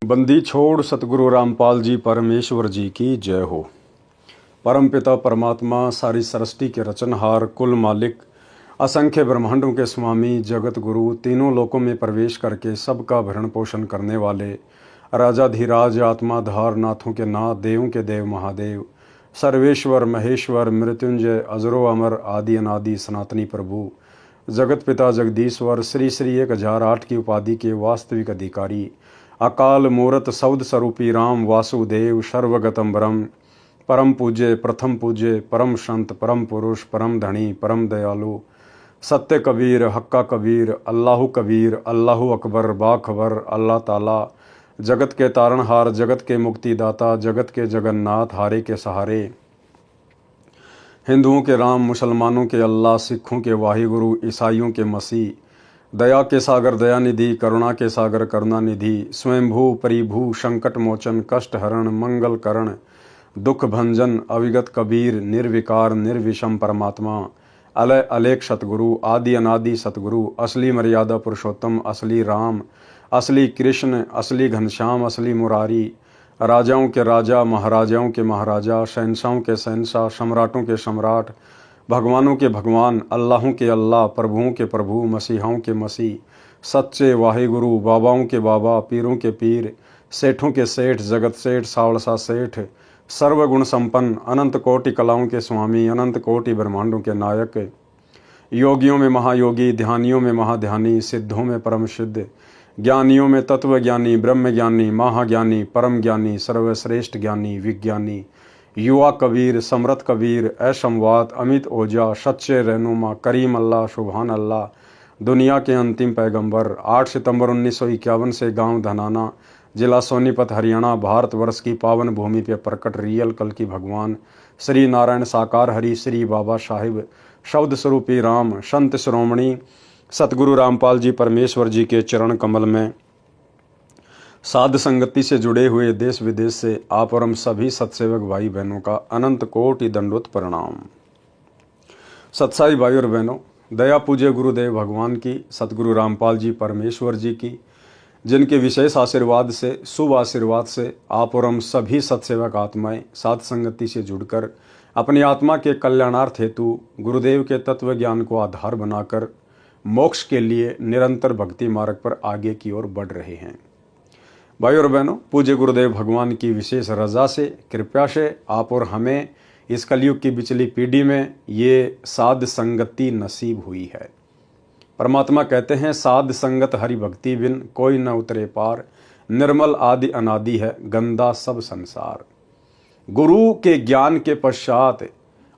बंदी छोड़ सतगुरु रामपाल जी परमेश्वर जी की जय हो। परम पिता परमात्मा सारी सृष्टि के रचनहार कुल मालिक असंख्य ब्रह्मांडों के स्वामी जगत गुरु तीनों लोकों में प्रवेश करके सबका भरण पोषण करने वाले राजाधिराज आत्माधार नाथों के नाथ देवों के देव महादेव सर्वेश्वर महेश्वर मृत्युंजय अजरो अमर आदि अनादि सनातनी प्रभु जगत पिता जगदीश्वर श्री श्री 1008 की उपाधि के वास्तविक अधिकारी अकाल मूरत सौद स्वरूपी राम वासुदेव सर्वगतम ब्रह्म परम पूज्य प्रथम पूज्य परम संत परम पुरुष परम धनी परम दयालु सत्य कबीर हक्का कबीर अल्लाह अकबर बाखबर अल्लाह ताला जगत के तारणहार जगत के मुक्तिदाता जगत के जगन्नाथ हारे के सहारे हिंदुओं के राम मुसलमानों के अल्लाह सिखों के वाहिगुरु ईसाइयों के मसीह दया के सागर दयानिधि करुणा के सागर करुणानिधि स्वयंभू परिभू संकट मोचन कष्ट हरण मंगल करण दुख भंजन अविगत कबीर निर्विकार निर्विषम परमात्मा अलय अलेख सतगुरु आदि अनादि सतगुरु असली मर्यादा पुरुषोत्तम असली राम असली कृष्ण असली घनश्याम असली मुरारी राजाओं के राजा महाराजाओं के महाराजा शहंशाहों के शहंशाह सम्राटों के सम्राट भगवानों के भगवान अल्लाहों के अल्लाह प्रभुओं के प्रभु मसीहाओं के मसीह सच्चे वाहिगुरु बाबाओं के बाबा पीरों के पीर सेठों के सेठ जगत सेठ सावड़सा सेठ सर्वगुण संपन्न अनंत कोटि कलाओं के स्वामी अनंत कोटि ब्रह्मांडों के नायक योगियों में महायोगी ध्यानियों में महाध्यानी सिद्धों में परम सिद्ध ज्ञानियों में तत्व ज्ञानी ब्रह्म ज्ञानी महाज्ञानी परम ज्ञानी सर्वश्रेष्ठ ज्ञानी विज्ञानी युवा कबीर समरथ कबीर ऐशमवात अमित ओझा सच्चे रहनुमा करीम अल्लाह सुबहान अल्लाह दुनिया के अंतिम पैगंबर 8 सितंबर 1951 से गांव धनाना जिला सोनीपत हरियाणा भारतवर्ष की पावन भूमि पे प्रकट रियल कल की भगवान श्री नारायण साकार हरि श्री बाबा साहिब शब्द स्वरूपी राम संत श्रोमणी सतगुरु रामपाल जी परमेश्वर जी के चरण कमल में साध संगति से जुड़े हुए देश विदेश से आप और हम सभी सत्सेवक भाई बहनों का अनंत कोटि दंडवत प्रणाम। सत्साई भाई और बहनों, दया पूज्य गुरुदेव भगवान की सतगुरु रामपाल जी परमेश्वर जी की जिनके विशेष आशीर्वाद से शुभ आशीर्वाद से आप और हम सभी सत्सेवक आत्माएं साध संगति से जुड़कर अपनी आत्मा के कल्याणार्थ हेतु गुरुदेव के तत्व ज्ञान को आधार बनाकर मोक्ष के लिए निरंतर भक्ति मार्ग पर आगे की ओर बढ़ रहे हैं। भाई और बहनों, पूज्य गुरुदेव भगवान की विशेष रजा से कृपया से आप और हमें इस कलयुग की बिचली पीढ़ी में ये साध संगति नसीब हुई है। परमात्मा कहते हैं साध संगत हरि भक्ति बिन कोई न उतरे पार निर्मल आदि अनादि है गंदा सब संसार। गुरु के ज्ञान के पश्चात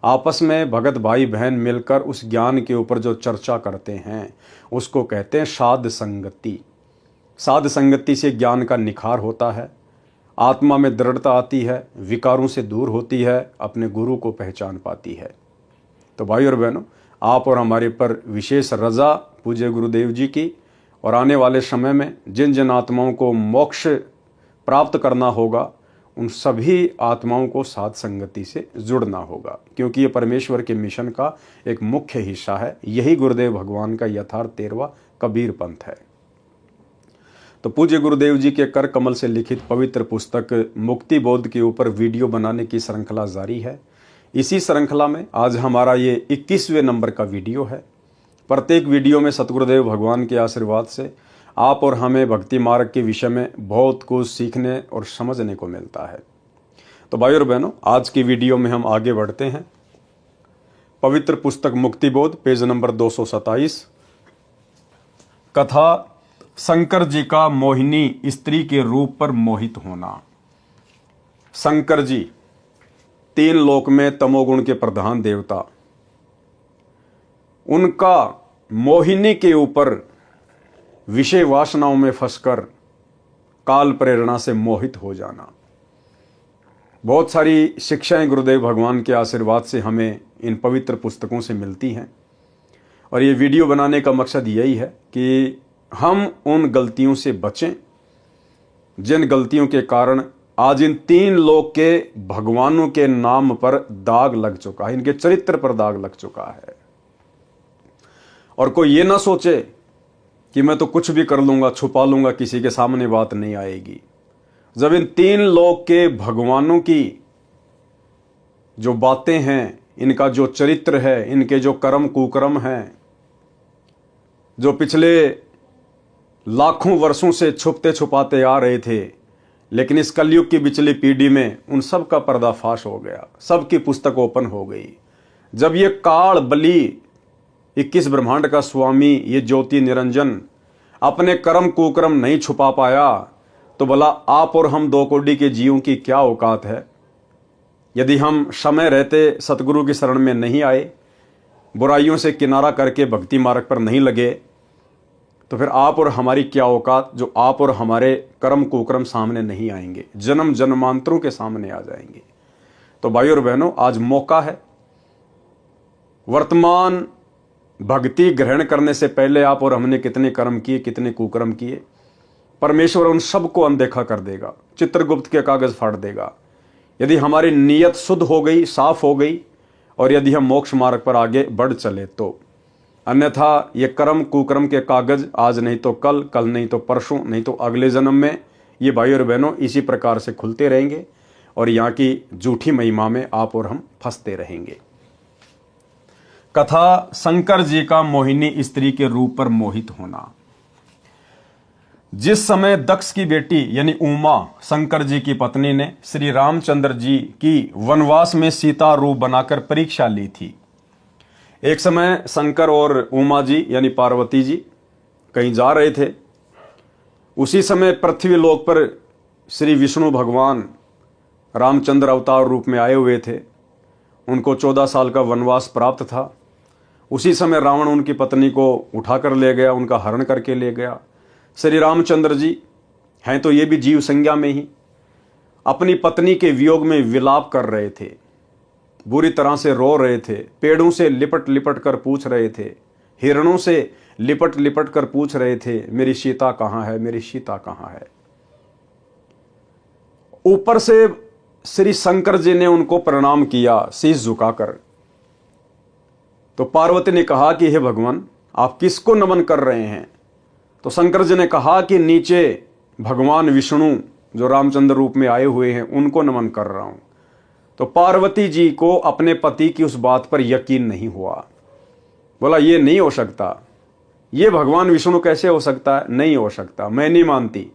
आपस में भगत भाई बहन मिलकर उस ज्ञान के ऊपर जो चर्चा करते हैं उसको कहते हैं साध संगति। साध संगति से ज्ञान का निखार होता है, आत्मा में दृढ़ता आती है, विकारों से दूर होती है, अपने गुरु को पहचान पाती है। तो भाई और बहनों, आप और हमारे पर विशेष रजा पूज्य गुरुदेव जी की और आने वाले समय में जिन जिन आत्माओं को मोक्ष प्राप्त करना होगा उन सभी आत्माओं को साध संगति से जुड़ना होगा, क्योंकि ये परमेश्वर के मिशन का एक मुख्य हिस्सा है। यही गुरुदेव भगवान का यथार्थ 13वां कबीर पंथ है। तो पूज्य गुरुदेव जी के कर कमल से लिखित पवित्र पुस्तक मुक्ति बोध के ऊपर वीडियो बनाने की श्रृंखला जारी है। इसी श्रृंखला में आज हमारा ये 21वें नंबर का वीडियो है। प्रत्येक वीडियो में सतगुरुदेव भगवान के आशीर्वाद से आप और हमें भक्ति मार्ग के विषय में बहुत कुछ सीखने और समझने को मिलता है। तो भाई और बहनों, आज की वीडियो में हम आगे बढ़ते हैं। पवित्र पुस्तक मुक्ति बोध पेज नंबर 227। कथा शंकर जी का मोहिनी स्त्री के रूप पर मोहित होना। शंकर जी 3 लोक में तमोगुण के प्रधान देवता, उनका मोहिनी के ऊपर विषय वासनाओं में फंसकर काल प्रेरणा से मोहित हो जाना। बहुत सारी शिक्षाएं गुरुदेव भगवान के आशीर्वाद से हमें इन पवित्र पुस्तकों से मिलती हैं और ये वीडियो बनाने का मकसद यही है कि हम उन गलतियों से बचें जिन गलतियों के कारण आज इन 3 लोक के भगवानों के नाम पर दाग लग चुका है, इनके चरित्र पर दाग लग चुका है। और कोई ये ना सोचे कि मैं तो कुछ भी कर लूंगा, छुपा लूंगा, किसी के सामने बात नहीं आएगी। जब इन तीन लोक के भगवानों की जो बातें हैं, इनका जो चरित्र है, इनके जो कर्म कुकर्म हैं, जो पिछले लाखों वर्षों से छुपते छुपाते आ रहे थे, लेकिन इस कलयुग की पिछली पीढ़ी में उन सब का पर्दाफाश हो गया, सबकी पुस्तक ओपन हो गई। जब ये काल बली 21 ब्रह्मांड का स्वामी, ये ज्योति निरंजन अपने कर्म कुकर्म नहीं छुपा पाया, तो भला आप और हम 2 कौड़ी के जीवों की क्या औकात है। यदि हम समय रहते सतगुरु की शरण में नहीं आए, बुराइयों से किनारा करके भक्ति मार्ग पर नहीं लगे, तो फिर आप और हमारी क्या औकात, जो आप और हमारे कर्म कुकर्म सामने नहीं आएंगे, जन्म जन्मांतरों के सामने आ जाएंगे। तो भाइयों और बहनों, आज मौका है। वर्तमान भक्ति ग्रहण करने से पहले आप और हमने कितने कर्म किए, कितने कुकर्म किए, परमेश्वर उन सबको अनदेखा कर देगा, चित्रगुप्त के कागज फाड़ देगा। यदि हमारी नीयत शुद्ध हो गई, साफ हो गई, और यदि हम मोक्ष मार्ग पर आगे बढ़ चले तो। अन्यथा ये कर्म कुकर्म के कागज आज नहीं तो कल, कल नहीं तो परसों, नहीं तो अगले जन्म में, ये भाई और बहनों इसी प्रकार से खुलते रहेंगे और यहाँ की झूठी महिमा में आप और हम फंसते रहेंगे। कथा शंकर जी का मोहिनी स्त्री के रूप पर मोहित होना। जिस समय दक्ष की बेटी यानी उमा, शंकर जी की पत्नी, ने श्री रामचंद्र जी की वनवास में सीता रूप बनाकर परीक्षा ली थी। एक समय शंकर और उमा जी यानी पार्वती जी कहीं जा रहे थे। उसी समय पृथ्वी लोक पर श्री विष्णु भगवान रामचंद्र अवतार रूप में आए हुए थे। उनको 14 साल का वनवास प्राप्त था। उसी समय रावण उनकी पत्नी को उठाकर ले गया, उनका हरण करके ले गया। श्री रामचंद्र जी हैं तो ये भी जीव संज्ञा में ही अपनी पत्नी के वियोग में विलाप कर रहे थे, बुरी तरह से रो रहे थे, पेड़ों से लिपट लिपट कर पूछ रहे थे, हिरणों से लिपट लिपट कर पूछ रहे थे, मेरी सीता कहाँ है, मेरी सीता कहाँ है। ऊपर से श्री शंकर जी ने उनको प्रणाम किया शीश झुकाकर। तो पार्वती ने कहा कि हे भगवान, आप किसको नमन कर रहे हैं। तो शंकर जी ने कहा कि नीचे भगवान विष्णु जो रामचंद्र रूप में आए हुए हैं उनको नमन कर रहा हूं। तो पार्वती जी को अपने पति की उस बात पर यकीन नहीं हुआ। बोला ये नहीं हो सकता, ये भगवान विष्णु कैसे हो सकता है, नहीं हो सकता, मैं नहीं मानती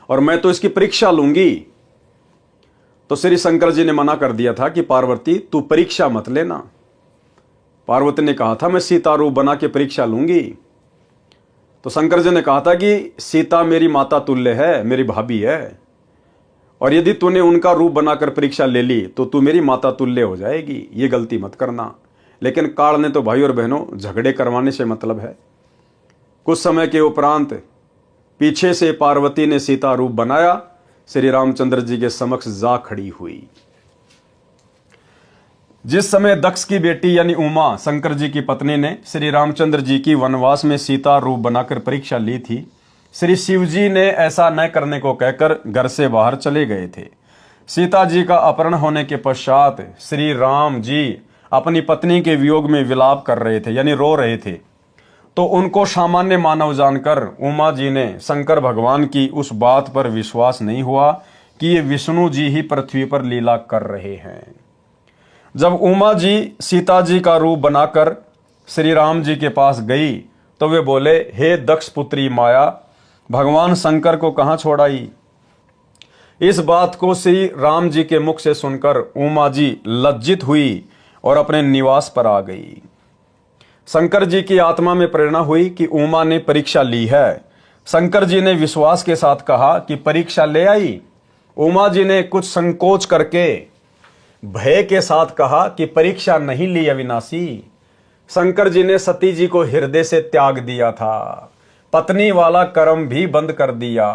और मैं तो इसकी परीक्षा लूंगी। तो श्री शंकर जी ने मना कर दिया था कि पार्वती तू परीक्षा मत लेना। पार्वती ने कहा था मैं सीता रूप बना के परीक्षा लूंगी। तो शंकर जी ने कहा था कि सीता मेरी माता तुल्य है, मेरी भाभी है, और यदि तूने उनका रूप बनाकर परीक्षा ले ली तो तू मेरी माता तुल्य हो जाएगी, ये गलती मत करना। लेकिन काल ने तो भाई और बहनों झगड़े करवाने से मतलब है। कुछ समय के उपरांत पीछे से पार्वती ने सीता रूप बनाया, श्री रामचंद्र जी के समक्ष जा खड़ी हुई। जिस समय दक्ष की बेटी यानी उमा, शंकर जी की पत्नी, ने श्री रामचंद्र जी की वनवास में सीता रूप बनाकर परीक्षा ली थी, श्री शिव जी ने ऐसा न करने को कहकर घर से बाहर चले गए थे। सीता जी का अपहरण होने के पश्चात श्री राम जी अपनी पत्नी के वियोग में विलाप कर रहे थे यानी रो रहे थे। तो उनको सामान्य मानव जानकर उमा जी ने शंकर भगवान की उस बात पर विश्वास नहीं हुआ कि ये विष्णु जी ही पृथ्वी पर लीला कर रहे हैं। जब उमा जी सीता जी का रूप बनाकर श्री राम जी के पास गई तो वे बोले, हे दक्ष पुत्री माया, भगवान शंकर को कहां छोड़ाई। इस बात को श्री राम जी के मुख से सुनकर उमा जी लज्जित हुई और अपने निवास पर आ गई। शंकर जी की आत्मा में प्रेरणा हुई कि उमा ने परीक्षा ली है। शंकर जी ने विश्वास के साथ कहा कि परीक्षा ले आई। उमा जी ने कुछ संकोच करके भय के साथ कहा कि परीक्षा नहीं ली अविनाशी। शंकर जी ने सती जी को हृदय से त्याग दिया था, पत्नी वाला कर्म भी बंद कर दिया,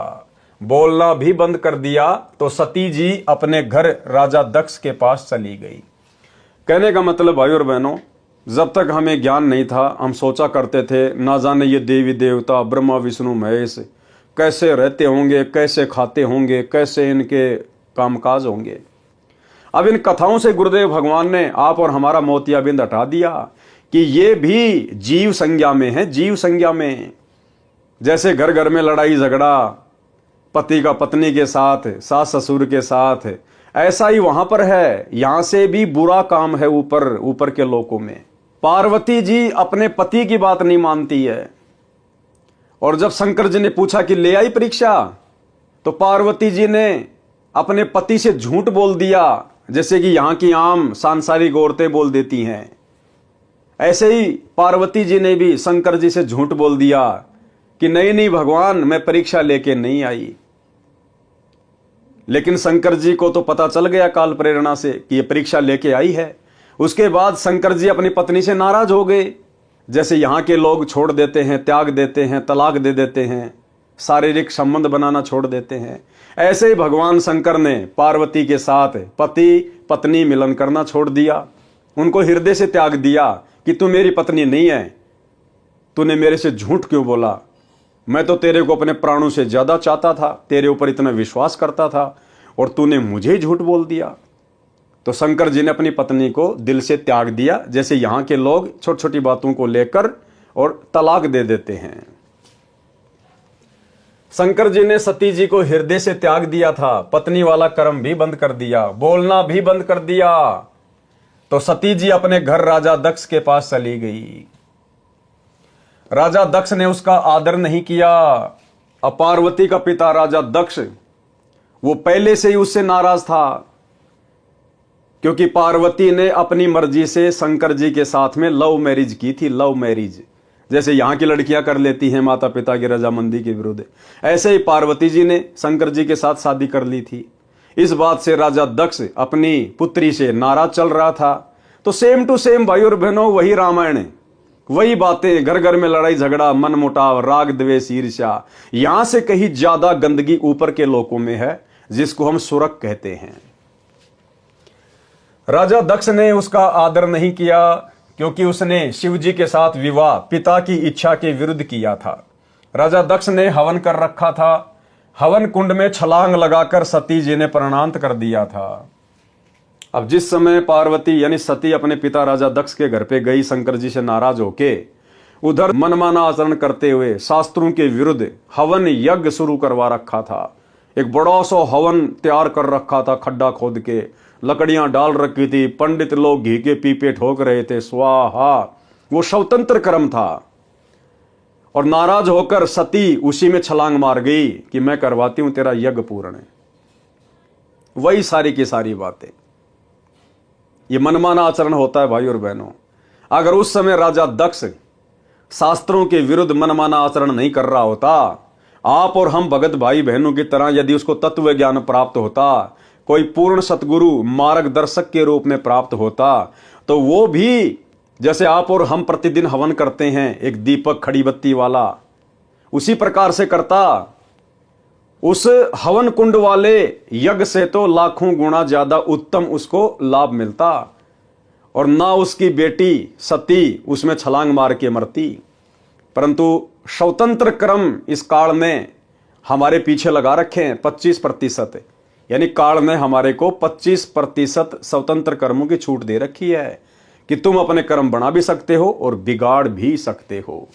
बोलना भी बंद कर दिया। तो सती जी अपने घर राजा दक्ष के पास चली गई। कहने का मतलब भाई और बहनों, जब तक हमें ज्ञान नहीं था हम सोचा करते थे ना जाने ये देवी देवता ब्रह्मा विष्णु महेश कैसे रहते होंगे, कैसे खाते होंगे, कैसे इनके कामकाज होंगे। अब इन कथाओं से गुरुदेव भगवान ने आप और हमारा मोतियाबिंद हटा दिया कि ये भी जीव संज्ञा में है, जीव संज्ञा में। जैसे घर घर में लड़ाई झगड़ा, पति का पत्नी के साथ, सास ससुर के साथ, ऐसा ही वहां पर है। यहां से भी बुरा काम है ऊपर ऊपर के लोकों में। पार्वती जी अपने पति की बात नहीं मानती है। और जब शंकर जी ने पूछा कि ले आई परीक्षा, तो पार्वती जी ने अपने पति से झूठ बोल दिया, जैसे कि यहां की आम सांसारिक औरतें बोल देती हैं। ऐसे ही पार्वती जी ने भी शंकर जी से झूठ बोल दिया कि नहीं नहीं भगवान, मैं परीक्षा लेके नहीं आई। लेकिन शंकर जी को तो पता चल गया काल प्रेरणा से कि ये परीक्षा लेके आई है। उसके बाद शंकर जी अपनी पत्नी से नाराज हो गए, जैसे यहां के लोग छोड़ देते हैं, त्याग देते हैं, तलाक दे देते हैं, शारीरिक संबंध बनाना छोड़ देते हैं। ऐसे ही भगवान शंकर ने पार्वती के साथ पति पत्नी मिलन करना छोड़ दिया, उनको हृदय से त्याग दिया कि तू मेरी पत्नी नहीं है, तूने मेरे से झूठ क्यों बोला, मैं तो तेरे को अपने प्राणों से ज्यादा चाहता था, तेरे ऊपर इतना विश्वास करता था, और तूने मुझे ही झूठ बोल दिया। तो शंकर जी ने अपनी पत्नी को दिल से त्याग दिया, जैसे यहां के लोग छोटी छोटी बातों को लेकर और तलाक दे देते हैं। शंकर जी ने सती जी को हृदय से त्याग दिया था, पत्नी वाला कर्म भी बंद कर दिया, बोलना भी बंद कर दिया। तो सती जी अपने घर राजा दक्ष के पास चली गई। राजा दक्ष ने उसका आदर नहीं किया। अब पार्वती का पिता राजा दक्ष, वो पहले से ही उससे नाराज था, क्योंकि पार्वती ने अपनी मर्जी से शंकर जी के साथ में लव मैरिज की थी। लव मैरिज जैसे यहां की लड़कियां कर लेती हैं माता पिता की रजामंदी के विरुद्ध, ऐसे ही पार्वती जी ने शंकर जी के साथ शादी कर ली थी। इस बात से राजा दक्ष अपनी पुत्री से नाराज चल रहा था। तो सेम टू सेम भाई और बहनों, वही रामायण, वही बातें, घर घर में लड़ाई झगड़ा, मन मुटाव, राग द्वेष, ईर्ष्या, यहां से कहीं ज्यादा गंदगी ऊपर के लोकों में है, जिसको हम सुरक कहते हैं। राजा दक्ष ने उसका आदर नहीं किया, क्योंकि उसने शिव जी के साथ विवाह पिता की इच्छा के विरुद्ध किया था। राजा दक्ष ने हवन कर रखा था, हवन कुंड में छलांग लगाकर सती जी ने प्राणांत कर दिया था। अब जिस समय पार्वती यानी सती अपने पिता राजा दक्ष के घर पे गई शंकर जी से नाराज होके, उधर मनमाना आचरण करते हुए शास्त्रों के विरुद्ध हवन यज्ञ शुरू करवा रखा था। एक बड़ा सा हवन तैयार कर रखा था, खड्डा खोद के लकड़ियां डाल रखी थी, पंडित लोग घी के पीपे ठोक रहे थे, स्वाहा, वो स्वतंत्र कर्म था। और नाराज होकर सती उसी में छलांग मार गई कि मैं करवाती हूं तेरा यज्ञ पूर्ण। वही सारी की सारी बातें, ये मनमाना आचरण होता है भाई और बहनों। अगर उस समय राजा दक्ष शास्त्रों के विरुद्ध मनमाना आचरण नहीं कर रहा होता, आप और हम भगत भाई बहनों की तरह यदि उसको तत्व ज्ञान प्राप्त होता, कोई पूर्ण सतगुरु मार्गदर्शक के रूप में प्राप्त होता, तो वो भी जैसे आप और हम प्रतिदिन हवन करते हैं एक दीपक खड़ी बत्ती वाला, उसी प्रकार से करता। उस हवन कुंड वाले यज्ञ से तो लाखों गुना ज्यादा उत्तम उसको लाभ मिलता, और ना उसकी बेटी सती उसमें छलांग मार के मरती। परंतु स्वतंत्र कर्म इस काल में हमारे पीछे लगा रखे हैं 25%, यानी काल ने हमारे को 25% स्वतंत्र कर्मों की छूट दे रखी है कि तुम अपने कर्म बना भी सकते हो और बिगाड़ भी सकते हो।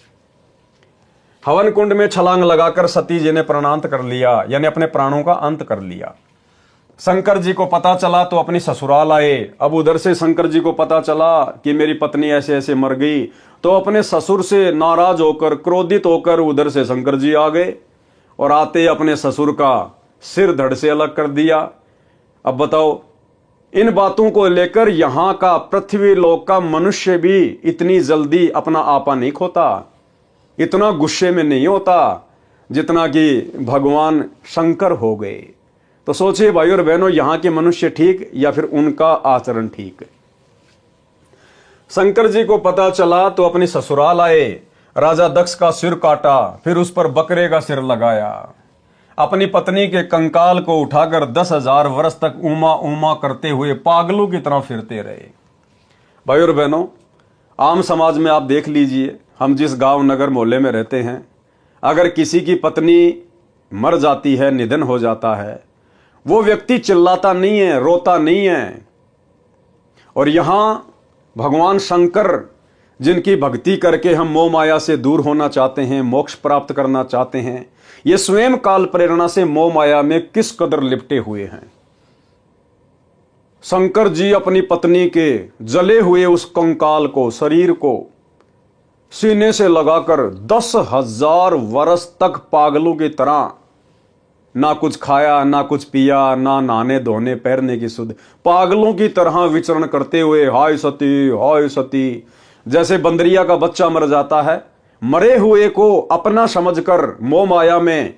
हवन कुंड में छलांग लगाकर सती जी ने प्राणांत कर लिया, यानी अपने प्राणों का अंत कर लिया। शंकर जी को पता चला तो अपनी ससुराल आए। अब उधर से शंकर जी को पता चला कि मेरी पत्नी ऐसे ऐसे मर गई, तो अपने ससुर से नाराज होकर, क्रोधित होकर उधर से शंकर जी आ गए और आते अपने ससुर का सिर धड़ से अलग कर दिया। अब बताओ, इन बातों को लेकर यहां का पृथ्वी लोक का मनुष्य भी इतनी जल्दी अपना आपा नहीं खोता, इतना गुस्से में नहीं होता जितना कि भगवान शंकर हो गए। तो सोचिए भाई और बहनों, यहां के मनुष्य ठीक या फिर उनका आचरण ठीक। शंकर जी को पता चला तो अपनी ससुराल आए, राजा दक्ष का सिर काटा, फिर उस पर बकरे का सिर लगाया, अपनी पत्नी के कंकाल को उठाकर 10,000 वर्ष तक उमा उमा करते हुए पागलों की तरह फिरते रहे। भाई और बहनों, आम समाज में आप देख लीजिए, हम जिस गांव नगर मोहल्ले में रहते हैं, अगर किसी की पत्नी मर जाती है, निधन हो जाता है, वो व्यक्ति चिल्लाता नहीं है, रोता नहीं है। और यहां भगवान शंकर जिनकी भक्ति करके हम मोह माया से दूर होना चाहते हैं, मोक्ष प्राप्त करना चाहते हैं, ये स्वयं काल प्रेरणा से मोह माया में किस कदर लिपटे हुए हैं। शंकर जी अपनी पत्नी के जले हुए उस कंकाल को, शरीर को सीने से लगाकर 10,000 वर्ष तक पागलों की तरह ना कुछ खाया, ना कुछ पिया, ना नहाने धोने पैरने की सुध, पागलों की तरह विचरण करते हुए हाय सती, जैसे बंदरिया का बच्चा मर जाता है, मरे हुए को अपना समझकर मोह माया में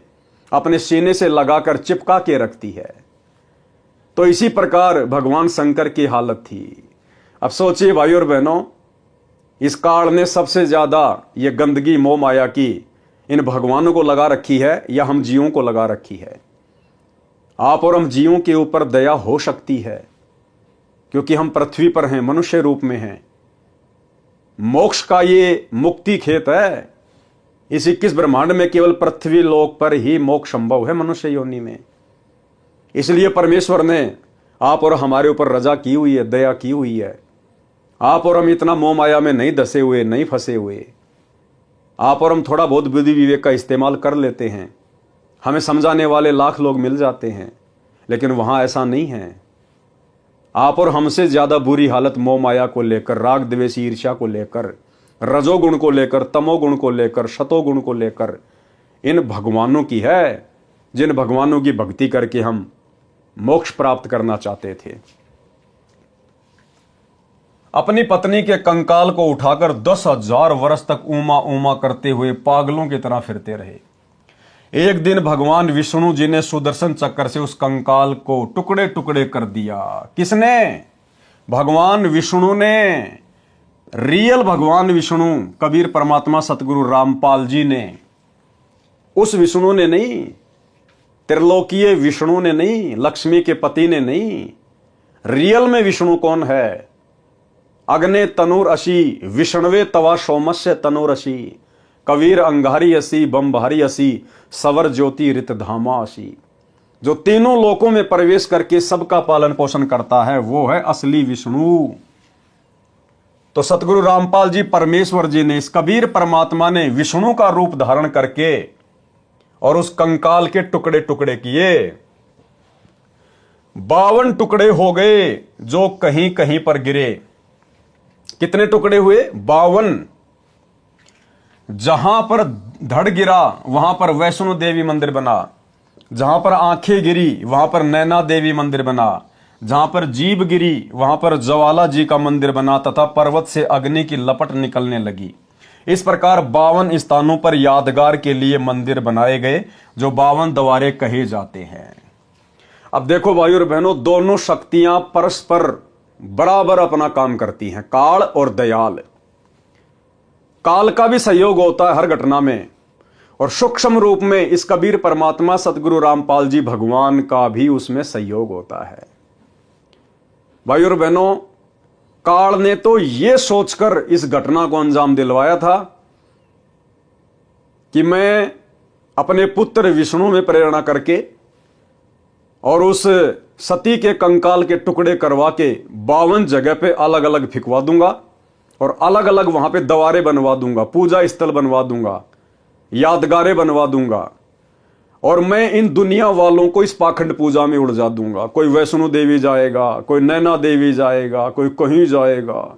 अपने सीने से लगाकर चिपका के रखती है। तो इसी प्रकार भगवान शंकर की हालत थी। अब सोचिए भाई और बहनों, इस काल ने सबसे ज्यादा ये गंदगी मोह माया की इन भगवानों को लगा रखी है या हम जीवों को लगा रखी है। आप और हम जीवों के ऊपर दया हो सकती है क्योंकि हम पृथ्वी पर हैं, मनुष्य रूप में हैं। मोक्ष का ये मुक्ति खेत है। इस 21 ब्रह्मांड में केवल पृथ्वी लोक पर ही मोक्ष संभव है, मनुष्य योनि में। इसलिए परमेश्वर ने आप और हमारे ऊपर रजा की हुई है, दया की हुई है। आप और हम इतना मोह माया में नहीं धसे हुए, नहीं फंसे हुए। आप और हम थोड़ा बहुत बुद्धि विवेक का इस्तेमाल कर लेते हैं, हमें समझाने वाले लाख लोग मिल जाते हैं, लेकिन वहां ऐसा नहीं है। आप और हमसे ज्यादा बुरी हालत मोह माया को लेकर, राग द्वेष ईर्ष्या को लेकर, रजोगुण को लेकर, तमोगुण को लेकर, शतोगुण को लेकर इन भगवानों की है, जिन भगवानों की भक्ति करके हम मोक्ष प्राप्त करना चाहते थे। अपनी पत्नी के कंकाल को उठाकर 10,000 वर्ष तक ऊमा ऊमा करते हुए पागलों की तरह फिरते रहे। एक दिन भगवान विष्णु जी ने सुदर्शन चक्र से उस कंकाल को टुकड़े टुकड़े कर दिया। किसने? भगवान विष्णु ने। रियल भगवान विष्णु, कबीर परमात्मा सतगुरु रामपाल जी ने। उस विष्णु ने नहीं, त्रिलोकीय विष्णु ने नहीं, लक्ष्मी के पति ने नहीं। रियल में विष्णु कौन है? अग्ने तनुर असी, विष्णवे तवा सोमस्य तनुर असी, कबीर अंगारी असी, बम्भारी असी, सवर ज्योति रित धामा असी। जो तीनों लोकों में प्रवेश करके सबका पालन पोषण करता है, वो है असली विष्णु। तो सतगुरु रामपाल जी परमेश्वर जी ने, इस कबीर परमात्मा ने विष्णु का रूप धारण करके और उस कंकाल के टुकड़े टुकड़े किए। 52 टुकड़े हो गए जो कहीं कहीं पर गिरे। कितने टुकड़े हुए? 52। जहां पर धड़ गिरा वहां पर वैष्णो देवी मंदिर बना, जहां पर आंखें गिरी वहां पर नैना देवी मंदिर बना, जहां पर जीभ गिरी वहां पर ज्वाला जी का मंदिर बना तथा पर्वत से अग्नि की लपट निकलने लगी। इस प्रकार 52 स्थानों पर यादगार के लिए मंदिर बनाए गए, जो 52 द्वारे कहे जाते हैं। अब देखो भाई और बहनों, दोनों शक्तियां परस्पर बराबर अपना काम करती हैं, काल और दयाल। काल का भी सहयोग होता है हर घटना में, और सूक्ष्म रूप में इस कबीर परमात्मा सतगुरु रामपाल जी भगवान का भी उसमें सहयोग होता है। भाई और बहनों, काल ने तो यह सोचकर इस घटना को अंजाम दिलवाया था कि मैं अपने पुत्र विष्णु में प्रेरणा करके और उस सती के कंकाल के टुकड़े करवा के 52 जगह पे अलग अलग फिकवा दूंगा और अलग अलग वहां पे द्वारे बनवा दूंगा, पूजा स्थल बनवा दूंगा, यादगारें बनवा दूंगा, और मैं इन दुनिया वालों को इस पाखंड पूजा में उलझा दूंगा। कोई वैष्णो देवी जाएगा, कोई नैना देवी जाएगा, कोई कहीं जाएगा,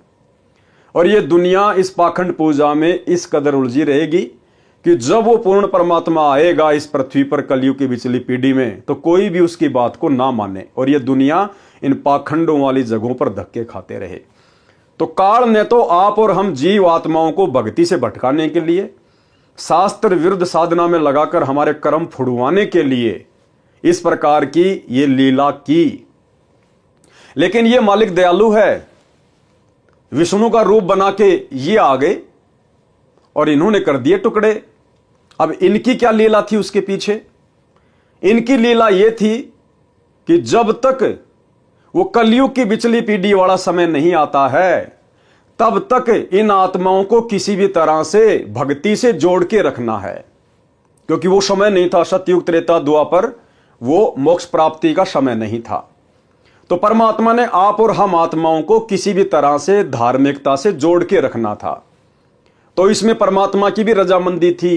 और ये दुनिया इस पाखंड पूजा में इस कदर उलझी रहेगी कि जब वो पूर्ण परमात्मा आएगा इस पृथ्वी पर कलयुग की बिचली पीढ़ी में, तो कोई भी उसकी बात को ना माने और ये दुनिया इन पाखंडों वाली जगहों पर धक्के खाते रहे। तो काल ने तो आप और हम जीव आत्माओं को भक्ति से भटकाने के लिए, शास्त्र विरुद्ध साधना में लगाकर हमारे कर्म फुड़वाने के लिए इस प्रकार की ये लीला की। लेकिन ये मालिक दयालु है, विष्णु का रूप बना के ये आ गए और इन्होंने कर दिए टुकड़े। अब इनकी क्या लीला थी उसके पीछे? इनकी लीला यह थी कि जब तक वो कलयुग की बिचली पीढ़ी वाला समय नहीं आता है, तब तक इन आत्माओं को किसी भी तरह से भक्ति से जोड़ के रखना है, क्योंकि वो समय नहीं था, सतयुग त्रेता द्वापर, वो मोक्ष प्राप्ति का समय नहीं था। तो परमात्मा ने आप और हम आत्माओं को किसी भी तरह से धार्मिकता से जोड़ के रखना था। तो इसमें परमात्मा की भी रजामंदी थी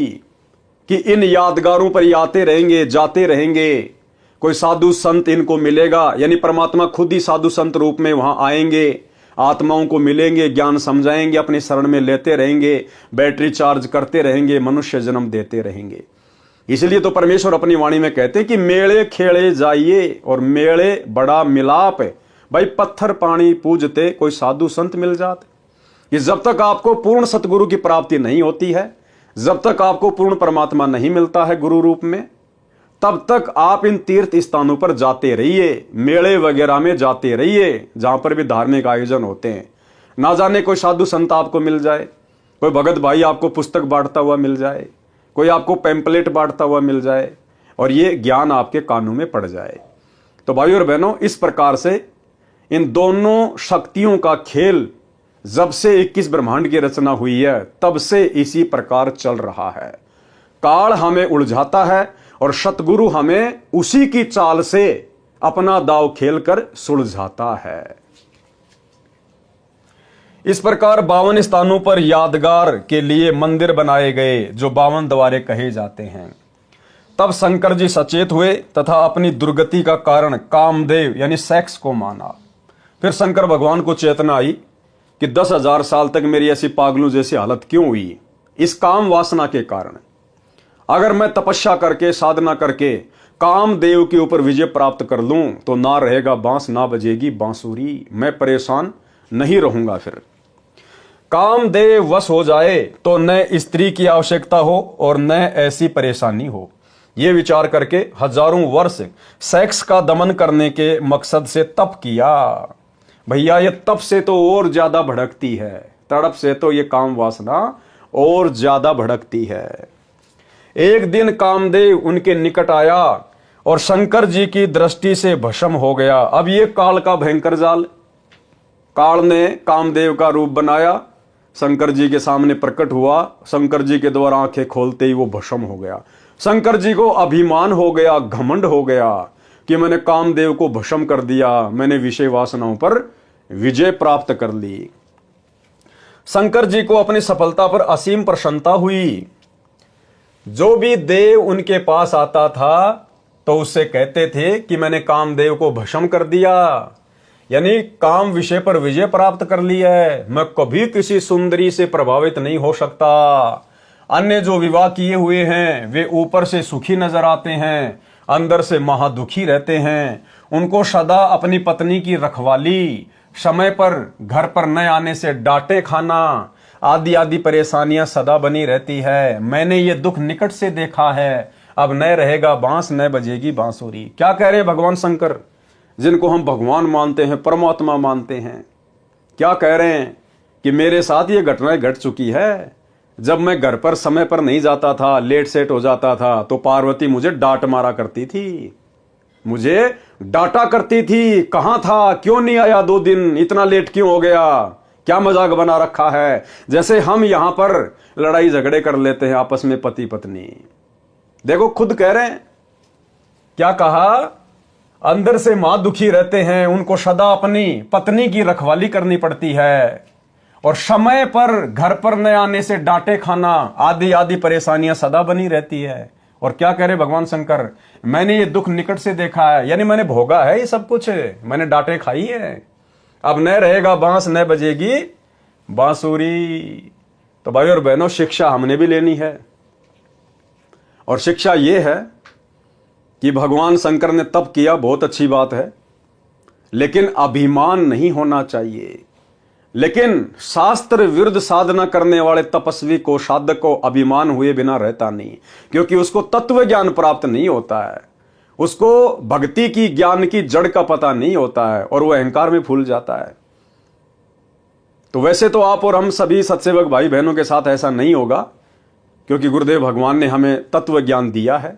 कि इन यादगारों पर ये आते रहेंगे, जाते रहेंगे, कोई साधु संत इनको मिलेगा, यानी परमात्मा खुद ही साधु संत रूप में वहां आएंगे, आत्माओं को मिलेंगे, ज्ञान समझाएंगे, अपनी शरण में लेते रहेंगे, बैटरी चार्ज करते रहेंगे, मनुष्य जन्म देते रहेंगे। इसलिए तो परमेश्वर अपनी वाणी में कहते हैं कि मेले खेले जाइए, और मेले बड़ा मिलाप है। भाई पत्थर पानी पूजते कोई साधु संत मिल जाते। कि जब तक आपको पूर्ण सतगुरु की प्राप्ति नहीं होती है, जब तक आपको पूर्ण परमात्मा नहीं मिलता है गुरु रूप में, तब तक आप इन तीर्थ स्थानों पर जाते रहिए, मेले वगैरह में जाते रहिए, जहां पर भी धार्मिक आयोजन होते हैं। ना जाने कोई साधु संत आपको मिल जाए, कोई भगत भाई आपको पुस्तक बांटता हुआ मिल जाए, कोई आपको पैम्पलेट बांटता हुआ मिल जाए, और ये ज्ञान आपके कानों में पड़ जाए। तो भाई और बहनों, इस प्रकार से इन दोनों शक्तियों का खेल जब से 21 ब्रह्मांड की रचना हुई है, तब से इसी प्रकार चल रहा है। काल हमें उलझाता है और सतगुरु हमें उसी की चाल से अपना दाव खेलकर सुलझाता है। इस प्रकार 52 स्थानों पर यादगार के लिए मंदिर बनाए गए, जो 52 द्वारे कहे जाते हैं। तब शंकर जी सचेत हुए तथा अपनी दुर्गति का कारण कामदेव यानी सेक्स को माना। फिर शंकर भगवान को चेतना आई कि 10,000 साल तक मेरी ऐसी पागलों जैसी हालत क्यों हुई? इस काम वासना के कारण। अगर मैं तपस्या करके, साधना करके कामदेव के ऊपर विजय प्राप्त कर लूं, तो ना रहेगा बांस, ना बजेगी बांसुरी, मैं परेशान नहीं रहूंगा। फिर कामदेव वश हो जाए तो न स्त्री की आवश्यकता हो और न ऐसी परेशानी हो। यह विचार करके हजारों वर्ष सेक्स का दमन करने के मकसद से तप किया। भैया ये तप से तो और ज्यादा भड़कती है, तड़प से तो ये काम वासना और ज्यादा भड़कती है। एक दिन कामदेव उनके निकट आया और शंकर जी की दृष्टि से भस्म हो गया। अब ये काल का भयंकर जाल, काल ने कामदेव का रूप बनाया, शंकर जी के सामने प्रकट हुआ, शंकर जी के द्वारा आंखें खोलते ही वो भस्म हो गया। शंकर जी को अभिमान हो गया, घमंड हो गया कि मैंने कामदेव को भस्म कर दिया, मैंने विषय वासनाओं पर विजय प्राप्त कर ली। शंकर जी को अपनी सफलता पर असीम प्रसन्नता हुई। जो भी देव उनके पास आता था तो उससे कहते थे कि मैंने कामदेव को भस्म कर दिया, यानी काम विषय पर विजय प्राप्त कर ली है, मैं कभी किसी सुंदरी से प्रभावित नहीं हो सकता। अन्य जो विवाह किए हुए हैं वे ऊपर से सुखी नजर आते हैं, अंदर से महादुखी रहते हैं। उनको सदा अपनी पत्नी की रखवाली, समय पर घर पर न आने से डांटे खाना आदि आदि परेशानियां सदा बनी रहती है। मैंने ये दुख निकट से देखा है। अब न रहेगा बांस, न बजेगी बांसुरी। क्या कह रहे हैं भगवान शंकर, जिनको हम भगवान मानते हैं, परमात्मा मानते हैं? क्या कह रहे हैं कि मेरे साथ ये घटनाएं घट चुकी है। जब मैं घर पर समय पर नहीं जाता था, लेट सेट हो जाता था, तो पार्वती मुझे डांट मारा करती थी, मुझे डांटा करती थी। कहां था, क्यों नहीं आया 2 दिन, इतना लेट क्यों हो गया, क्या मजाक बना रखा है। जैसे हम यहां पर लड़ाई झगड़े कर लेते हैं आपस में पति पत्नी। देखो खुद कह रहे हैं, क्या कहा, अंदर से मां दुखी रहते हैं, उनको सदा अपनी पत्नी की रखवाली करनी पड़ती है, और समय पर घर पर न आने से डांटे खाना आदि आदि परेशानियां सदा बनी रहती है। और क्या कह रहे भगवान शंकर, मैंने ये दुख निकट से देखा है, यानी मैंने भोगा है ये सब कुछ, मैंने डांटे खाई है। अब न रहेगा बांस, न बजेगी बांसुरी। तो भाई और बहनों, शिक्षा हमने भी लेनी है, और शिक्षा ये है कि भगवान शंकर ने तप किया, बहुत अच्छी बात है, लेकिन अभिमान नहीं होना चाहिए। लेकिन शास्त्र विरुद्ध साधना करने वाले तपस्वी को, साधक को अभिमान हुए बिना रहता नहीं, क्योंकि उसको तत्व ज्ञान प्राप्त नहीं होता है, उसको भक्ति की ज्ञान की जड़ का पता नहीं होता है, और वह अहंकार में फूल जाता है। तो वैसे तो आप और हम सभी सत्सेवक भाई बहनों के साथ ऐसा नहीं होगा, क्योंकि गुरुदेव भगवान ने हमें तत्व ज्ञान दिया है,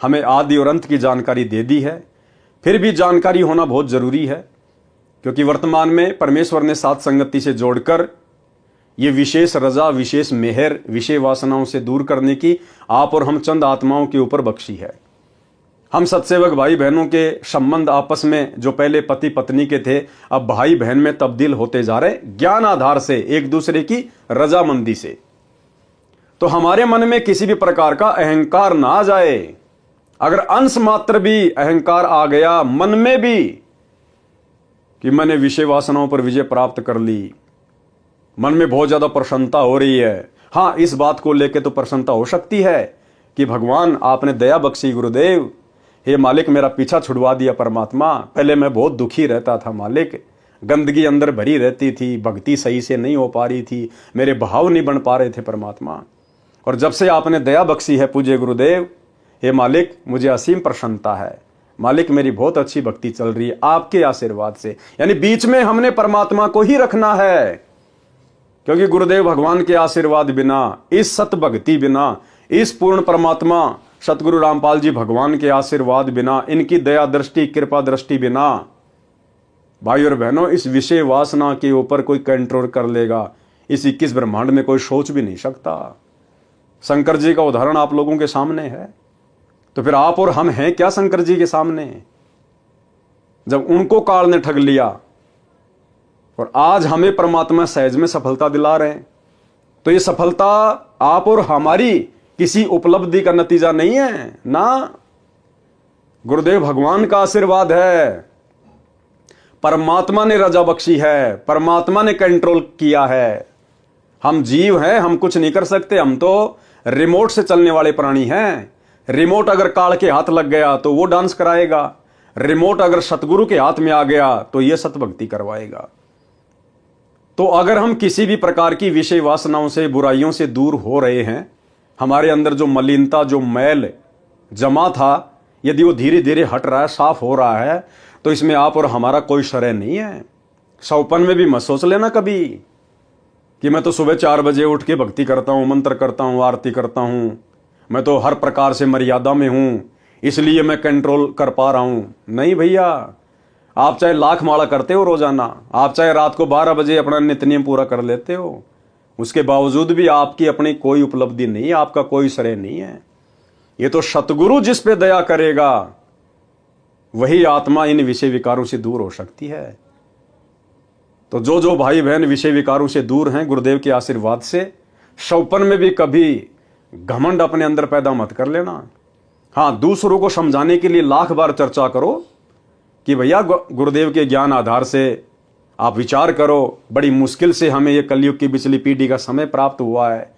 हमें आदि और अंत की जानकारी दे दी है। फिर भी जानकारी होना बहुत जरूरी है, क्योंकि वर्तमान में परमेश्वर ने साथ संगति से जोड़कर ये विशेष रजा, विशेष मेहर, विषय वासनाओं से दूर करने की आप और हम चंद आत्माओं के ऊपर बख्शी है। हम सत्सेवक भाई बहनों के संबंध आपस में जो पहले पति पत्नी के थे, अब भाई बहन में तब्दील होते जा रहे, ज्ञान आधार से, एक दूसरे की रजामंदी से। तो हमारे मन में किसी भी प्रकार का अहंकार ना आ जाए। अगर अंश मात्र भी अहंकार आ गया मन में भी कि मैंने विषय वासनाओं पर विजय प्राप्त कर ली, मन में बहुत ज्यादा प्रसन्नता हो रही है। हाँ, इस बात को लेकर तो प्रसन्नता हो सकती है कि भगवान आपने दया बख्शी, गुरुदेव, हे मालिक मेरा पीछा छुड़वा दिया परमात्मा। पहले मैं बहुत दुखी रहता था मालिक, गंदगी अंदर भरी रहती थी, भक्ति सही से नहीं हो पा रही थी, मेरे भाव नहीं बन पा रहे थे परमात्मा। और जब से आपने दया बख्शी है पूज्य गुरुदेव, हे मालिक मुझे असीम प्रसन्नता है। मालिक मेरी बहुत अच्छी भक्ति चल रही है आपके आशीर्वाद से। यानी बीच में हमने परमात्मा को ही रखना है, क्योंकि गुरुदेव भगवान के आशीर्वाद बिना, इस सत भक्ति बिना, इस पूर्ण परमात्मा सतगुरु रामपाल जी भगवान के आशीर्वाद बिना, इनकी दया दृष्टि कृपा दृष्टि बिना, भाई और बहनों, इस विषय वासना के ऊपर कोई कंट्रोल कर लेगा, इस 21 ब्रह्मांड में कोई सोच भी नहीं सकता। शंकर जी का उदाहरण आप लोगों के सामने है, तो फिर आप और हम हैं क्या शंकर जी के सामने? जब उनको काल ने ठग लिया और आज हमें परमात्मा सहज में सफलता दिला रहे हैं, तो ये सफलता आप और हमारी किसी उपलब्धि का नतीजा नहीं है ना, गुरुदेव भगवान का आशीर्वाद है। परमात्मा ने रजा बख्शी है, परमात्मा ने कंट्रोल किया है। हम जीव हैं, हम कुछ नहीं कर सकते, हम तो रिमोट से चलने वाले प्राणी हैं। रिमोट अगर काल के हाथ लग गया तो वो डांस कराएगा, रिमोट अगर सतगुरु के हाथ में आ गया तो ये सतभक्ति करवाएगा। तो अगर हम किसी भी प्रकार की विषय वासनाओं से, बुराइयों से दूर हो रहे हैं, हमारे अंदर जो मलिनता, जो मैल जमा था, यदि वो धीरे धीरे हट रहा है, साफ हो रहा है, तो इसमें आप और हमारा कोई श्रेय नहीं है। सौपन में भी मत सोच लेना कभी कि मैं तो सुबह 4 बजे उठ के भक्ति करता हूं, मंत्र करता हूं, आरती करता हूं, मैं तो हर प्रकार से मर्यादा में हूं, इसलिए मैं कंट्रोल कर पा रहा हूं। नहीं भैया, आप चाहे लाख माला करते हो रोजाना, आप चाहे रात को 12 बजे अपना नित्य नियम पूरा कर लेते हो, उसके बावजूद भी आपकी अपनी कोई उपलब्धि नहीं है, आपका कोई श्रेय नहीं है। ये तो सतगुरु जिस पे दया करेगा वही आत्मा इन विषय विकारों से दूर हो सकती है। तो जो जो भाई बहन विषय विकारों से दूर हैं, गुरुदेव के आशीर्वाद से, सौपन में भी कभी घमंड अपने अंदर पैदा मत कर लेना। हाँ, दूसरों को समझाने के लिए लाख बार चर्चा करो कि भैया गुरुदेव के ज्ञान आधार से आप विचार करो, बड़ी मुश्किल से हमें ये कलयुग की पिछली पीढ़ी का समय प्राप्त हुआ है,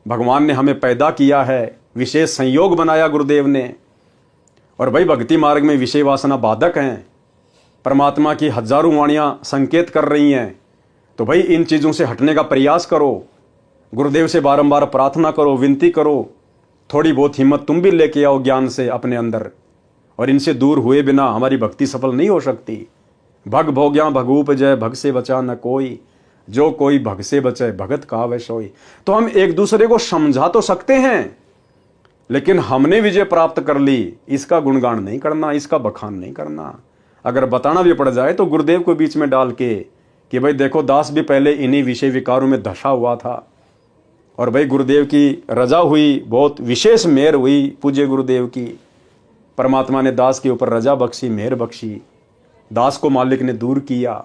भगवान ने हमें पैदा किया है, विशेष संयोग बनाया गुरुदेव ने। और भाई भक्ति मार्ग में विषय वासना बाधक हैं, परमात्मा की हजारों वाणियां संकेत कर रही हैं। तो भाई इन चीज़ों से हटने का प्रयास करो, गुरुदेव से बारंबार प्रार्थना करो, विनती करो, थोड़ी बहुत हिम्मत तुम भी लेके आओ ज्ञान से अपने अंदर। और इनसे दूर हुए बिना हमारी भक्ति सफल नहीं हो सकती। भग भोग्या भगूप जय, भग से बचा न कोई, जो कोई भग से बचे भगत कहावे सोई। तो हम एक दूसरे को समझा तो सकते हैं, लेकिन हमने विजय प्राप्त कर ली, इसका गुणगान नहीं करना, इसका बखान नहीं करना। अगर बताना भी पड़ जाए तो गुरुदेव को बीच में डाल के कि भाई देखो, दास भी पहले इन्हीं विषय विकारों में धसा हुआ था, और भाई गुरुदेव की रजा हुई, बहुत विशेष मेहर हुई पूज्य गुरुदेव की, परमात्मा ने दास के ऊपर रजा बख्शी, मेहर बख्शी, दास को मालिक ने दूर किया।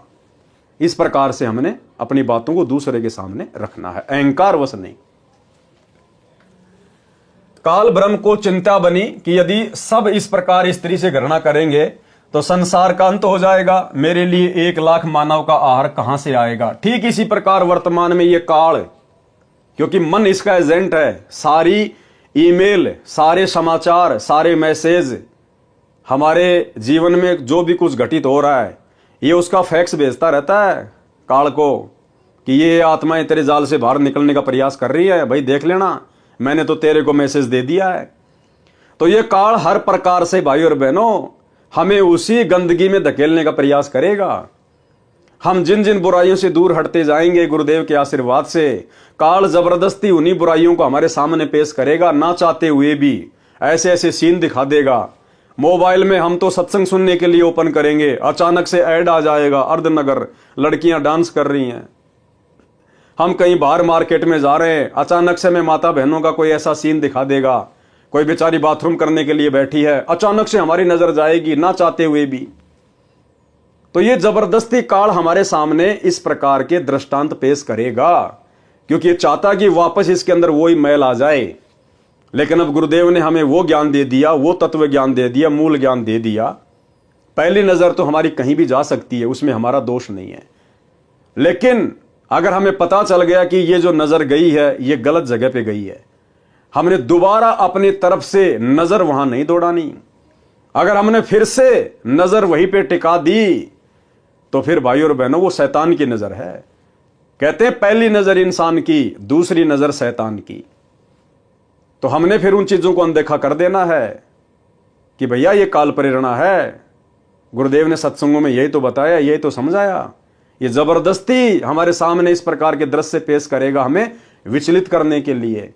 इस प्रकार से हमने अपनी बातों को दूसरे के सामने रखना है, अहंकार वश नहीं। काल ब्रह्म को चिंता बनी कि यदि सब इस प्रकार स्त्री से घृणा करेंगे तो संसार का अंत हो जाएगा, मेरे लिए 1 लाख मानव का आहार कहां से आएगा। ठीक इसी प्रकार वर्तमान में ये काल, क्योंकि मन इसका एजेंट है, सारी ईमेल, सारे समाचार, सारे मैसेज, हमारे जीवन में जो भी कुछ घटित हो रहा है, ये उसका फैक्स भेजता रहता है काल को कि ये आत्माएं तेरे जाल से बाहर निकलने का प्रयास कर रही है, भाई देख लेना, मैंने तो तेरे को मैसेज दे दिया है। तो ये काल हर प्रकार से भाई और बहनों हमें उसी गंदगी में धकेलने का प्रयास करेगा। हम जिन जिन बुराइयों से दूर हटते जाएंगे गुरुदेव के आशीर्वाद से, काल जबरदस्ती उन्हीं बुराइयों को हमारे सामने पेश करेगा, ना चाहते हुए भी ऐसे ऐसे सीन दिखा देगा। मोबाइल में हम तो सत्संग सुनने के लिए ओपन करेंगे, अचानक से ऐड आ जाएगा, अर्धनगर लड़कियां डांस कर रही हैं। हम कहीं बाहर मार्केट में जा रहे हैं, अचानक से मैं माता बहनों का कोई ऐसा सीन दिखा देगा, कोई बेचारी बाथरूम करने के लिए बैठी है, अचानक से हमारी नजर जाएगी ना चाहते हुए भी। तो ये जबरदस्ती काल हमारे सामने इस प्रकार के दृष्टांत पेश करेगा, क्योंकि ये चाहता कि वापस इसके अंदर वही मैल आ जाए। लेकिन अब गुरुदेव ने हमें वो ज्ञान दे दिया, वो तत्व ज्ञान दे दिया, मूल ज्ञान दे दिया। पहली नजर तो हमारी कहीं भी जा सकती है, उसमें हमारा दोष नहीं है। लेकिन अगर हमें पता चल गया कि ये जो नजर गई है ये गलत जगह पे गई है, हमने दोबारा अपनी तरफ से नजर वहां नहीं दौड़ानी। अगर हमने फिर से नजर वहीं पे टिका दी तो फिर भाई और बहनों वो शैतान की नजर है। कहते हैं पहली नजर इंसान की, दूसरी नजर शैतान की। तो हमने फिर उन चीजों को अनदेखा कर देना है कि भैया ये काल प्रेरणा है। गुरुदेव ने सत्संगों में यही तो बताया, यही तो समझाया। ये जबरदस्ती हमारे सामने इस प्रकार के दृश्य पेश करेगा हमें विचलित करने के लिए।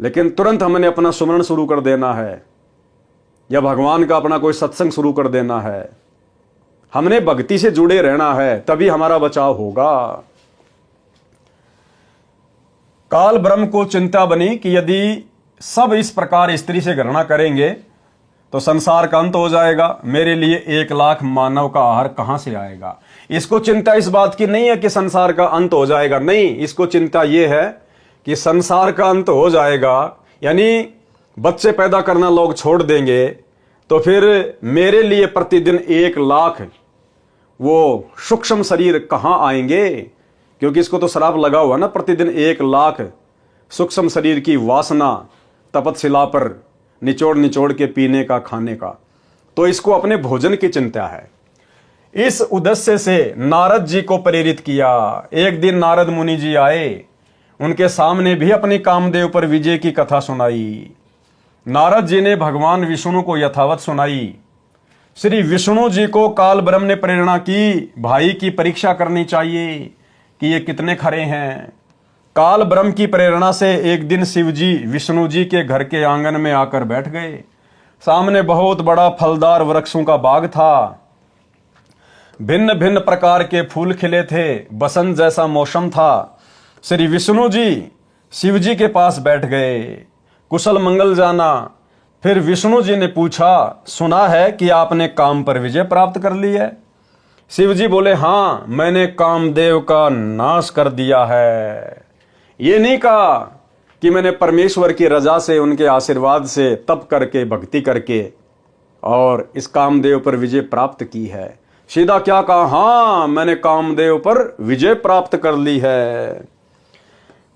लेकिन तुरंत हमने अपना सुमरण शुरू कर देना है या भगवान का अपना कोई सत्संग शुरू कर देना है। हमने भक्ति से जुड़े रहना है, तभी हमारा बचाव होगा। काल ब्रह्म को चिंता बनी कि यदि सब इस प्रकार स्त्री से गणना करेंगे तो संसार का अंत हो जाएगा। मेरे लिए 1 लाख मानव का आहार कहां से आएगा। इसको चिंता इस बात की नहीं है कि संसार का अंत हो जाएगा, नहीं, इसको चिंता यह है कि संसार का अंत हो जाएगा, यानी बच्चे पैदा करना लोग छोड़ देंगे, तो फिर मेरे लिए प्रतिदिन 1 लाख वो सूक्ष्म शरीर कहां आएंगे। क्योंकि इसको तो श्राप लगा हुआ ना, प्रतिदिन 1 लाख सूक्ष्म शरीर की वासना तपतशिला पर निचोड़ निचोड़ के पीने का, खाने का। तो इसको अपने भोजन की चिंता है। इस उद्देश्य से नारद जी को प्रेरित किया। एक दिन नारद मुनि जी आए, उनके सामने भी अपनी कामदेव पर विजय की कथा सुनाई। नारद जी ने भगवान विष्णु को यथावत सुनाई। श्री विष्णु जी को काल ब्रह्म ने प्रेरणा की, भाई की परीक्षा करनी चाहिए कि ये कितने खरे हैं। काल ब्रह्म की प्रेरणा से एक दिन शिव जी विष्णु जी के घर के आंगन में आकर बैठ गए। सामने बहुत बड़ा फलदार वृक्षों का बाग था। भिन्न भिन्न प्रकार के फूल खिले थे, बसंत जैसा मौसम था। श्री विष्णु जी शिव जी के पास बैठ गए, कुशल मंगल जाना। फिर विष्णु जी ने पूछा, सुना है कि आपने काम पर विजय प्राप्त कर ली है। शिव जी बोले, हाँ, मैंने कामदेव का नाश कर दिया है। ये नहीं कहा कि मैंने परमेश्वर की रजा से, उनके आशीर्वाद से तप करके, भक्ति करके और इस कामदेव पर विजय प्राप्त की है। सीधा क्या कहा, हाँ, मैंने कामदेव पर विजय प्राप्त कर ली है।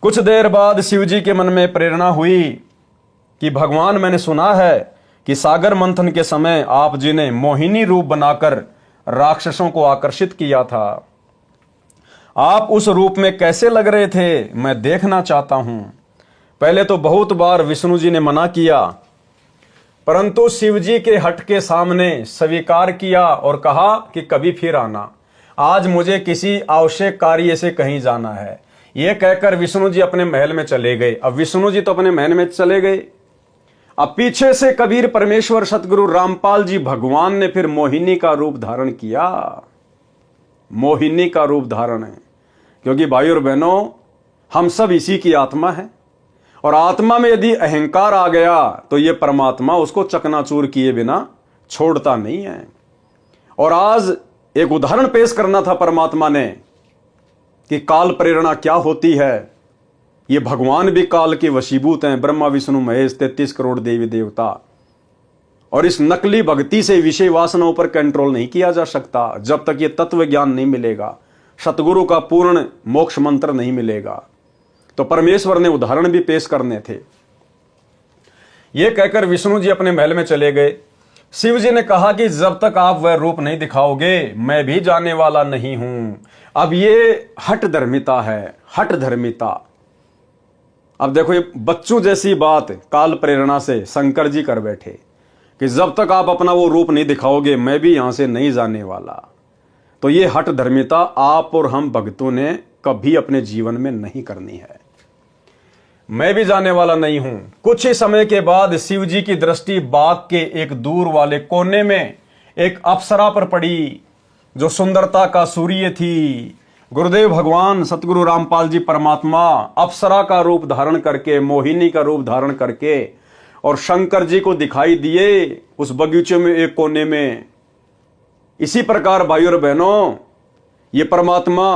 कुछ देर बाद शिव जी के मन में प्रेरणा हुई कि भगवान, मैंने सुना है कि सागर मंथन के समय आप जी ने मोहिनी रूप बनाकर राक्षसों को आकर्षित किया था। आप उस रूप में कैसे लग रहे थे, मैं देखना चाहता हूं। पहले तो बहुत बार विष्णु जी ने मना किया, परंतु शिव जी के हट के सामने स्वीकार किया और कहा कि कभी फिर आना, आज मुझे किसी आवश्यक कार्य से कहीं जाना है। यह कहकर विष्णु जी अपने महल में चले गए। अब विष्णु जी तो अपने महल में चले गए, अब पीछे से कबीर परमेश्वर सतगुरु रामपाल जी भगवान ने फिर मोहिनी का रूप धारण किया। मोहिनी का रूप धारण है, क्योंकि भाई और बहनों, हम सब इसी की आत्मा है और आत्मा में यदि अहंकार आ गया तो ये परमात्मा उसको चकनाचूर किए बिना छोड़ता नहीं है। और आज एक उदाहरण पेश करना था परमात्मा ने कि काल प्रेरणा क्या होती है। ये भगवान भी काल के वशीभूत हैं, ब्रह्मा विष्णु महेश 33 करोड़ देवी देवता। और इस नकली भक्ति से विषय वासनाओं पर कंट्रोल नहीं किया जा सकता जब तक ये तत्व ज्ञान नहीं मिलेगा, सतगुरु का पूर्ण मोक्ष मंत्र नहीं मिलेगा। तो परमेश्वर ने उदाहरण भी पेश करने थे। ये कहकर विष्णु जी अपने महल में चले गए। शिव जी ने कहा कि जब तक आप वह रूप नहीं दिखाओगे मैं भी जाने वाला नहीं हूं। अब ये हठ धर्मिता है, हठ धर्मिता। अब देखो, ये बच्चों जैसी बात काल प्रेरणा से शंकर जी कर बैठे कि जब तक आप अपना वो रूप नहीं दिखाओगे मैं भी यहां से नहीं जाने वाला। तो ये हठ धर्मिता आप और हम भक्तों ने कभी अपने जीवन में नहीं करनी है। मैं भी जाने वाला नहीं हूं। कुछ ही समय के बाद शिव जी की दृष्टि बाग के एक दूर वाले कोने में एक अप्सरा पर पड़ी जो सुंदरता का सूर्य थी। गुरुदेव भगवान सतगुरु रामपाल जी परमात्मा अप्सरा का रूप धारण करके, मोहिनी का रूप धारण करके और शंकर जी को दिखाई दिए उस बगीचे में एक कोने में। इसी प्रकार भाइयों और बहनों, ये परमात्मा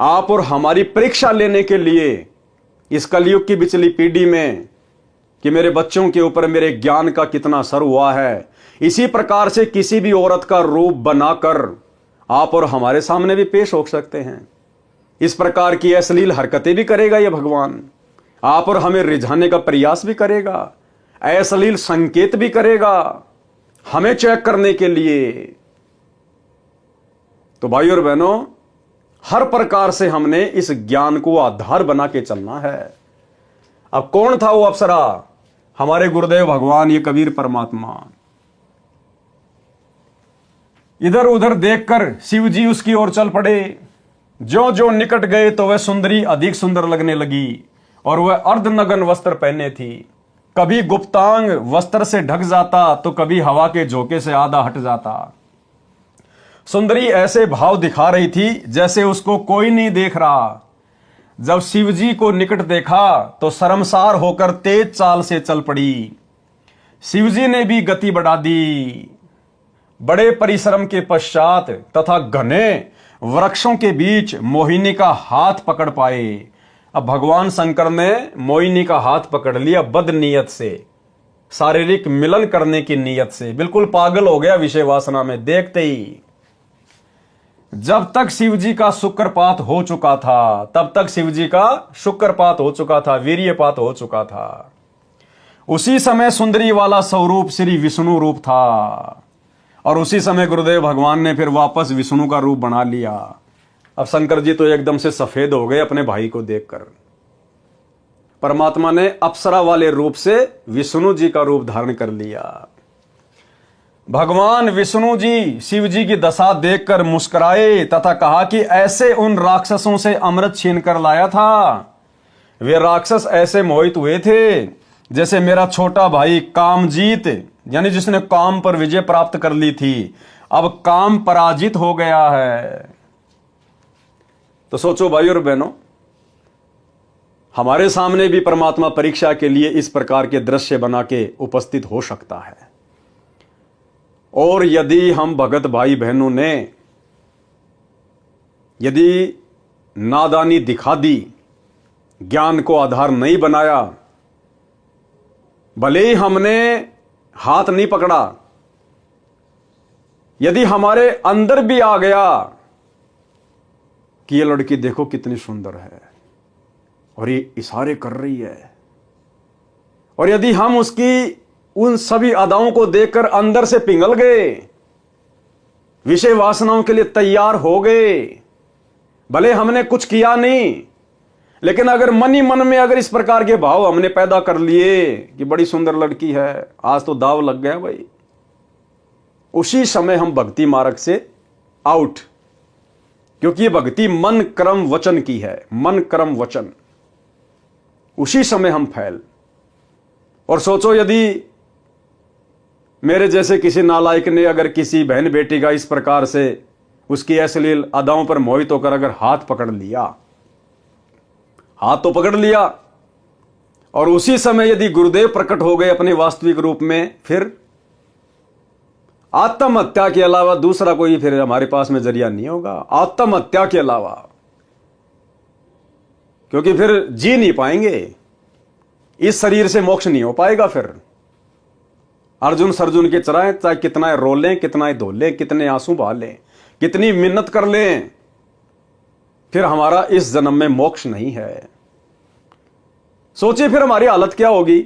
आप और हमारी परीक्षा लेने के लिए इस कलयुग की बिचली पीढ़ी में कि मेरे बच्चों के ऊपर मेरे ज्ञान का कितना असर हुआ है, इसी प्रकार से किसी भी औरत का रूप बनाकर आप और हमारे सामने भी पेश हो सकते हैं। इस प्रकार की अश्लील हरकतें भी करेगा ये भगवान, आप और हमें रिझाने का प्रयास भी करेगा, अश्लील संकेत भी करेगा हमें चेक करने के लिए। तो भाइयों और बहनों, हर प्रकार से हमने इस ज्ञान को आधार बना के चलना है। अब कौन था वो अप्सरा? हमारे गुरुदेव भगवान, ये कबीर परमात्मा। इधर उधर देखकर शिव जी उसकी ओर चल पड़े। जो जो निकट गए तो वह सुंदरी अधिक सुंदर लगने लगी और वह अर्धनग्न वस्त्र पहने थी। कभी गुप्तांग वस्त्र से ढक जाता तो कभी हवा के झोंके से आधा हट जाता। सुंदरी ऐसे भाव दिखा रही थी जैसे उसको कोई नहीं देख रहा। जब शिवजी को निकट देखा तो शर्मसार होकर तेज चाल से चल पड़ी। शिवजी ने भी गति बढ़ा दी। बड़े परिश्रम के पश्चात तथा घने वृक्षों के बीच मोहिनी का हाथ पकड़ पाए। अब भगवान शंकर ने मोहिनी का हाथ पकड़ लिया बद नीयत से, शारीरिक मिलन करने की नीयत से। बिल्कुल पागल हो गया विषय वासना में देखते ही। जब तक शिवजी का शुक्रपात हो चुका था, तब तक शिवजी का शुक्रपात हो चुका था, वीर्यपात हो चुका था। उसी समय सुंदरी वाला स्वरूप श्री विष्णु रूप था और उसी समय गुरुदेव भगवान ने फिर वापस विष्णु का रूप बना लिया। अब शंकर जी तो एकदम से सफेद हो गए अपने भाई को देखकर। परमात्मा ने अप्सरा वाले रूप से विष्णु जी का रूप धारण कर लिया। भगवान विष्णु जी शिव जी की दशा देखकर मुस्कुराए तथा कहा कि ऐसे उन राक्षसों से अमृत छीन कर लाया था। वे राक्षस ऐसे मोहित हुए थे जैसे मेरा छोटा भाई कामजीत, यानी जिसने काम पर विजय प्राप्त कर ली थी, अब काम पराजित हो गया है। तो सोचो भाइयों और बहनों, हमारे सामने भी परमात्मा परीक्षा के लिए इस प्रकार के दृश्य बना के उपस्थित हो सकता है। और यदि हम भगत भाई बहनों ने यदि नादानी दिखा दी, ज्ञान को आधार नहीं बनाया, भले ही हमने हाथ नहीं पकड़ा, यदि हमारे अंदर भी आ गया कि ये लड़की देखो कितनी सुंदर है और ये इशारे कर रही है, और यदि हम उसकी उन सभी अदाओं को देखकर अंदर से पिघल गए, विषय वासनाओं के लिए तैयार हो गए, भले हमने कुछ किया नहीं, लेकिन अगर मन ही मन में अगर इस प्रकार के भाव हमने पैदा कर लिए कि बड़ी सुंदर लड़की है, आज तो दाव लग गया भाई, उसी समय हम भक्ति मार्ग से आउट। क्योंकि ये भक्ति मन कर्म वचन की है, मन कर्म वचन, उसी समय हम फैल। और सोचो यदि मेरे जैसे किसी नालायक ने अगर किसी बहन बेटी का इस प्रकार से उसकी अश्लील अदाओं पर मोहित होकर अगर हाथ पकड़ लिया, हाथ तो पकड़ लिया, और उसी समय यदि गुरुदेव प्रकट हो गए अपने वास्तविक रूप में, फिर आत्महत्या के अलावा दूसरा कोई फिर हमारे पास में जरिया नहीं होगा, आत्महत्या के अलावा। क्योंकि फिर जी नहीं पाएंगे, इस शरीर से मोक्ष नहीं हो पाएगा। फिर अर्जुन सर्जुन के चराएं, चाहे कितना रोलें, कितना धोलें, कितने आंसू बहा लें, कितनी मिन्नत कर लें, फिर हमारा इस जन्म में मोक्ष नहीं है। सोचिए फिर हमारी हालत क्या होगी।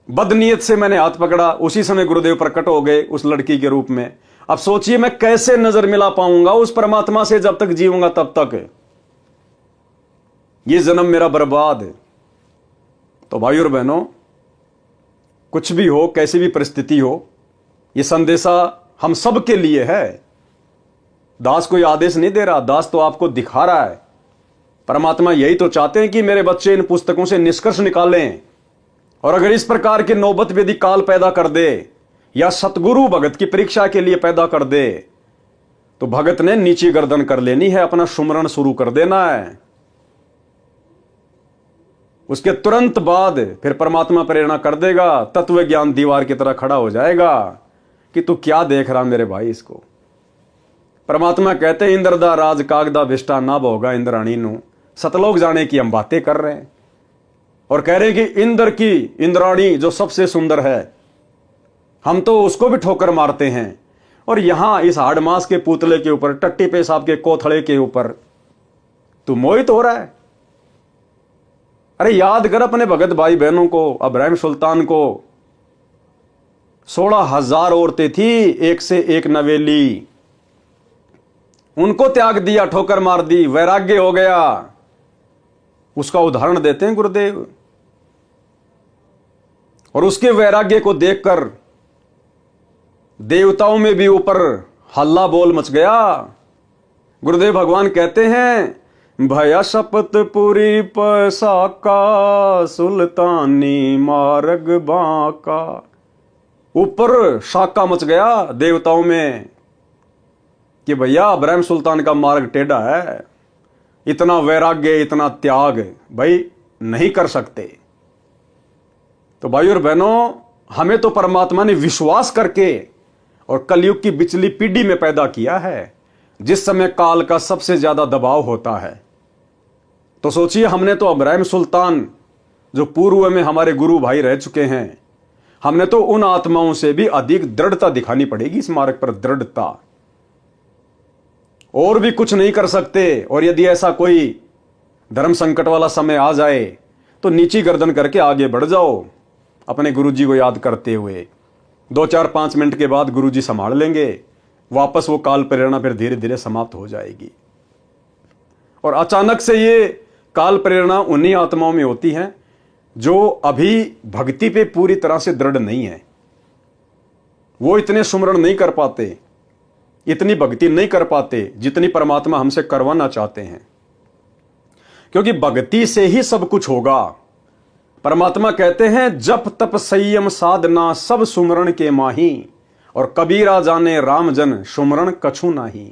बदनीयत से मैंने हाथ पकड़ा, उसी समय गुरुदेव प्रकट हो गए उस लड़की के रूप में। अब सोचिए मैं कैसे नजर मिला पाऊंगा उस परमात्मा से, जब तक जीऊंगा तब तक ये जन्म मेरा बर्बाद है। तो भाइयों और बहनों, कुछ भी हो, कैसी भी परिस्थिति हो, ये संदेशा हम सब के लिए है। दास कोई आदेश नहीं दे रहा, दास तो आपको दिखा रहा है। परमात्मा यही तो चाहते हैं कि मेरे बच्चे इन पुस्तकों से निष्कर्ष निकालें, और अगर इस प्रकार के नौबत यदि काल पैदा कर दे या सतगुरु भगत की परीक्षा के लिए पैदा कर दे, तो भगत ने नीची गर्दन कर लेनी है, अपना सुमरण शुरू कर देना है। उसके तुरंत बाद फिर परमात्मा प्रेरणा कर देगा, तत्व ज्ञान दीवार की तरह खड़ा हो जाएगा कि तू क्या देख रहा मेरे भाई इसको। परमात्मा कहते हैं इंद्र दा राज कागदा भिष्टा ना भोगा इंद्राणी नु। सतलोक जाने की हम बातें कर रहे हैं और कह रहे हैं कि इंद्र की इंद्राणी जो सबसे सुंदर है, हम तो उसको भी ठोकर मारते हैं। और यहां इस हाड़ मास के पुतले के ऊपर, टट्टी पेशाब के कोथड़े के ऊपर तू मोहित हो रहा है। अरे याद कर अपने भगत भाई बहनों को, अब्राहिम सुल्तान को 16,000 औरतें थी, एक से एक नवेली, उनको त्याग दिया, ठोकर मार दी, वैराग्य हो गया। उसका उदाहरण देते हैं गुरुदेव। और उसके वैराग्य को देखकर देवताओं में भी ऊपर हल्ला बोल मच गया। गुरुदेव भगवान कहते हैं भया शपथ पूरी पैसा का सुल्तानी मार्ग बाका। ऊपर शाका मच गया देवताओं में कि भैया इब्राहिम सुल्तान का मार्ग टेढ़ा है, इतना वैराग्य, इतना त्याग भाई नहीं कर सकते। तो भाई और बहनों, हमें तो परमात्मा ने विश्वास करके और कलयुग की बिचली पीढ़ी में पैदा किया है, जिस समय काल का सबसे ज्यादा दबाव होता है। तो सोचिए, हमने तो इब्राहिम सुल्तान जो पूर्व में हमारे गुरु भाई रह चुके हैं, हमने तो उन आत्माओं से भी अधिक दृढ़ता दिखानी पड़ेगी इस मार्ग पर, दृढ़ता। और भी कुछ नहीं कर सकते। और यदि ऐसा कोई धर्म संकट वाला समय आ जाए तो नीची गर्दन करके आगे बढ़ जाओ, अपने गुरुजी को याद करते हुए। 2-4-5 मिनट के बाद गुरुजी संभाल लेंगे, वापस वो काल प्रेरणा फिर धीरे धीरे समाप्त हो जाएगी। और अचानक से ये काल प्रेरणा उन्हीं आत्माओं में होती है जो अभी भक्ति पे पूरी तरह से दृढ़ नहीं है। वो इतने सुमरण नहीं कर पाते, इतनी भक्ति नहीं कर पाते जितनी परमात्मा हमसे करवाना चाहते हैं, क्योंकि भक्ति से ही सब कुछ होगा। परमात्मा कहते हैं जप तप संयम साधना सब सुमरण के माही, और कबीरा जाने राम जन सुमरण कछु नाही।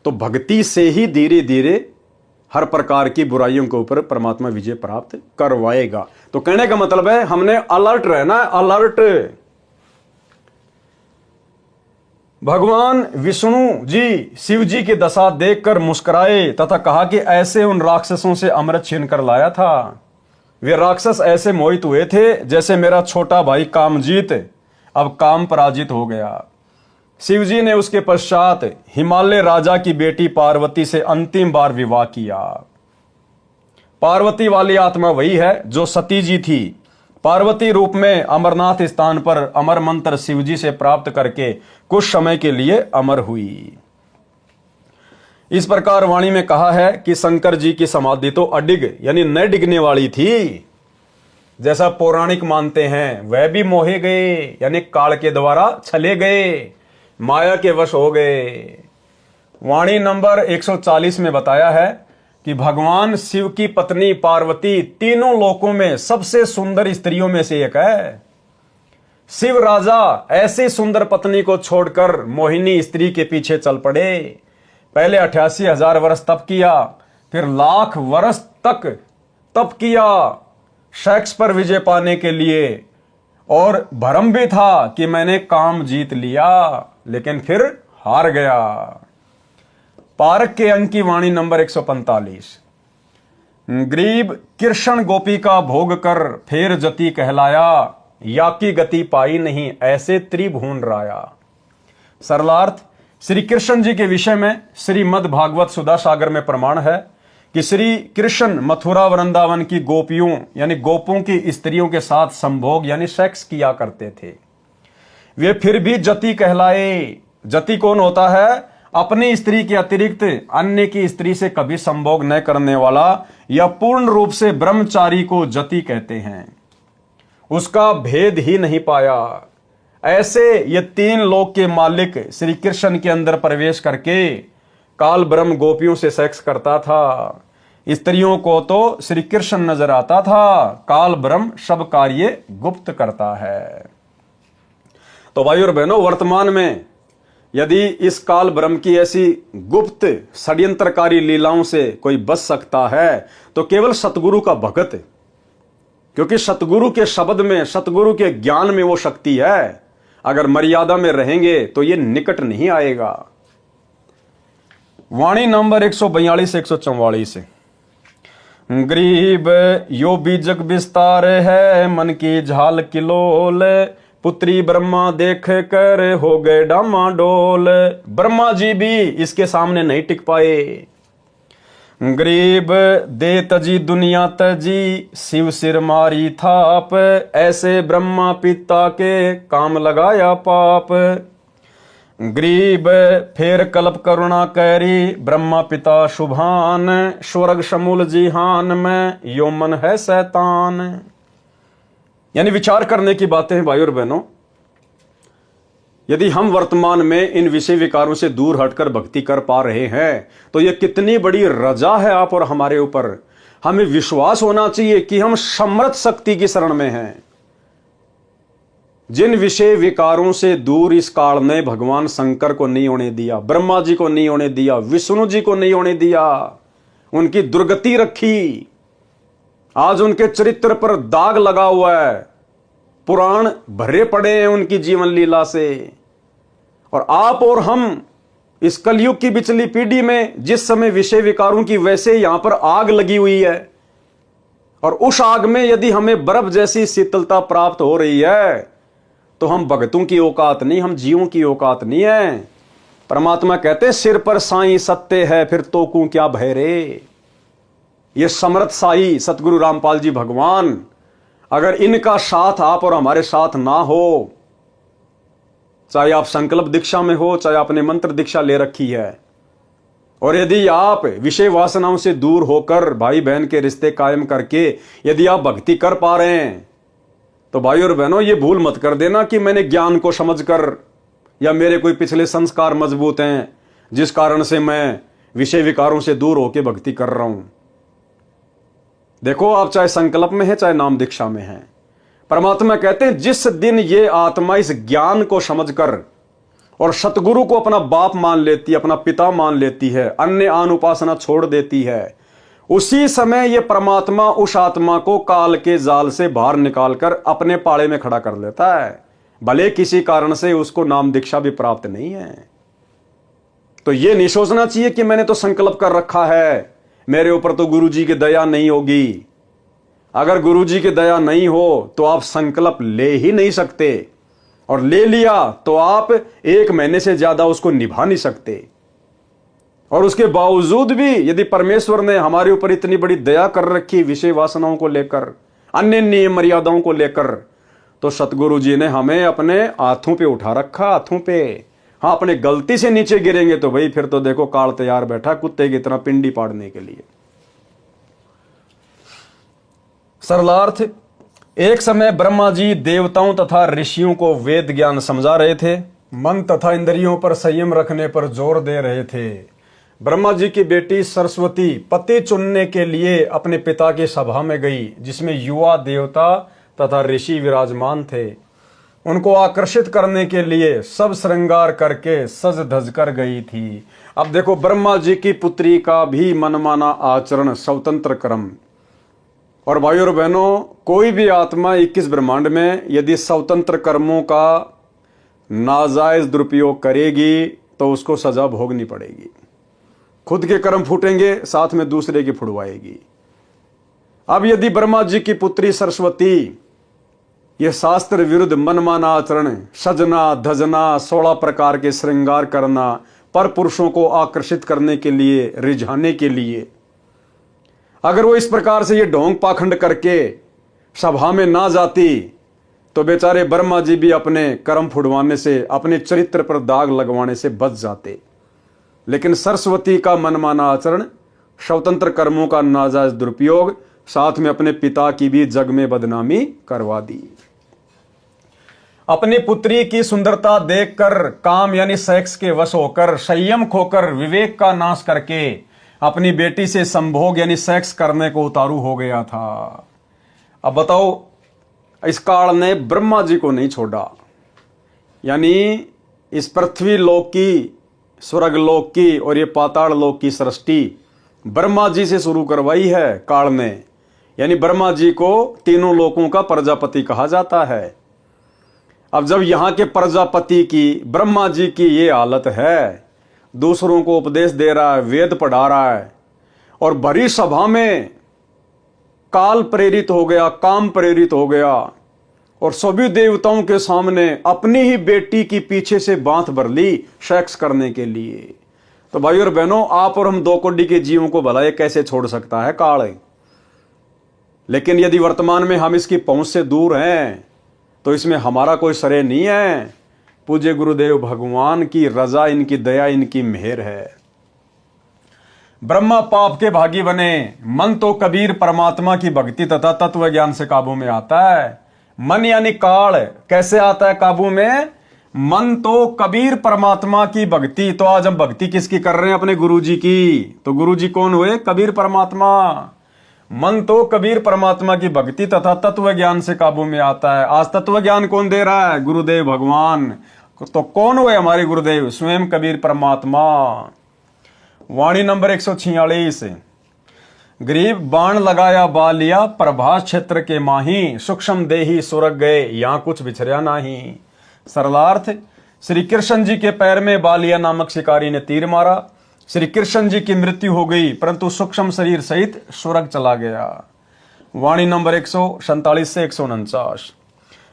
तो भक्ति से ही धीरे धीरे हर प्रकार की बुराइयों के ऊपर परमात्मा विजय प्राप्त करवाएगा। तो कहने का मतलब है हमने अलर्ट रहना है, अलर्ट। भगवान विष्णु जी शिव जी की दशा देखकर मुस्कुराए तथा कहा कि ऐसे उन राक्षसों से अमृत छीन कर लाया था। वे राक्षस ऐसे मोहित हुए थे जैसे मेरा छोटा भाई कामजीत अब काम पराजित हो गया। शिवजी ने उसके पश्चात हिमालय राजा की बेटी पार्वती से अंतिम बार विवाह किया। पार्वती वाली आत्मा वही है जो सती जी थी। पार्वती रूप में अमरनाथ स्थान पर अमर मंत्र शिवजी से प्राप्त करके कुछ समय के लिए अमर हुई। इस प्रकार वाणी में कहा है कि शंकर जी की समाधि तो अडिग यानी न डिगने वाली थी, जैसा पौराणिक मानते हैं। वह भी मोहे गए यानी काल के द्वारा छले गए, माया के वश हो गए। वाणी नंबर 140 में बताया है कि भगवान शिव की पत्नी पार्वती तीनों लोकों में सबसे सुंदर स्त्रियों में से एक है। शिव राजा ऐसी सुंदर पत्नी को छोड़कर मोहिनी स्त्री के पीछे चल पड़े। पहले 88,000 वर्ष तप किया, फिर लाख वर्ष तक तप किया सेक्स पर विजय पाने के लिए, और भ्रम भी था कि मैंने काम जीत लिया, लेकिन फिर हार गया। पारक के अंक की वाणी नंबर 145। गरीब कृष्ण गोपी का भोग कर फेर जति कहलाया, या की गति पाई नहीं ऐसे त्रिभुवन राया। सरलार्थ, श्री कृष्ण जी के विषय में श्रीमद् भागवत सुधा सागर में प्रमाण है कि श्री कृष्ण मथुरा वृंदावन की गोपियों यानी गोपों की स्त्रियों के साथ संभोग यानी सेक्स किया करते थे। वे फिर भी जति कहलाए। जति कौन होता है? अपनी स्त्री के अतिरिक्त अन्य की स्त्री से कभी संभोग न करने वाला या पूर्ण रूप से ब्रह्मचारी को जति कहते हैं। उसका भेद ही नहीं पाया। ऐसे ये 3 लोक के मालिक श्री कृष्ण के अंदर प्रवेश करके काल ब्रह्म गोपियों से सेक्स करता था। स्त्रियों को तो श्री कृष्ण नजर आता था, काल ब्रह्म सब कार्य गुप्त करता है। तो भाई और बहनों, वर्तमान में यदि इस काल ब्रह्म की ऐसी गुप्त षड्यंत्रकारी लीलाओं से कोई बच सकता है तो केवल सतगुरु का भगत क्योंकि सतगुरु के शब्द में, सतगुरु के ज्ञान में वो शक्ति है। अगर मर्यादा में रहेंगे तो ये निकट नहीं आएगा। वाणी नंबर 142 से 144। गरीब यो बीजक विस्तार है, मन की झाल किलोल, पुत्री ब्रह्मा देख कर हो गए डामाडोल। ब्रह्मा जी भी इसके सामने नहीं टिक पाए। गरीब दे तजी दुनिया तजी, शिव सिर मारी थाप, ऐसे ब्रह्मा पिता के काम लगाया पाप। गरीब फेर कल्प करुणा कैरी, ब्रह्मा पिता शुभान, स्वर्ग शमूल जिहान में यो मन है शैतान। यानी विचार करने की बातें हैं भाई और बहनों। यदि हम वर्तमान में इन विषय विकारों से दूर हटकर भक्ति कर पा रहे हैं तो यह कितनी बड़ी रजा है आप और हमारे ऊपर। हमें विश्वास होना चाहिए कि हम समर्थ शक्ति की शरण में हैं। जिन विषय विकारों से दूर इस काल ने भगवान शंकर को नहीं होने दिया, ब्रह्मा जी को नहीं होने दिया, विष्णु जी को नहीं होने दिया, उनकी दुर्गति रखी। आज उनके चरित्र पर दाग लगा हुआ है, पुराण भरे पड़े हैं उनकी जीवन लीला से। और आप और हम इस कलयुग की बिचली पीढ़ी में जिस समय विषय विकारों की वैसे यहां पर आग लगी हुई है, और उस आग में यदि हमें बर्फ जैसी शीतलता प्राप्त हो रही है तो हम भगतों की औकात नहीं, हम जीवों की औकात नहीं है। परमात्मा कहते सिर पर साईं सत्य है, फिर तोकू क्या भय रे। ये समर्थ साई सतगुरु रामपाल जी भगवान, अगर इनका साथ आप और हमारे साथ ना हो, चाहे आप संकल्प दीक्षा में हो, चाहे आपने मंत्र दीक्षा ले रखी है, और यदि आप विषय वासनाओं से दूर होकर भाई बहन के रिश्ते कायम करके यदि आप भक्ति कर पा रहे हैं, तो भाई और बहनों ये भूल मत कर देना कि मैंने ज्ञान को समझकर या मेरे कोई पिछले संस्कार मजबूत हैं जिस कारण से मैं विषय विकारों से दूर होकर भक्ति कर रहा हूं। देखो, आप चाहे संकल्प में है चाहे नाम दीक्षा में है, परमात्मा कहते हैं जिस दिन ये आत्मा इस ज्ञान को समझकर और सतगुरु को अपना बाप मान लेती है, अपना पिता मान लेती है, अन्य आन उपासना छोड़ देती है, उसी समय ये परमात्मा उस आत्मा को काल के जाल से बाहर निकालकर अपने पाड़े में खड़ा कर लेता है, भले किसी कारण से उसको नाम दीक्षा भी प्राप्त नहीं है। तो ये नहीं सोचना चाहिए कि मैंने तो संकल्प कर रखा है, मेरे ऊपर तो गुरु जी की दया नहीं होगी। अगर गुरु जी की दया नहीं हो तो आप संकल्प ले ही नहीं सकते, और ले लिया तो आप 1 महीने से ज्यादा उसको निभा नहीं सकते। और उसके बावजूद भी यदि परमेश्वर ने हमारे ऊपर इतनी बड़ी दया कर रखी विषय वासनाओं को लेकर, अन्य नियम मर्यादाओं को लेकर, तो सतगुरु जी ने हमें अपने हाथों पे उठा रखा, हाथों पे। हाँ, अपने गलती से नीचे गिरेंगे तो भाई फिर तो देखो काल तैयार बैठा कुत्ते की तरह पिंडी पाड़ने के लिए। सरलार्थ, एक समय ब्रह्मा जी देवताओं तथा ऋषियों को वेद ज्ञान समझा रहे थे, मन तथा इंद्रियों पर संयम रखने पर जोर दे रहे थे। ब्रह्मा जी की बेटी सरस्वती पति चुनने के लिए अपने पिता की सभा में गई, जिसमें युवा देवता तथा ऋषि विराजमान थे। उनको आकर्षित करने के लिए सब श्रृंगार करके सज धज कर गई थी। अब देखो, ब्रह्मा जी की पुत्री का भी मनमाना आचरण, स्वतंत्र कर्म। और भाई और बहनों, कोई भी आत्मा 21 ब्रह्मांड में यदि स्वतंत्र कर्मों का नाजायज दुरुपयोग करेगी तो उसको सजा भोगनी पड़ेगी। खुद के कर्म फूटेंगे, साथ में दूसरे की फुड़वाएगी। अब यदि ब्रह्मा जी की पुत्री सरस्वती यह शास्त्र विरुद्ध मनमाना आचरण, सजना धजना, 16 प्रकार के श्रृंगार करना, पर पुरुषों को आकर्षित करने के लिए, रिझाने के लिए, अगर वो इस प्रकार से ये ढोंग पाखंड करके सभा में ना जाती तो बेचारे ब्रह्मा जी भी अपने कर्म फुड़वाने से, अपने चरित्र पर दाग लगवाने से बच जाते। लेकिन सरस्वती का मनमाना आचरण, स्वतंत्र कर्मों का नाजायज दुरुपयोग, साथ में अपने पिता की भी जग में बदनामी करवा दी। अपनी पुत्री की सुंदरता देखकर काम यानी सेक्स के वश होकर, संयम खोकर, विवेक का नाश करके अपनी बेटी से संभोग यानी सेक्स करने को उतारू हो गया था। अब बताओ, इस काल ने ब्रह्मा जी को नहीं छोड़ा, यानी इस पृथ्वी लोक की, स्वर्ग लोक की और ये पाताल लोक की सृष्टि ब्रह्मा जी से शुरू करवाई है काल ने। यानी ब्रह्मा जी को तीनों लोकों का प्रजापति कहा जाता है। अब जब यहां के प्रजापति की, ब्रह्मा जी की ये हालत है, दूसरों को उपदेश दे रहा है, वेद पढ़ा रहा है, और भरी सभा में काल प्रेरित हो गया, काम प्रेरित हो गया, और सभी देवताओं के सामने अपनी ही बेटी की पीछे से बांध भर ली सेक्स करने के लिए। तो भाई और बहनों, आप और हम दो कोटि के जीवों को भला ये कैसे छोड़ सकता है काल। लेकिन यदि वर्तमान में हम इसकी पहुंच से दूर हैं तो इसमें हमारा कोई श्रेय नहीं है। पूज्य गुरुदेव भगवान की रजा, इनकी दया, इनकी मेहर है। ब्रह्मा पाप के भागी बने, मन तो कबीर परमात्मा की भक्ति तथा तत्व ज्ञान से काबू में आता है। मन यानी काल कैसे आता है काबू में? मन तो कबीर परमात्मा की भक्ति। तो आज हम भक्ति किसकी कर रहे हैं? अपने गुरुजी की। तो गुरुजी कौन हुए? कबीर परमात्मा। मन तो कबीर परमात्मा की भक्ति तथा तत्व ज्ञान से काबू में आता है। आज तत्व ज्ञान कौन दे रहा है? गुरुदेव भगवान। तो कौन हुए हमारे गुरुदेव? स्वयं कबीर परमात्मा। वाणी नंबर 146। गरीब बाण लगाया बालिया, प्रभास क्षेत्र के माही, सूक्ष्म देही सुरग गए, यहां कुछ बिछरिया नाही। सरलार्थ, श्री कृष्ण जी के पैर में बालिया नामक शिकारी ने तीर मारा। श्री कृष्ण जी की मृत्यु हो गई, परंतु सूक्ष्म शरीर सहित स्वर्ग चला गया। वाणी नंबर 147 से 149।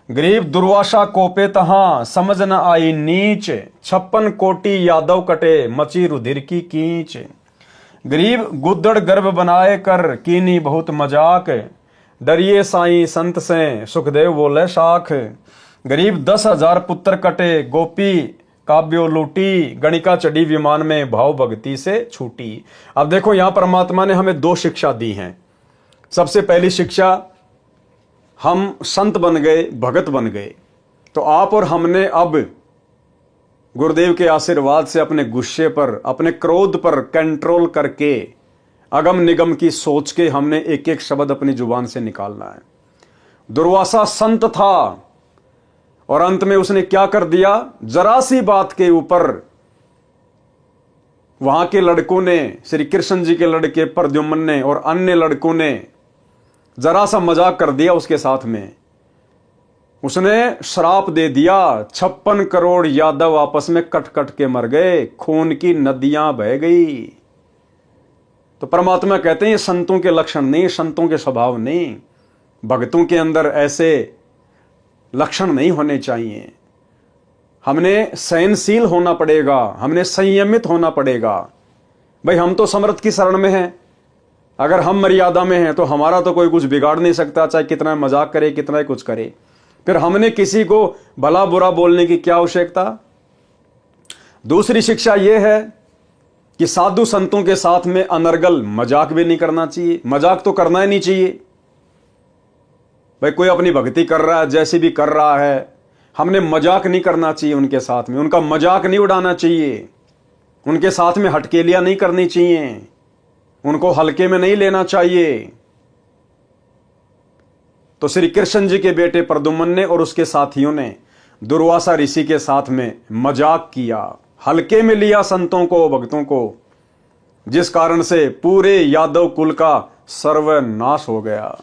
गरीब दुर्वासा कोपे तहां, समझ न आई नीच, 56 कोटि यादव कटे, मची रुधिर की कीच। गरीब गुद्दड़ गर्भ बनाए कर, कीनी बहुत मजाक, डरिए साईं संत से, सुखदेव बोले शाख। गरीब 10,000 पुत्र कटे, गोपी काव्यो लूटी, गणिका चढ़ी विमान में, भाव भक्ति से छूटी। अब देखो यहां परमात्मा ने हमें 2 शिक्षा दी हैं। सबसे पहली शिक्षा, हम संत बन गए, भगत बन गए। तो आप और हमने अब गुरुदेव के आशीर्वाद से अपने गुस्से पर, अपने क्रोध पर कंट्रोल करके, अगम निगम की सोच के हमने एक एक शब्द अपनी जुबान से निकालना है। दुर्वासा संत था और अंत में उसने क्या कर दिया? जरा सी बात के ऊपर वहां के लड़कों ने, श्री कृष्ण जी के लड़के प्रद्युम्न ने और अन्य लड़कों ने जरा सा मजाक कर दिया उसके साथ में। उसने श्राप दे दिया। 56 करोड़ यादव आपस में कट कट के मर गए, खून की नदियां बह गई। तो परमात्मा कहते हैं ये संतों के लक्षण नहीं, संतों के स्वभाव नहीं, भक्तों के अंदर ऐसे लक्षण नहीं होने चाहिए। हमने सहनशील होना पड़ेगा, हमने संयमित होना पड़ेगा। भाई हम तो समर्थ की शरण में हैं, अगर हम मर्यादा में हैं तो हमारा तो कोई कुछ बिगाड़ नहीं सकता, चाहे कितना मजाक करे, कितना कुछ करे। फिर हमने किसी को भला बुरा बोलने की क्या आवश्यकता? दूसरी शिक्षा यह है कि साधु संतों के साथ में अनर्गल मजाक भी नहीं करना चाहिए। मजाक तो करना ही नहीं चाहिए। भाई कोई अपनी भक्ति कर रहा है, जैसे भी कर रहा है, हमने मजाक नहीं करना चाहिए उनके साथ में, उनका मजाक नहीं उड़ाना चाहिए, उनके साथ में हटकेलियां नहीं करनी चाहिए, उनको हल्के में नहीं लेना चाहिए। तो श्री कृष्ण जी के बेटे प्रद्युम्न ने और उसके साथियों ने दुर्वासा ऋषि के साथ में मजाक किया, हल्के में लिया संतों को, भक्तों को, जिस कारण से पूरे यादव कुल का सर्वनाश हो गया।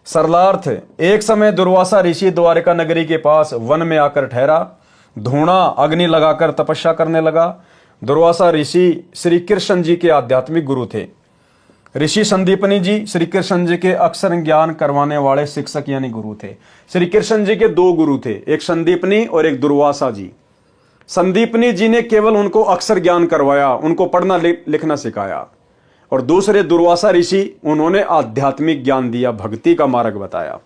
सरलार्थ, एक समय दुर्वासा ऋषि द्वारिका नगरी के पास वन में आकर ठहरा, धूणा अग्नि लगाकर तपस्या करने लगा। दुर्वासा ऋषि श्री कृष्ण जी के आध्यात्मिक गुरु थे। ऋषि संदीपनी जी श्री कृष्ण जी के अक्षर ज्ञान करवाने वाले शिक्षक यानी गुरु थे। श्री कृष्ण जी के 2 गुरु थे, एक संदीपनी और एक दुर्वासा जी। संदीपनी जी ने केवल उनको अक्षर ज्ञान करवाया, उनको पढ़ना लिखना सिखाया, और दूसरे दुर्वासा ऋषि, उन्होंने आध्यात्मिक ज्ञान दिया, भक्ति का मार्ग बताया।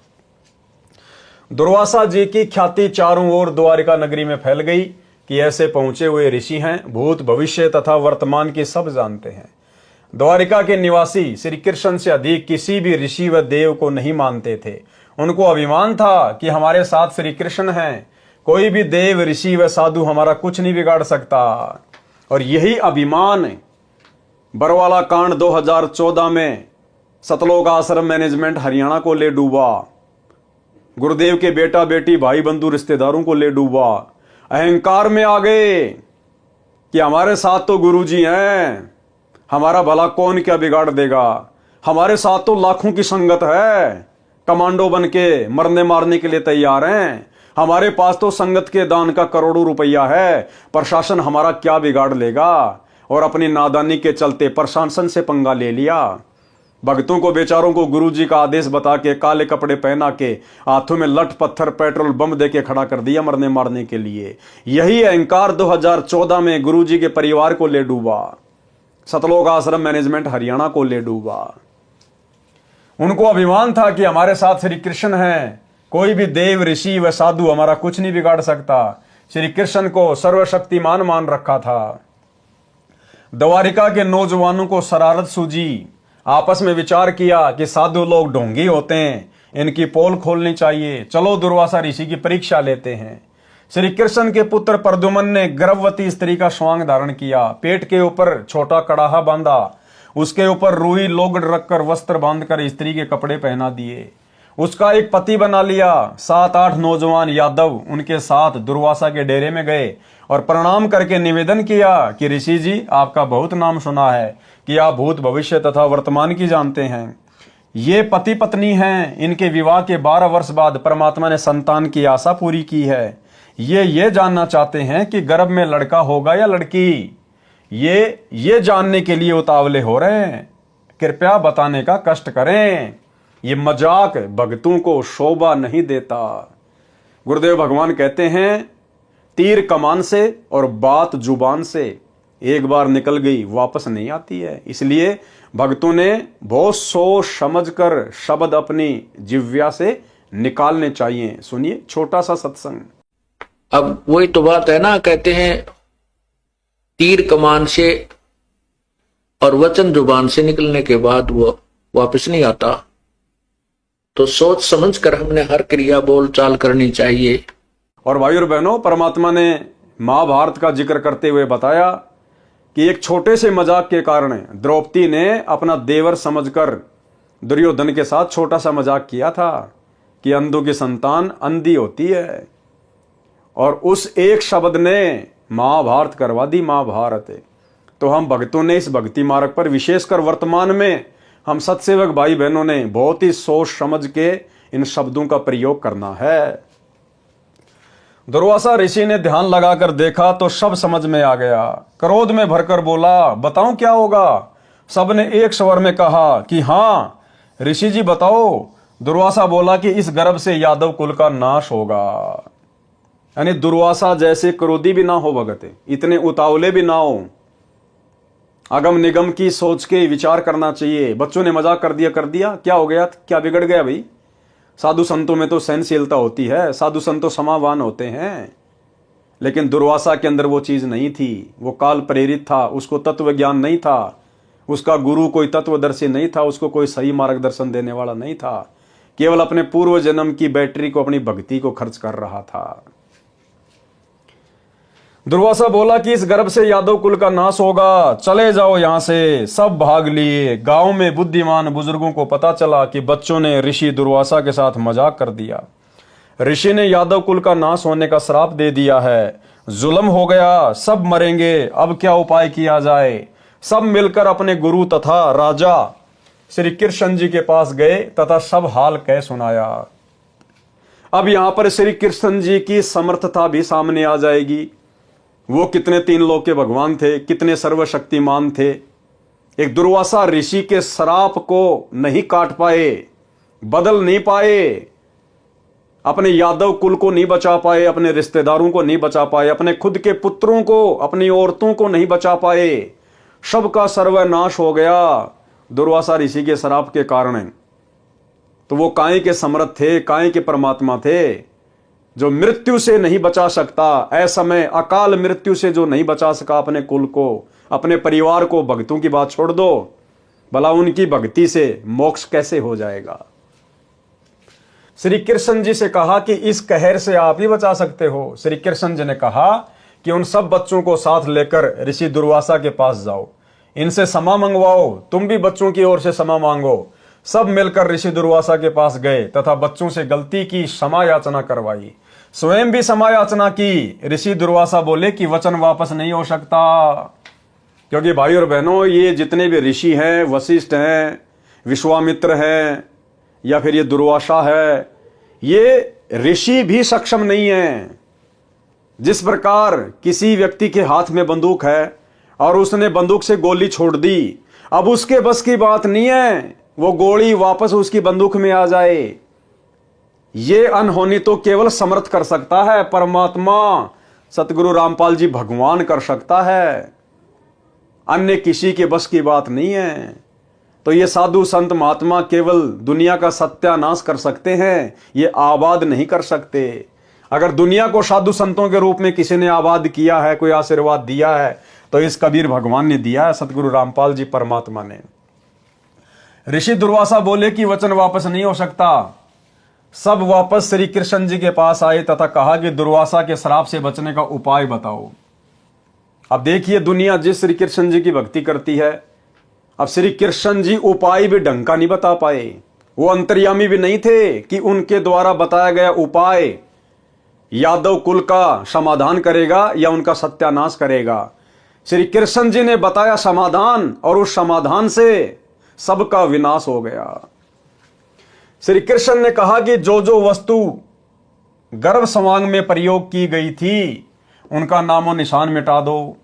दुर्वासा जी की ख्याति चारों ओर द्वारिका नगरी में फैल गई कि ऐसे पहुंचे हुए ऋषि हैं, भूत भविष्य तथा वर्तमान की सब जानते हैं। द्वारिका के निवासी श्री कृष्ण से अधिक किसी भी ऋषि व देव को नहीं मानते थे। उनको अभिमान था कि हमारे साथ श्री कृष्ण हैं, कोई भी देव ऋषि व साधु हमारा कुछ नहीं बिगाड़ सकता। और यही अभिमान बरवाला कांड 2014 में सतलोक आश्रम मैनेजमेंट हरियाणा को ले डूबा, गुरुदेव के बेटा बेटी भाई बंधु रिश्तेदारों को ले डूबा। अहंकार में आ गए कि हमारे साथ तो गुरुजी हैं, हमारा भला कौन क्या बिगाड़ देगा। हमारे साथ तो लाखों की संगत है, कमांडो बन के मरने मारने के लिए तैयार हैं। हमारे पास तो संगत के दान का करोड़ों रुपया है, प्रशासन हमारा क्या बिगाड़ लेगा। और अपनी नादानी के चलते प्रशासन से पंगा ले लिया। भक्तों को बेचारों को गुरुजी का आदेश बता के काले कपड़े पहना के हाथों में लठ पत्थर पेट्रोल बम दे के खड़ा कर दिया मरने मारने के लिए। यही अहंकार 2014 में गुरुजी के परिवार को ले डूबा, सतलोक आश्रम मैनेजमेंट हरियाणा को ले डूबा। उनको अभिमान था कि हमारे साथ श्री कृष्ण हैं, कोई भी देव ऋषि व साधु हमारा कुछ नहीं बिगाड़ सकता। श्री कृष्ण को सर्वशक्तिमान मान रखा था। द्वारिका के नौजवानों को शरारत सूझी, आपस में विचार किया कि साधु लोग ढोंगी होते हैं, इनकी पोल खोलनी चाहिए, चलो दुर्वासा ऋषि की परीक्षा लेते हैं। श्री कृष्ण के पुत्र प्रद्युम्न ने गर्भवती स्त्री का स्वांग धारण किया, पेट के ऊपर छोटा कड़ाहा बांधा, उसके ऊपर रुई लोगड़ रखकर वस्त्र बांधकर स्त्री के कपड़े पहना दिए, उसका एक पति बना लिया। 7-8 नौजवान यादव उनके साथ दुर्वासा के डेरे में गए और प्रणाम करके निवेदन किया कि ऋषि जी, आपका बहुत नाम सुना है कि आप भूत भविष्य तथा वर्तमान की जानते हैं। ये पति पत्नी हैं, इनके विवाह के 12 वर्ष बाद परमात्मा ने संतान की आशा पूरी की है। ये जानना चाहते हैं कि गर्भ में लड़का होगा या लड़की। ये जानने के लिए उतावले हो रहे हैं, कृपया बताने का कष्ट करें। ये मजाक भक्तों को शोभा नहीं देता। गुरुदेव भगवान कहते हैं, तीर कमान से और बात जुबान से एक बार निकल गई वापस नहीं आती है। इसलिए भक्तों ने बहुत सोच समझकर शब्द अपनी जिह्वा से निकालने चाहिए। सुनिए छोटा सा सत्संग। अब वही तो बात है ना, कहते हैं तीर कमान से और वचन जुबान से निकलने के बाद वो वापस नहीं आता। तो सोच समझ कर हमने हर क्रिया बोल चाल करनी चाहिए। और भाई और बहनों, परमात्मा ने महाभारत का जिक्र करते हुए बताया कि एक छोटे से मजाक के कारण द्रौपदी ने अपना देवर समझकर दुर्योधन के साथ छोटा सा मजाक किया था कि अंधों की संतान अंधी होती है। और उस एक शब्द ने महाभारत करवा दी महाभारत। तो हम भक्तों ने इस भक्ति मार्ग पर, विशेषकर वर्तमान में हम सत्सेवक भाई बहनों ने बहुत ही सोच समझ के इन शब्दों का प्रयोग करना है। दुर्वासा ऋषि ने ध्यान लगाकर देखा तो सब समझ में आ गया। क्रोध में भरकर बोला, बताऊं क्या होगा। सबने एक स्वर में कहा कि हाँ ऋषि जी बताओ। दुर्वासा बोला कि इस गर्भ से यादव कुल का नाश होगा। यानी दुर्वासा जैसे क्रोधी भी ना हो भगत, इतने उतावले भी ना हो, अगम निगम की सोच के विचार करना चाहिए। बच्चों ने मजाक कर दिया, क्या हो गया, क्या बिगड़ गया भाई। साधु संतों में तो सहनशीलता होती है, साधु संत तो समावान होते हैं। लेकिन दुर्वासा के अंदर वो चीज नहीं थी। वो काल प्रेरित था, उसको तत्व ज्ञान नहीं था, उसका गुरु कोई तत्वदर्शी नहीं था, उसको कोई सही मार्गदर्शन देने वाला नहीं था। केवल अपने पूर्व जन्म की बैटरी को, अपनी भक्ति को खर्च कर रहा था। दुर्वासा बोला कि इस गर्भ से यादव कुल का नाश होगा, चले जाओ यहां से। सब भाग लिए। गांव में बुद्धिमान बुजुर्गों को पता चला कि बच्चों ने ऋषि दुर्वासा के साथ मजाक कर दिया। ऋषि ने यादव कुल का नाश होने का श्राप दे दिया है, जुल्म हो गया, सब मरेंगे, अब क्या उपाय किया जाए। सब मिलकर अपने गुरु तथा राजा श्री कृष्ण जी के पास गए तथा सब हाल कह सुनाया। अब यहां पर श्री कृष्ण जी की समर्थता भी सामने आ जाएगी। वो कितने 3 लोक के भगवान थे, कितने सर्वशक्तिमान थे। एक दुर्वासा ऋषि के श्राप को नहीं काट पाए, बदल नहीं पाए, अपने यादव कुल को नहीं बचा पाए, अपने रिश्तेदारों को नहीं बचा पाए, अपने खुद के पुत्रों को, अपनी औरतों को नहीं बचा पाए। सबका सर्वनाश हो गया दुर्वासा ऋषि के श्राप के कारण। तो वो काहे के समर्थ थे, काहे के परमात्मा थे, जो मृत्यु से नहीं बचा सकता। असमय अकाल मृत्यु से जो नहीं बचा सका अपने कुल को, अपने परिवार को, भक्तों की बात छोड़ दो, भला उनकी भक्ति से मोक्ष कैसे हो जाएगा। श्री कृष्ण जी से कहा कि इस कहर से आप ही बचा सकते हो। श्री कृष्ण जी ने कहा कि उन सब बच्चों को साथ लेकर ऋषि दुर्वासा के पास जाओ, इनसे क्षमा मंगवाओ, तुम भी बच्चों की ओर से क्षमा मांगो। सब मिलकर ऋषि दुर्वासा के पास गए तथा बच्चों से गलती की क्षमा याचना करवाई, स्वयं भी क्षमा याचना की। ऋषि दुर्वासा बोले कि वचन वापस नहीं हो सकता, क्योंकि भाई और बहनों ये जितने भी ऋषि हैं, वशिष्ठ हैं, विश्वामित्र है या फिर ये दुर्वासा है, ये ऋषि भी सक्षम नहीं है। जिस प्रकार किसी व्यक्ति के हाथ में बंदूक है और उसने बंदूक से गोली छोड़ दी, अब उसके बस की बात नहीं है वो गोली वापस उसकी बंदूक में आ जाए। ये अनहोनी तो केवल समर्थ कर सकता है, परमात्मा सतगुरु रामपाल जी भगवान कर सकता है, अन्य किसी के बस की बात नहीं है। तो ये साधु संत महात्मा केवल दुनिया का सत्यानाश कर सकते हैं, ये आबाद नहीं कर सकते। अगर दुनिया को साधु संतों के रूप में किसी ने आबाद किया है, कोई आशीर्वाद दिया है, तो इस कबीर भगवान ने दिया है, सतगुरु रामपाल जी परमात्मा ने। ऋषि दुर्वासा बोले कि वचन वापस नहीं हो सकता। सब वापस श्री कृष्ण जी के पास आए तथा कहा कि दुर्वासा के श्राप से बचने का उपाय बताओ। अब देखिए, दुनिया जिस श्री कृष्ण जी की भक्ति करती है, अब श्री कृष्ण जी उपाय भी ढंग का नहीं बता पाए। वो अंतर्यामी भी नहीं थे कि उनके द्वारा बताया गया उपाय यादव कुल का समाधान करेगा या उनका सत्यानाश करेगा। श्री कृष्ण जी ने बताया समाधान, और उस समाधान से सबका विनाश हो गया। श्री कृष्ण ने कहा कि जो जो वस्तु गर्भ समांग में प्रयोग की गई थी उनका नामो निशान मिटा दो,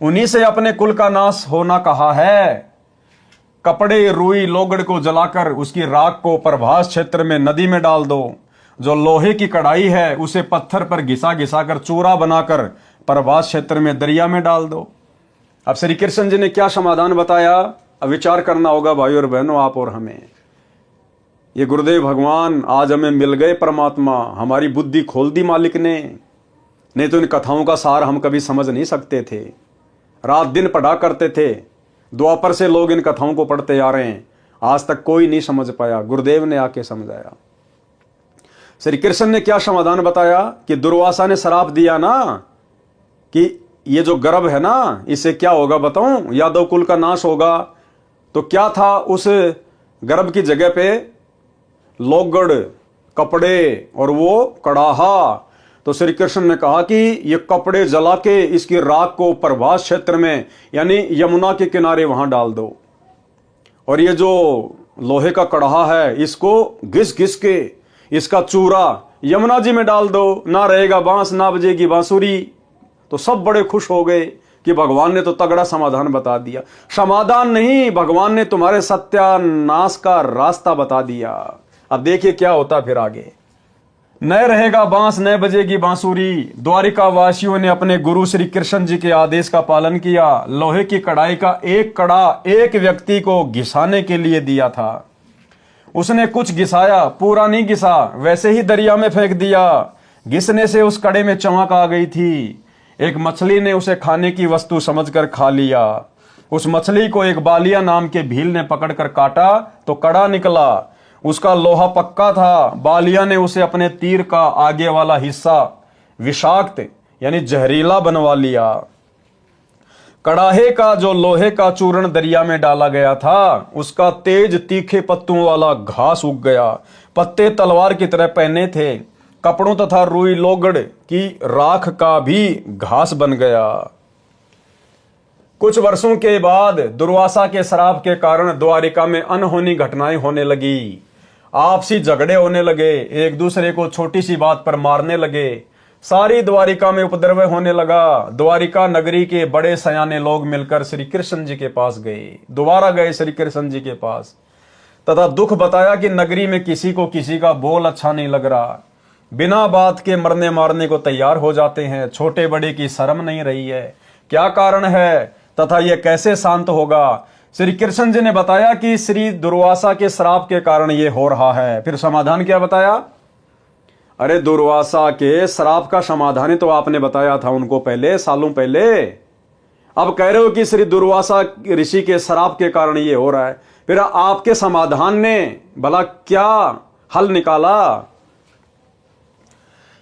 उन्हीं से अपने कुल का नाश होना कहा है। कपड़े रुई लोगड़ को जलाकर उसकी राख को प्रभास क्षेत्र में नदी में डाल दो। जो लोहे की कढ़ाई है उसे पत्थर पर घिसा घिसा कर चूरा बनाकर प्रभास क्षेत्र में दरिया में डाल दो। अब श्री कृष्ण जी ने क्या समाधान बताया, अब विचार करना होगा भाई और बहनों, आप और हमें। ये गुरुदेव भगवान आज हमें मिल गए, परमात्मा हमारी बुद्धि खोल दी मालिक ने, नहीं तो इन कथाओं का सार हम कभी समझ नहीं सकते थे। रात दिन पढ़ा करते थे, द्वापर से लोग इन कथाओं को पढ़ते आ रहे हैं, आज तक कोई नहीं समझ पाया, गुरुदेव ने आके समझाया। श्री कृष्ण ने क्या समाधान बताया कि दुर्वासा ने श्राप दिया ना कि ये जो गर्भ है ना, इससे क्या होगा बताऊं, यादव कुल का नाश होगा। तो क्या था उस गर्भ की जगह पे, लोगड़, कपड़े और वो कड़ाहा। तो श्री कृष्ण ने कहा कि ये कपड़े जला के इसकी राख को प्रभास क्षेत्र में यानी यमुना के किनारे वहां डाल दो, और ये जो लोहे का कड़ाहा है इसको घिस घिस के इसका चूरा यमुना जी में डाल दो, ना रहेगा बांस ना बजेगी बांसुरी। तो सब बड़े खुश हो गए कि भगवान ने तो तगड़ा समाधान बता दिया। समाधान नहीं, भगवान ने तुम्हारे सत्यानाश का रास्ता बता दिया। अब देखिए क्या होता फिर आगे, न रहेगा बांस न बजेगी बांसुरी। द्वारिका वासियों ने अपने गुरु श्री कृष्ण जी के आदेश का पालन किया। लोहे की कढ़ाई का एक कड़ा एक व्यक्ति को घिसाने के लिए दिया था, उसने कुछ घिसाया, पूरा नहीं घिसा, वैसे ही दरिया में फेंक दिया। घिसने से उस कड़े में चमक आ गई थी। एक मछली ने उसे खाने की वस्तु समझकर खा लिया। उस मछली को एक बालिया नाम के भील ने पकड़कर काटा तो कड़ा निकला। उसका लोहा पक्का था। बालिया ने उसे अपने तीर का आगे वाला हिस्सा विषाक्त यानी जहरीला बनवा लिया। कड़ाहे का जो लोहे का चूर्ण दरिया में डाला गया था, उसका तेज तीखे पत्तों वाला घास उग गया। पत्ते तलवार की तरह पहने थे। कपड़ों तथा रुई लोगड़ की राख का भी घास बन गया। कुछ वर्षों के बाद दुर्वासा के श्राप के कारण द्वारिका में अनहोनी घटनाएं होने लगी। आपसी झगड़े होने लगे, एक दूसरे को छोटी सी बात पर मारने लगे। सारी द्वारिका में उपद्रव होने लगा। द्वारिका नगरी के बड़े सयाने लोग मिलकर श्री कृष्ण जी के पास गए, दोबारा गए श्री कृष्ण जी के पास, तथा दुख बताया कि नगरी में किसी को किसी का बोल अच्छा नहीं लग रहा। बिना बात के मरने मारने को तैयार हो जाते हैं। छोटे बड़े की शर्म नहीं रही है, क्या कारण है तथा यह कैसे शांत होगा। श्री कृष्ण जी ने बताया कि श्री दुर्वासा के श्राप के कारण यह हो रहा है। फिर समाधान क्या बताया, अरे दुर्वासा के श्राप का समाधान तो आपने बताया था उनको पहले, सालों पहले। अब कह रहे हो कि श्री दुर्वासा ऋषि के श्राप के कारण ये हो रहा है। फिर आपके समाधान ने भला क्या हल निकाला,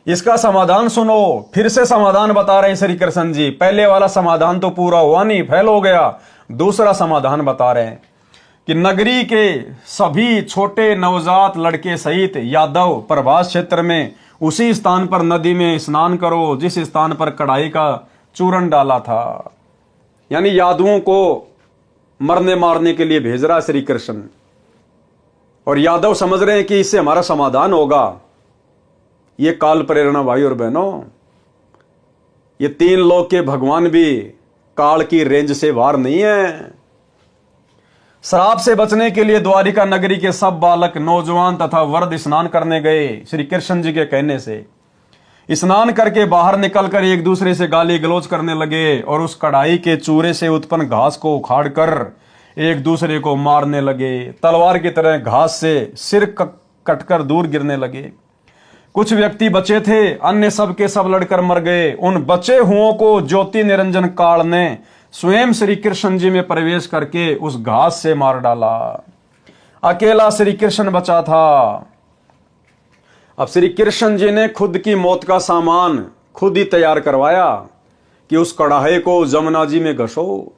इसका समाधान सुनो। फिर से समाधान बता रहे श्री कृष्ण जी। पहले वाला समाधान तो पूरा हुआ नहीं, फेल हो गया। दूसरा समाधान बता रहे हैं कि नगरी के सभी छोटे नवजात लड़के सहित यादव प्रभास क्षेत्र में उसी स्थान पर नदी में स्नान करो जिस स्थान पर कढ़ाई का चूर्ण डाला था। यानी यादवों को मरने मारने के लिए भेज रहा श्री कृष्ण। और यादव समझ रहे हैं कि इससे हमारा समाधान होगा। ये काल प्रेरणा भाई और बहनों, ये 3 लोक के भगवान भी काल की रेंज से बाहर नहीं है। श्राप से बचने के लिए द्वारिका नगरी के सब बालक, नौजवान तथा वृद्ध स्नान करने गए। श्री कृष्ण जी के कहने से स्नान करके बाहर निकलकर एक दूसरे से गाली गलौज करने लगे और उस कढ़ाई के चूरे से उत्पन्न घास को उखाड़कर एक दूसरे को मारने लगे। तलवार की तरह घास से सिर कटकर दूर गिरने लगे। कुछ व्यक्ति बचे थे, अन्य सब के सब लड़कर मर गए। उन बचे हुओं को ज्योति निरंजन काल ने स्वयं श्री कृष्ण जी में प्रवेश करके उस घास से मार डाला। अकेला श्री कृष्ण बचा था। अब श्री कृष्ण जी ने खुद की मौत का सामान खुद ही तैयार करवाया कि उस कढ़ाई को जमुना जी में घसो।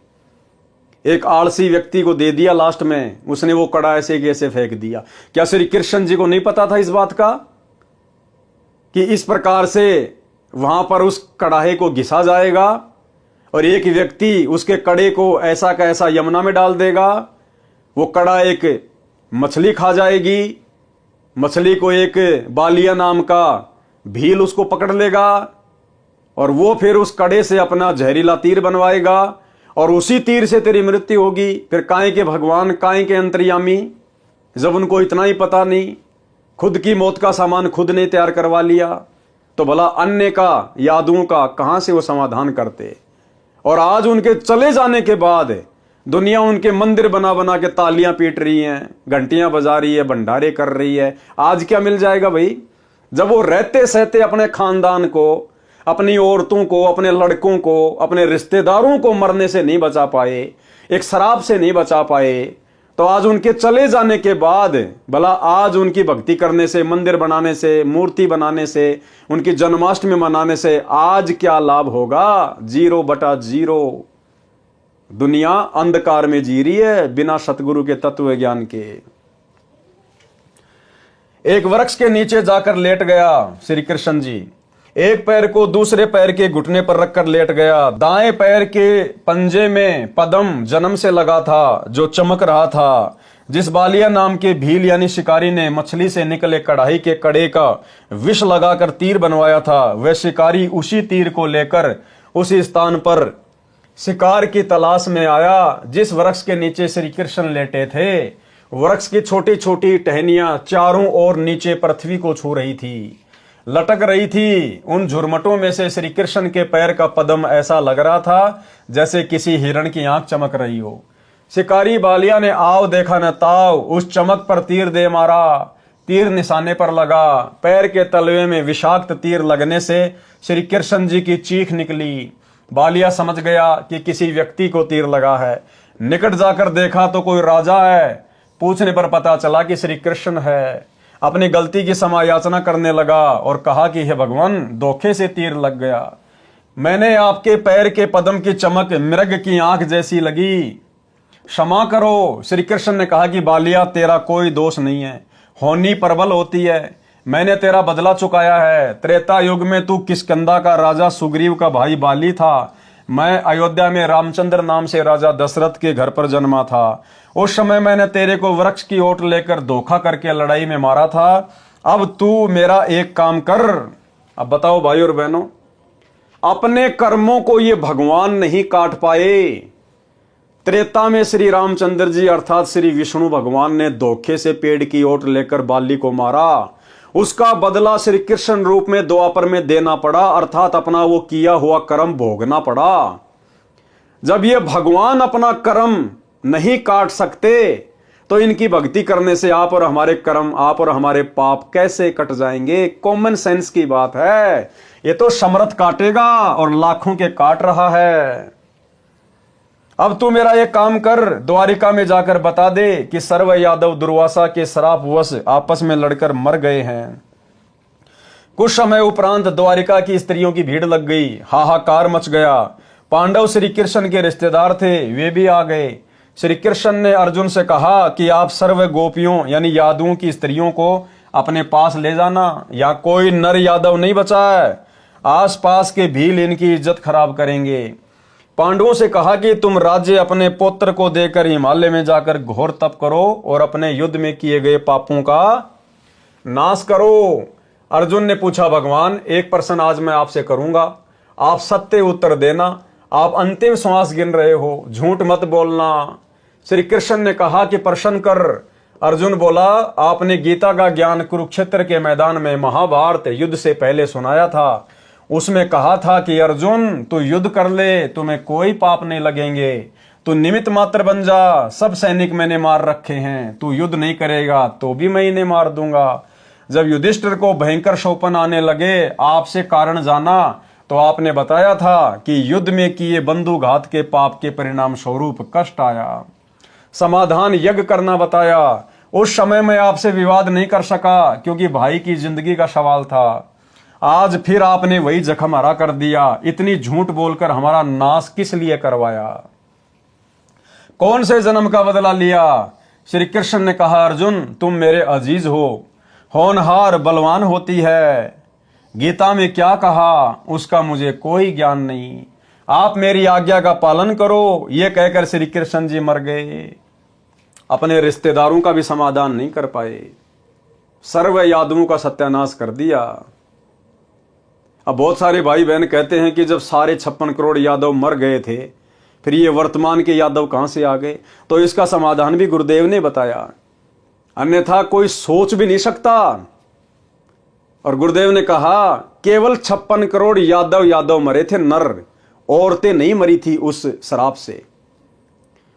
एक आलसी व्यक्ति को दे दिया, लास्ट में उसने वो कढ़ाई से कैसे फेंक दिया। क्या श्री कृष्ण जी को नहीं पता था इस बात का कि इस प्रकार से वहां पर उस कढ़ाई को घिसा जाएगा और एक व्यक्ति उसके कड़े को ऐसा का ऐसा यमुना में डाल देगा। वो कड़ा एक मछली खा जाएगी, मछली को एक बालिया नाम का भील उसको पकड़ लेगा और वो फिर उस कड़े से अपना जहरीला तीर बनवाएगा और उसी तीर से तेरी मृत्यु होगी। फिर काहे के भगवान, काहे के अंतर्यामी, जब उनको इतना ही पता नहीं, खुद की मौत का सामान खुद ने तैयार करवा लिया, तो भला अन्य का, यादुओं का कहां से वो समाधान करते। और आज उनके चले जाने के बाद दुनिया उनके मंदिर बना बना के तालियां पीट रही हैं, घंटियां बजा रही है, भंडारे कर रही है। आज क्या मिल जाएगा भाई, जब वो रहते सहते अपने खानदान को, अपनी औरतों को, अपने लड़कों को, अपने रिश्तेदारों को मरने से नहीं बचा पाए, एक शराब से नहीं बचा पाए, तो आज उनके चले जाने के बाद भला आज उनकी भक्ति करने से, मंदिर बनाने से, मूर्ति बनाने से, उनकी जन्माष्टमी मनाने से आज क्या लाभ होगा। 0/0। दुनिया अंधकार में जी रही है बिना सतगुरु के तत्व ज्ञान के। एक वृक्ष के नीचे जाकर लेट गया श्री कृष्ण जी। एक पैर को दूसरे पैर के घुटने पर रखकर लेट गया। दाएं पैर के पंजे में पद्म जन्म से लगा था जो चमक रहा था। जिस बालिया नाम के भील यानी शिकारी ने मछली से निकले कढ़ाई के कड़े का विष लगाकर तीर बनवाया था, वह शिकारी उसी तीर को लेकर उसी स्थान पर शिकार की तलाश में आया जिस वृक्ष के नीचे श्री कृष्ण लेटे थे। वृक्ष की छोटी छोटी टहनियां चारों ओर नीचे पृथ्वी को छू रही थी, लटक रही थी। उन झुरमटों में से श्री कृष्ण के पैर का पद्म ऐसा लग रहा था जैसे किसी हिरण की आंख चमक रही हो। शिकारी बालिया ने आव देखा न ताव, उस चमक पर तीर दे मारा। तीर निशाने पर लगा। पैर के तलवे में विषाक्त तीर लगने से श्री कृष्ण जी की चीख निकली। बालिया समझ गया कि किसी व्यक्ति को तीर लगा है। निकट जाकर देखा तो कोई राजा है। पूछने पर पता चला कि श्री कृष्ण है। अपनी गलती की क्षमा याचना करने लगा और कहा कि हे भगवान, धोखे से तीर लग गया। मैंने आपके पैर के पद्म की चमक मृग की आंख जैसी लगी, क्षमा करो। श्री कृष्ण ने कहा कि बालिया, तेरा कोई दोष नहीं है, होनी प्रबल होती है। मैंने तेरा बदला चुकाया है। त्रेता युग में तू किष्किंधा का राजा सुग्रीव का भाई बाली था। मैं अयोध्या में रामचंद्र नाम से राजा दशरथ के घर पर जन्मा था। उस समय मैंने तेरे को वृक्ष की ओट लेकर धोखा करके लड़ाई में मारा था। अब तू मेरा एक काम कर। अब बताओ भाई और बहनों, अपने कर्मों को ये भगवान नहीं काट पाए। त्रेता में श्री रामचंद्र जी अर्थात श्री विष्णु भगवान ने धोखे से पेड़ की ओट लेकर बाली को मारा। उसका बदला श्री कृष्ण रूप में द्वापर में देना पड़ा, अर्थात अपना वो किया हुआ कर्म भोगना पड़ा। जब ये भगवान अपना कर्म नहीं काट सकते तो इनकी भक्ति करने से आप और हमारे कर्म, आप और हमारे पाप कैसे कट जाएंगे। कॉमन सेंस की बात है। ये तो समर्थ काटेगा और लाखों के काट रहा है। अब तू मेरा एक काम कर, द्वारिका में जाकर बता दे कि सर्व यादव दुर्वासा के श्रापवश आपस में लड़कर मर गए हैं। कुछ समय उपरांत द्वारिका की स्त्रियों की भीड़ लग गई, हाहाकार मच गया। पांडव श्री कृष्ण के रिश्तेदार थे, वे भी आ गए। श्री कृष्ण ने अर्जुन से कहा कि आप सर्व गोपियों यानी यादवों की स्त्रियों को अपने पास ले जाना, या कोई नर यादव नहीं बचा है। आसपास के भील इनकी इज्जत खराब करेंगे। पांडवों से कहा कि तुम राज्य अपने पुत्र को देकर हिमालय में जाकर घोर तप करो और अपने युद्ध में किए गए पापों का नाश करो। अर्जुन ने पूछा, भगवान एक प्रश्न आज मैं आपसे करूंगा, आप सत्य उत्तर देना। आप अंतिम श्वास गिन रहे हो, झूठ मत बोलना। श्री कृष्ण ने कहा कि प्रश्न कर। अर्जुन बोला, आपने गीता का ज्ञान कुरुक्षेत्र के मैदान में महाभारत युद्ध से पहले सुनाया था। उसमें कहा था कि अर्जुन तू युद्ध कर ले, तुम्हें कोई पाप नहीं लगेंगे, तू निमित्त मात्र बन जा, सब सैनिक मैंने मार रखे हैं, तू युद्ध नहीं करेगा तो भी मैं इन्हें मार दूंगा। जब युधिष्ठिर को भयंकर शोपन आने लगे, आपसे कारण जाना तो आपने बताया था कि युद्ध में किए बंधुघात के पाप के परिणाम स्वरूप कष्ट आया। समाधान यज्ञ करना बताया। उस समय मैं आपसे विवाद नहीं कर सका क्योंकि भाई की जिंदगी का सवाल था। आज फिर आपने वही जख्म हरा कर दिया। इतनी झूठ बोलकर हमारा नाश किस लिए करवाया? कौन से जन्म का बदला लिया? श्री कृष्ण ने कहा, अर्जुन तुम मेरे अजीज हो, होनहार बलवान होती है। गीता में क्या कहा उसका मुझे कोई ज्ञान नहीं, आप मेरी आज्ञा का पालन करो। ये कहकर श्री कृष्ण जी मर गए। अपने रिश्तेदारों का भी समाधान नहीं कर पाए, सर्व यादवों का सत्यानाश कर दिया। अब बहुत सारे भाई बहन कहते हैं कि जब सारे 56 करोड़ यादव मर गए थे, फिर ये वर्तमान के यादव कहां से आ गए? तो इसका समाधान भी गुरुदेव ने बताया, अन्यथा कोई सोच भी नहीं सकता। और गुरुदेव ने कहा केवल 56 करोड़ यादव मरे थे नर, औरतें नहीं मरी थी उस शराब से।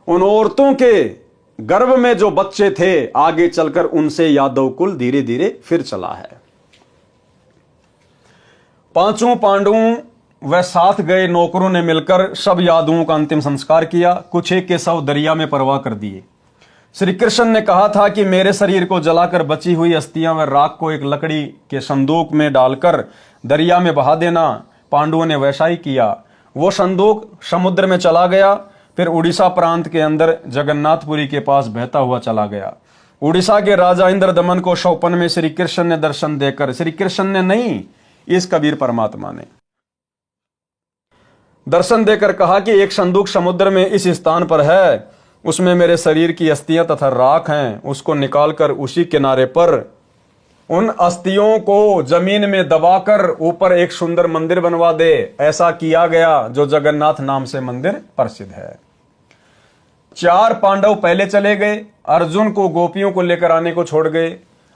उन औरतों के गर्भ में जो बच्चे थे, आगे चलकर उनसे यादव कुल धीरे धीरे फिर चला है। पांचों पांडवों व साथ गए नौकरों ने मिलकर सब यादवों का अंतिम संस्कार किया। कुछ एक के शव दरिया में परवाह कर दिए। श्री कृष्ण ने कहा था कि मेरे शरीर को जलाकर बची हुई अस्थियां व राख को एक लकड़ी के संदूक में डालकर दरिया में बहा देना। पांडवों ने वैसा ही किया। वो संदूक समुद्र में चला गया, फिर उड़ीसा प्रांत के अंदर जगन्नाथपुरी के पास बहता हुआ चला गया। उड़ीसा के राजा इंद्रदमन को शौपन में श्री कृष्ण ने दर्शन देकर, श्री कृष्ण ने नहीं, इस कबीर परमात्मा ने दर्शन देकर कहा कि एक संदूक समुद्र में इस स्थान पर है, उसमें मेरे शरीर की अस्थियां तथा राख हैं, उसको निकालकर उसी किनारे पर उन अस्थियों को जमीन में दबाकर ऊपर एक सुंदर मंदिर बनवा दे। ऐसा किया गया, जो जगन्नाथ नाम से मंदिर प्रसिद्ध है। 4 पांडव पहले चले गए, अर्जुन को गोपियों को लेकर आने को छोड़ गए।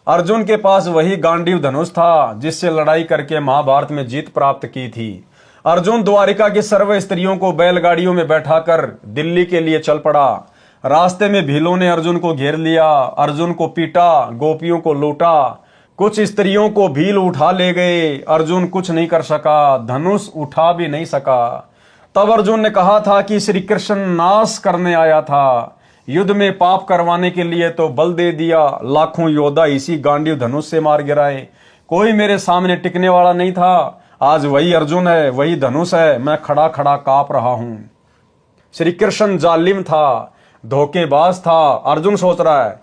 अर्जुन के पास वही गांडीव धनुष था जिससे लड़ाई करके महाभारत में जीत प्राप्त की थी। अर्जुन द्वारिका की सर्व स्त्रियों को बैलगाड़ियों में बैठाकर दिल्ली के लिए चल पड़ा। रास्ते में भीलों ने अर्जुन को घेर लिया, अर्जुन को पीटा, गोपियों को लूटा, कुछ स्त्रियों को भील उठा ले गए। अर्जुन कुछ नहीं कर सका, धनुष उठा भी नहीं सका। तब अर्जुन ने कहा था कि श्री कृष्ण नाश करने आया था, युद्ध में पाप करवाने के लिए तो बल दे दिया। लाखों योद्धा इसी गांडीव धनुष से मार गिराए, कोई मेरे सामने टिकने वाला नहीं था। आज वही अर्जुन है, वही धनुष है, मैं खड़ा खड़ा कांप रहा हूं। श्री कृष्ण जालिम था, धोखेबाज था, अर्जुन सोच रहा है।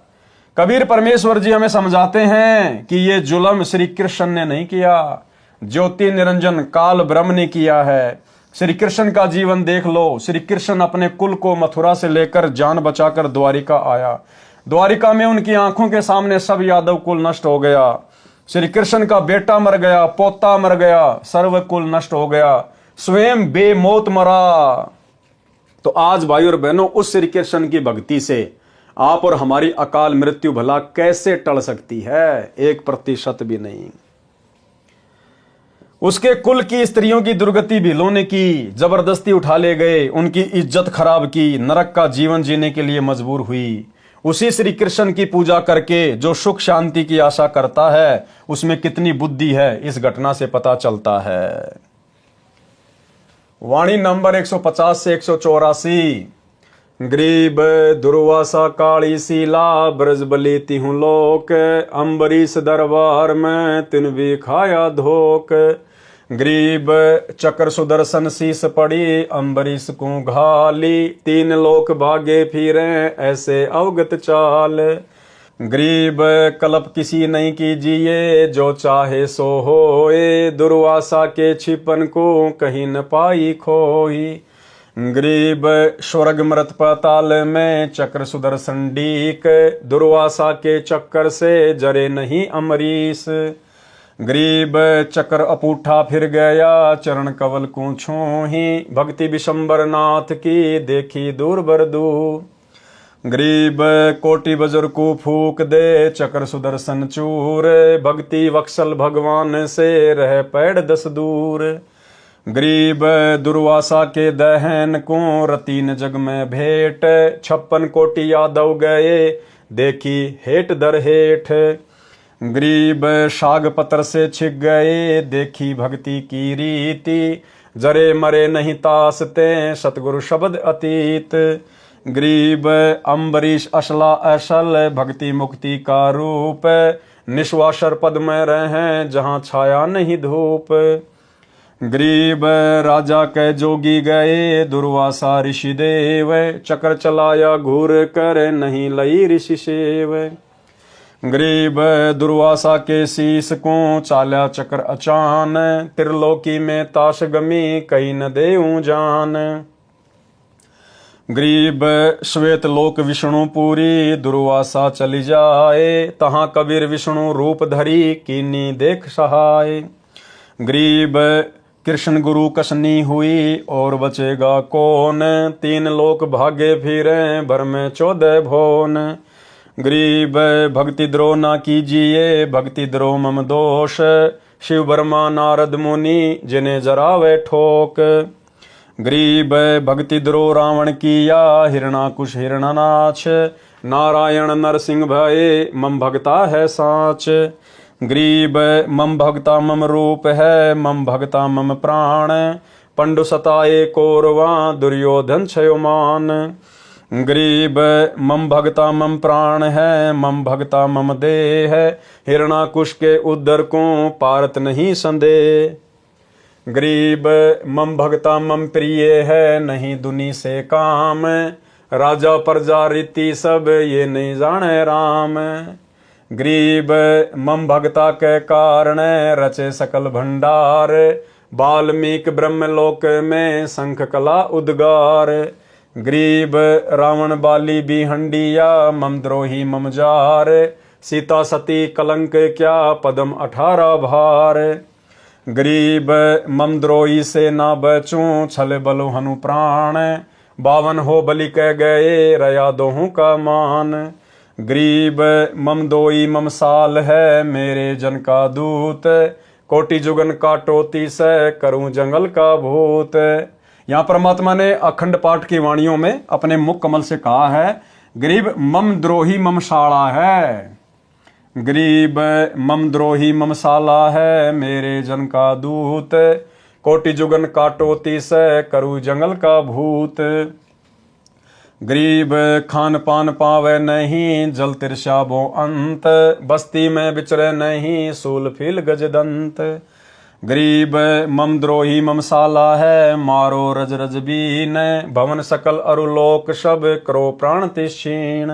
कबीर परमेश्वर जी हमें समझाते हैं कि ये जुल्म श्री कृष्ण ने नहीं किया, ज्योति निरंजन काल ब्रह्म ने किया है। श्री कृष्ण का जीवन देख लो। श्री कृष्ण अपने कुल को मथुरा से लेकर जान बचाकर द्वारिका आया। द्वारिका में उनकी आंखों के सामने सब यादव कुल नष्ट हो गया। श्री कृष्ण का बेटा मर गया, पोता मर गया, सर्व कुल नष्ट हो गया, स्वयं बेमौत मरा। तो आज भाई और बहनों, उस श्री कृष्ण की भक्ति से आप और हमारी अकाल मृत्यु भला कैसे टल सकती है? 1% भी नहीं। उसके कुल की स्त्रियों की दुर्गति भीलों ने की, जबरदस्ती उठा ले गए, उनकी इज्जत खराब की, नरक का जीवन जीने के लिए मजबूर हुई। उसी श्री कृष्ण की पूजा करके जो सुख शांति की आशा करता है, उसमें कितनी बुद्धि है, इस घटना से पता चलता है। वाणी नंबर 150 से 184। ग्रीब दुर्वासा काली सीला ब्रज बली तिहु लोक, अम्बरीश दरबार में तिन भी खाया धोक। ग्रीब चक्र सुदर्शन शीस पड़ी, अम्बरीश को घाली, 3 लोक भागे फिरे ऐसे अवगत चाल। ग्रीब कलप किसी नहीं कीजिए, जो चाहे सो होए, दुर्वासा के छिपन को कहीं न पाई खोई। गरीब स्वर्ग मृत पाताल में चक्र सुदर्शन डीक, दुर्वासा के चक्कर से जरे नहीं अमरीश। गरीब चक्र अपूठा फिर गया चरण कवल को छूही, भक्ति विशंबर नाथ की देखी दूर बरदू। गरीब कोटि बजर को फूक दे चक्र सुदर्शन चूर, भक्ति वत्सल भगवान से रह पैड़ 10 दूर। गरीब दुर्वासा के दहन को रतीन जग में भेंट, 56 कोटि यादव गए देखी हेठ दर हेठ। गरीब शाग पत्र से छिक गए देखी भक्ति की रीति, जरे मरे नहीं तासते सतगुरु शब्द अतीत। गरीब अम्बरीश असला असल भक्ति मुक्ति का रूप, निश्वासर पद में रहे जहाँ छाया नहीं धूप। गरीब राजा के जोगी गए दुर्वासा ऋषि देव, चक्र चलाया घूर कर नहीं लई ऋषि सेव। गरीब दुर्वासा के शीस को चाल्या चक्र अचान, त्रिलोकी में ताश गमी कहीं न देऊं जान। गरीब श्वेत लोक विष्णु पूरी दुर्वासा चली जाए, तहाँ कबीर विष्णु रूप धरी कीनी देख सहाय। गरीब कृष्ण गुरु कसनी हुई और बचेगा कौन, 3 लोक भागे फिरे भर में 14 भुवन। गरीब भक्ति द्रोह ना कीजिए भक्ति द्रोह मम दोष, शिव ब्रह्मा नारद मुनि जिन्हें जरावे ठोक। गरीब भक्ति द्रोह रावण किया हिरणाकुश हिरणानाच, नारायण नरसिंह भये मम भगता है साच। गरीब मम भगता मम रूप है मम भगता मम प्राण, पंडु सताए कौरवा दुर्योधन क्षयमान। गरीब मम भगता मम प्राण है मम भगता मम देह, हिरणाकुश के उदर को पारत नहीं संदेह। गरीब मम भगता मम प्रिय है नहीं दुनी से काम, राजा प्रजा रीति सब ये नहीं जाने राम। गरीब मम भगता के कारण रचे सकल भंडार, वाल्मीक ब्रह्मलोक में शंख कला उद्गार। गरीब रावण बाली भी हंडिया मम द्रोही मम जार, सीता सती कलंक क्या पदम 18 भार। गरीब मम द्रोही से ना बचूं छल बलो हनु प्राण, 52 हो बलि कह गए रया दोहू का मान। गरीब मम दोई मम साल है मेरे जन का दूत, कोटि जुगन काटोती से करूं जंगल का भूत। यहाँ परमात्मा ने अखंड पाठ की वाणियों में अपने मुख कमल से कहा है, गरीब मम द्रोही मम साला है। गरीब मम द्रोही मम साला है मेरे जन का दूत, कोटि जुगन काटोती से करूं जंगल का भूत। गरीब खान पान पावे नहीं जल तिरशाबो अंत, बस्ती में विचरे नहीं सूल फील गजदंत। गरीब मम द्रोही मम साला है मारो रज रज बीन, भवन सकल अरुलोक सब करो प्राण तिक्षीण।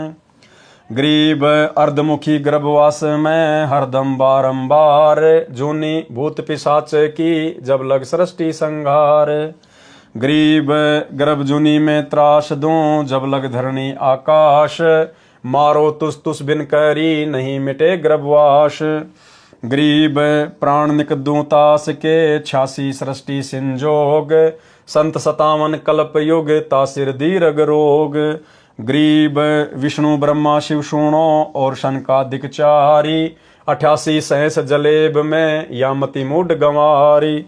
गरीब अर्धमुखी गर्भवास में हरदम बारंबार, जूनी भूत पिशाच की जब लग सृष्टि संहार। गरीब गर्भ जूनी में त्रास दूं जब लग धरणी आकाश, मारो तुस तुस बिन करी नहीं मिटे गर्भवास। गरीब प्राण निक दूं तास के 86 सृष्टि संजोग, संत 57 कल्प युग तासिर दीर्घ रोग। गरीब विष्णु ब्रह्मा शिव सुनो और शनकादिक चारी, 88 सहस जलेब में यामति मूड गंवारी।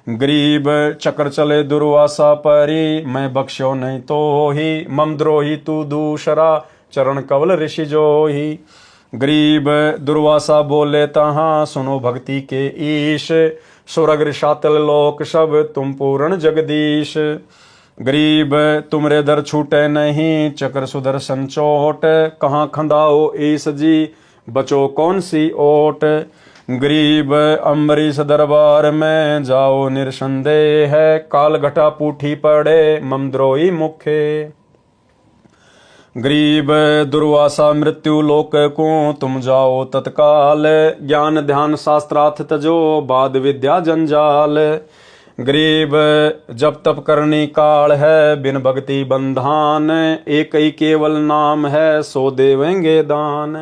गरीब चक्र चले दुर्वासा परी, मैं बख्शो नहीं तो ही मम द्रोही तू दूसरा चरण कवल ऋषि जोही। गरीब दुर्वासा बोले तहाँ सुनो भक्ति के ईश, सुरग शातल लोक सब तुम पूर्ण जगदीश। गरीब तुमरे दर छूटे नहीं चक्र सुदर्शन चोट, कहाँ खंदाओ ईस जी बचो कौन सी ओट। गरीब अम्बरीश दरबार में जाओ निरसंदेह, काल घटा पूठी पड़े ममद्रोही मुखे। गरीब दुर्वासा मृत्यु लोक को तुम जाओ तत्काल, ज्ञान ध्यान शास्त्रार्थ तजो बाद विद्या जंजाल। गरीब जब तप करनी काल है, बिन भक्ति बंधान, एक ही केवल नाम है, सो देवेंगे दान।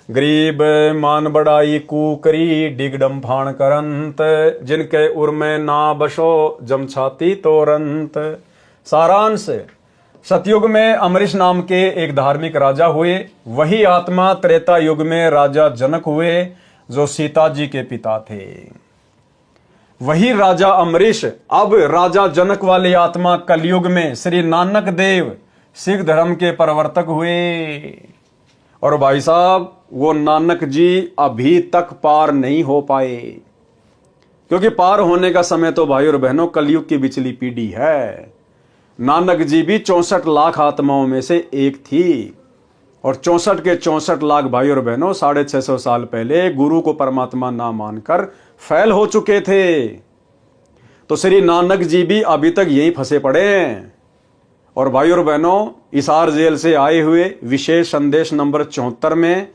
गरीब मान बड़ाई कूकरी, डिग डम्फाण करंत, जिनके उर में ना बसो, जम छाती तोरंत। सारांश, सतयुग में अमरीश नाम के एक धार्मिक राजा हुए। वही आत्मा त्रेता युग में राजा जनक हुए, जो सीता जी के पिता थे। वही राजा अमरीश अब राजा जनक वाली आत्मा कलयुग में श्री नानक देव सिख धर्म के प्रवर्तक हुए। और भाई साहब, वो नानक जी अभी तक पार नहीं हो पाए, क्योंकि पार होने का समय तो भाई और बहनों कलयुग की बिचली पीढ़ी है। नानक जी भी 64 लाख आत्माओं में से एक थी, और 64 के 64 लाख भाई और बहनों 650 साल पहले गुरु को परमात्मा ना मानकर फैल हो चुके थे। तो श्री नानक जी भी अभी तक यहीं फंसे पड़े हैं। और भाई और बहनों, हिसार जेल से आए हुए विशेष संदेश नंबर 74 में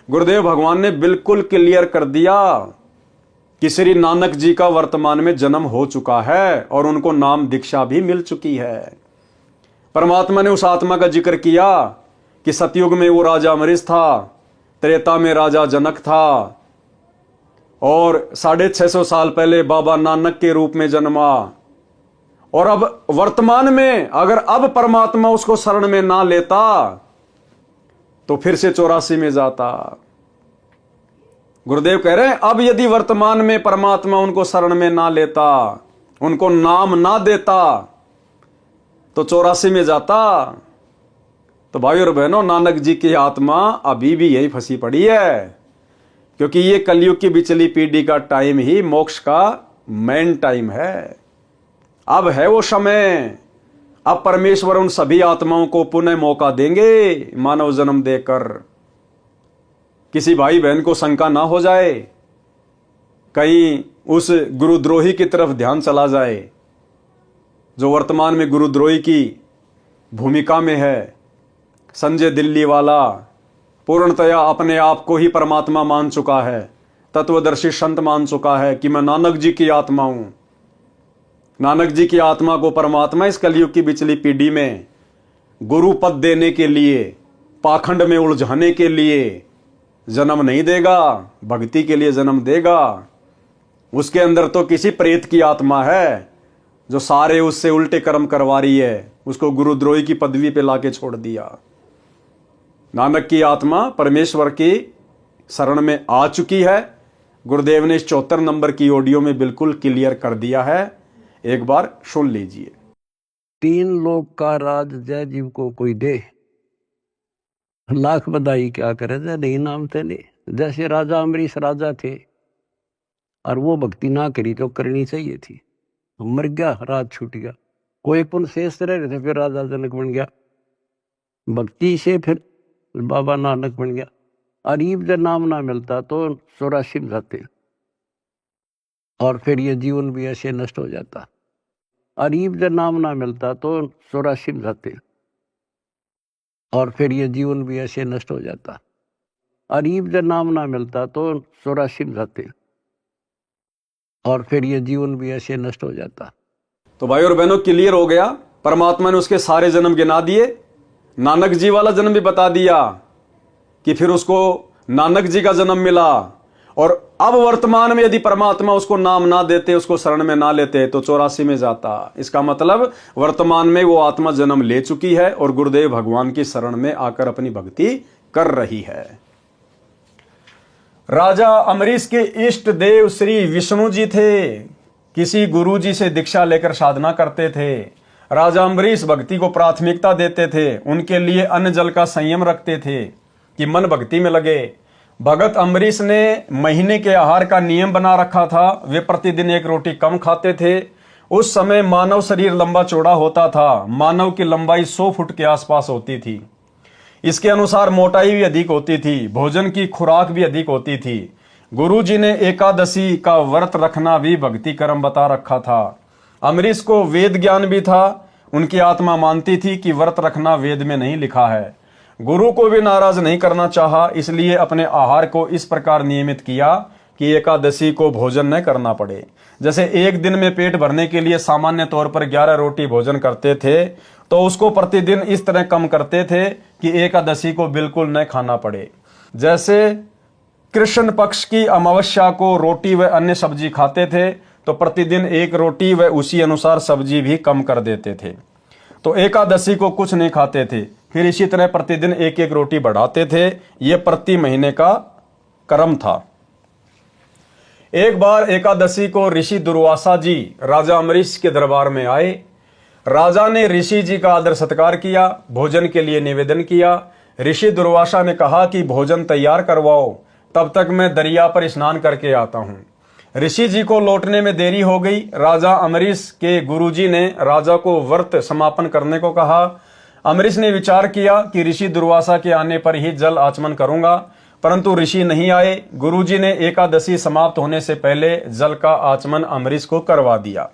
गुरुदेव भगवान ने बिल्कुल क्लियर कर दिया कि श्री नानक जी का वर्तमान में जन्म हो चुका है और उनको नाम दीक्षा भी मिल चुकी है। परमात्मा ने उस आत्मा का जिक्र किया कि सतयुग में वो राजा अमरीश था, त्रेता में राजा जनक था, और 650 साल पहले बाबा नानक के रूप में जन्मा। और अब वर्तमान में अगर अब परमात्मा उसको शरण में ना लेता तो फिर से 84 में जाता। गुरुदेव कह रहे हैं अब यदि वर्तमान में परमात्मा उनको शरण में ना लेता, उनको नाम ना देता, तो 84 में जाता। तो भाई और बहनों, नानक जी की आत्मा अभी भी यही फंसी पड़ी है, क्योंकि ये कलयुग की बिचली पीढ़ी का टाइम ही मोक्ष का मेन टाइम है। अब है वो समय, अब परमेश्वर उन सभी आत्माओं को पुनः मौका देंगे मानव जन्म देकर। किसी भाई बहन को शंका ना हो जाए, कहीं उस गुरुद्रोही की तरफ ध्यान चला जाए जो वर्तमान में गुरुद्रोही की भूमिका में है। संजय दिल्ली वाला पूर्णतया अपने आप को ही परमात्मा मान चुका है, तत्वदर्शी संत मान चुका है कि मैं नानक जी की आत्मा हूं। नानक जी की आत्मा को परमात्मा इस कलयुग की बिचली पीढ़ी में गुरु पद देने के लिए, पाखंड में उलझाने के लिए जन्म नहीं देगा, भक्ति के लिए जन्म देगा। उसके अंदर तो किसी प्रेत की आत्मा है जो सारे उससे उल्टे कर्म करवा रही है, उसको गुरुद्रोही की पदवी पे लाके छोड़ दिया। नानक की आत्मा परमेश्वर की शरण में आ चुकी है। गुरुदेव ने इस 74 नंबर की ऑडियो में बिल्कुल क्लियर कर दिया है, एक बार सुन लीजिए। 3 लोक का राज जय जीव को कोई दे, लाख बधाई क्या करे जय नहीं नाम ते ले। जैसे राजा अमरीश राजा थे और वो भक्ति ना करी तो करनी चाहिए थी, मर गया, राज छूट गया। कोई पुण्य शेष रह रहे थे, फिर राजा जनक बन गया, भक्ति से फिर बाबा नानक बन गया। अरीब जब नाम ना मिलता तो 84 में जाते और फिर ये जीवन भी ऐसे नष्ट हो जाता। अरीब जब नाम ना मिलता तो 84 में जाते और फिर ये जीवन भी ऐसे नष्ट हो जाता। अरीब जब नाम ना मिलता तो 84 में जाते और फिर ये जीवन भी ऐसे नष्ट हो जाता। तो भाई और बहनों, क्लियर हो गया। परमात्मा ने उसके सारे जन्म गिना दिए, नानक जी वाला जन्म भी बता दिया कि फिर उसको नानक जी का जन्म मिला। और अब वर्तमान में यदि परमात्मा उसको नाम ना देते, उसको शरण में ना लेते, तो 84 में जाता। इसका मतलब वर्तमान में वो आत्मा जन्म ले चुकी है और गुरुदेव भगवान की शरण में आकर अपनी भक्ति कर रही है। राजा अमरीश के इष्ट देव श्री विष्णु जी थे, किसी गुरु जी से दीक्षा लेकर साधना करते थे। राजा अमरीश भक्ति को प्राथमिकता देते थे, उनके लिए अन्न जल का संयम रखते थे कि मन भक्ति में लगे। भगत अमरीश ने महीने के आहार का नियम बना रखा था, वे प्रतिदिन 1 रोटी कम खाते थे। उस समय मानव शरीर लंबा चौड़ा होता था, मानव की लंबाई 100 फुट के आसपास होती थी। इसके अनुसार मोटाई भी अधिक होती थी, भोजन की खुराक भी अधिक होती थी। गुरु जी ने एकादशी का व्रत रखना भी भक्ति कर्म बता रखा था। अमरीश को वेद ज्ञान भी था, उनकी आत्मा मानती थी कि व्रत रखना वेद में नहीं लिखा है। गुरु को भी नाराज नहीं करना चाहा, इसलिए अपने आहार को इस प्रकार नियमित किया कि एकादशी को भोजन न करना पड़े। जैसे एक दिन में पेट भरने के लिए सामान्य तौर पर 11 रोटी भोजन करते थे, तो उसको प्रतिदिन इस तरह कम करते थे कि एकादशी को बिल्कुल न खाना पड़े। जैसे कृष्ण पक्ष की अमावस्या को रोटी व अन्य सब्जी खाते थे, तो प्रतिदिन एक रोटी व उसी अनुसार सब्जी भी कम कर देते थे। तो एकादशी को कुछ नहीं खाते थे, फिर इसी तरह प्रतिदिन एक एक रोटी बढ़ाते थे। यह प्रति महीने का क्रम था। एक बार एकादशी को ऋषि दुर्वासा जी राजा अम्बरीश के दरबार में आए। राजा ने ऋषि जी का आदर सत्कार किया, भोजन के लिए निवेदन किया। ऋषि दुर्वासा ने कहा कि भोजन तैयार करवाओ, तब तक मैं दरिया पर स्नान करके आता हूं। ऋषि जी को लौटने में देरी हो गई। राजा अम्बरीश के गुरुजी ने राजा को व्रत समापन करने को कहा। अम्बरीश ने विचार किया कि ऋषि दुर्वासा के आने पर ही जल आचमन करूंगा, परंतु ऋषि नहीं आए। गुरुजी ने एकादशी समाप्त होने से पहले जल का आचमन अम्बरीश को करवा दिया।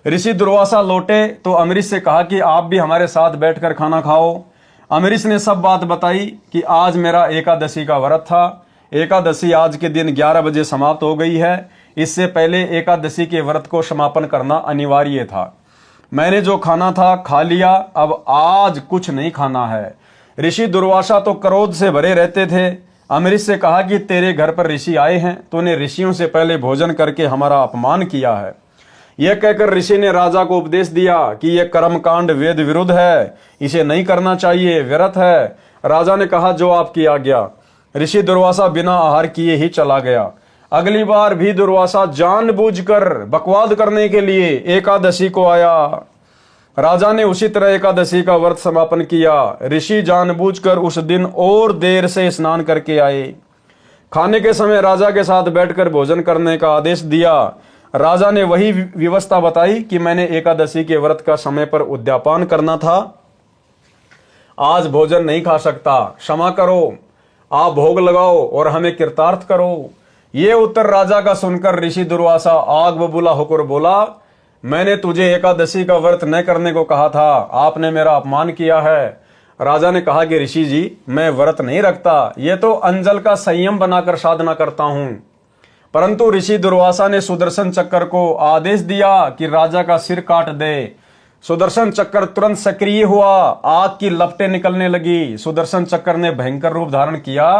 ऋषि दुर्वासा लौटे तो अम्बरीश से कहा कि आप भी हमारे साथ बैठकर खाना खाओ। अम्बरीश ने सब बात बताई कि आज मेरा एकादशी का व्रत था। एकादशी आज के दिन 11 बजे समाप्त हो गई है। इससे पहले एकादशी के व्रत को समापन करना अनिवार्य था। मैंने जो खाना था खा लिया, अब आज कुछ नहीं खाना है। ऋषि दुर्वासा तो क्रोध से भरे रहते थे। अम्बरीश से कहा कि तेरे घर पर ऋषि आए हैं, तूने ऋषियों से पहले भोजन करके हमारा अपमान किया है। यह कहकर ऋषि ने राजा को उपदेश दिया कि यह कर्मकांड वेद विरुद्ध है, इसे नहीं करना चाहिए, व्यर्थ है। राजा ने कहा जो आपकी आज्ञा। ऋषि दुर्वासा बिना आहार किए ही चला गया। अगली बार भी दुर्वासा जानबूझकर बकवाद करने के लिए एकादशी को आया। राजा ने उसी तरह एकादशी का व्रत समापन किया। ऋषि जानबूझकर उस दिन और देर से स्नान करके आए। खाने के समय राजा के साथ बैठकर भोजन करने का आदेश दिया। राजा ने वही व्यवस्था बताई कि मैंने एकादशी के व्रत का समय पर उद्यापन करना था, आज भोजन नहीं खा सकता, क्षमा करो, आप भोग लगाओ और हमें कृतार्थ करो। ये उत्तर राजा का सुनकर ऋषि दुर्वासा आग बबूला होकर बोला, मैंने तुझे एकादशी का व्रत न करने को कहा था, आपने मेरा अपमान किया है। राजा ने कहा कि ऋषि जी, मैं व्रत नहीं रखता, ये तो अंजल का संयम बनाकर साधना करता हूं। परंतु ऋषि दुर्वासा ने सुदर्शन चक्र को आदेश दिया कि राजा का सिर काट दे। सुदर्शन चक्र तुरंत सक्रिय हुआ, आग की लपटें निकलने लगी। सुदर्शन चक्र ने भयंकर रूप धारण किया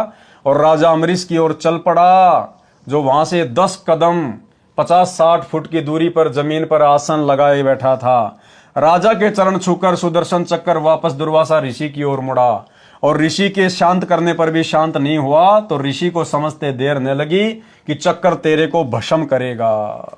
और राजा अम्बरीश की ओर चल पड़ा, जो वहां से 10 कदम 50-60 फुट की दूरी पर जमीन पर आसन लगाए बैठा था। राजा के चरण छूकर सुदर्शन चक्र वापस दुर्वासा ऋषि की ओर मुड़ा और ऋषि के शांत करने पर भी शांत नहीं हुआ, तो ऋषि को समझते देर न लगी कि चक्र तेरे को भस्म करेगा।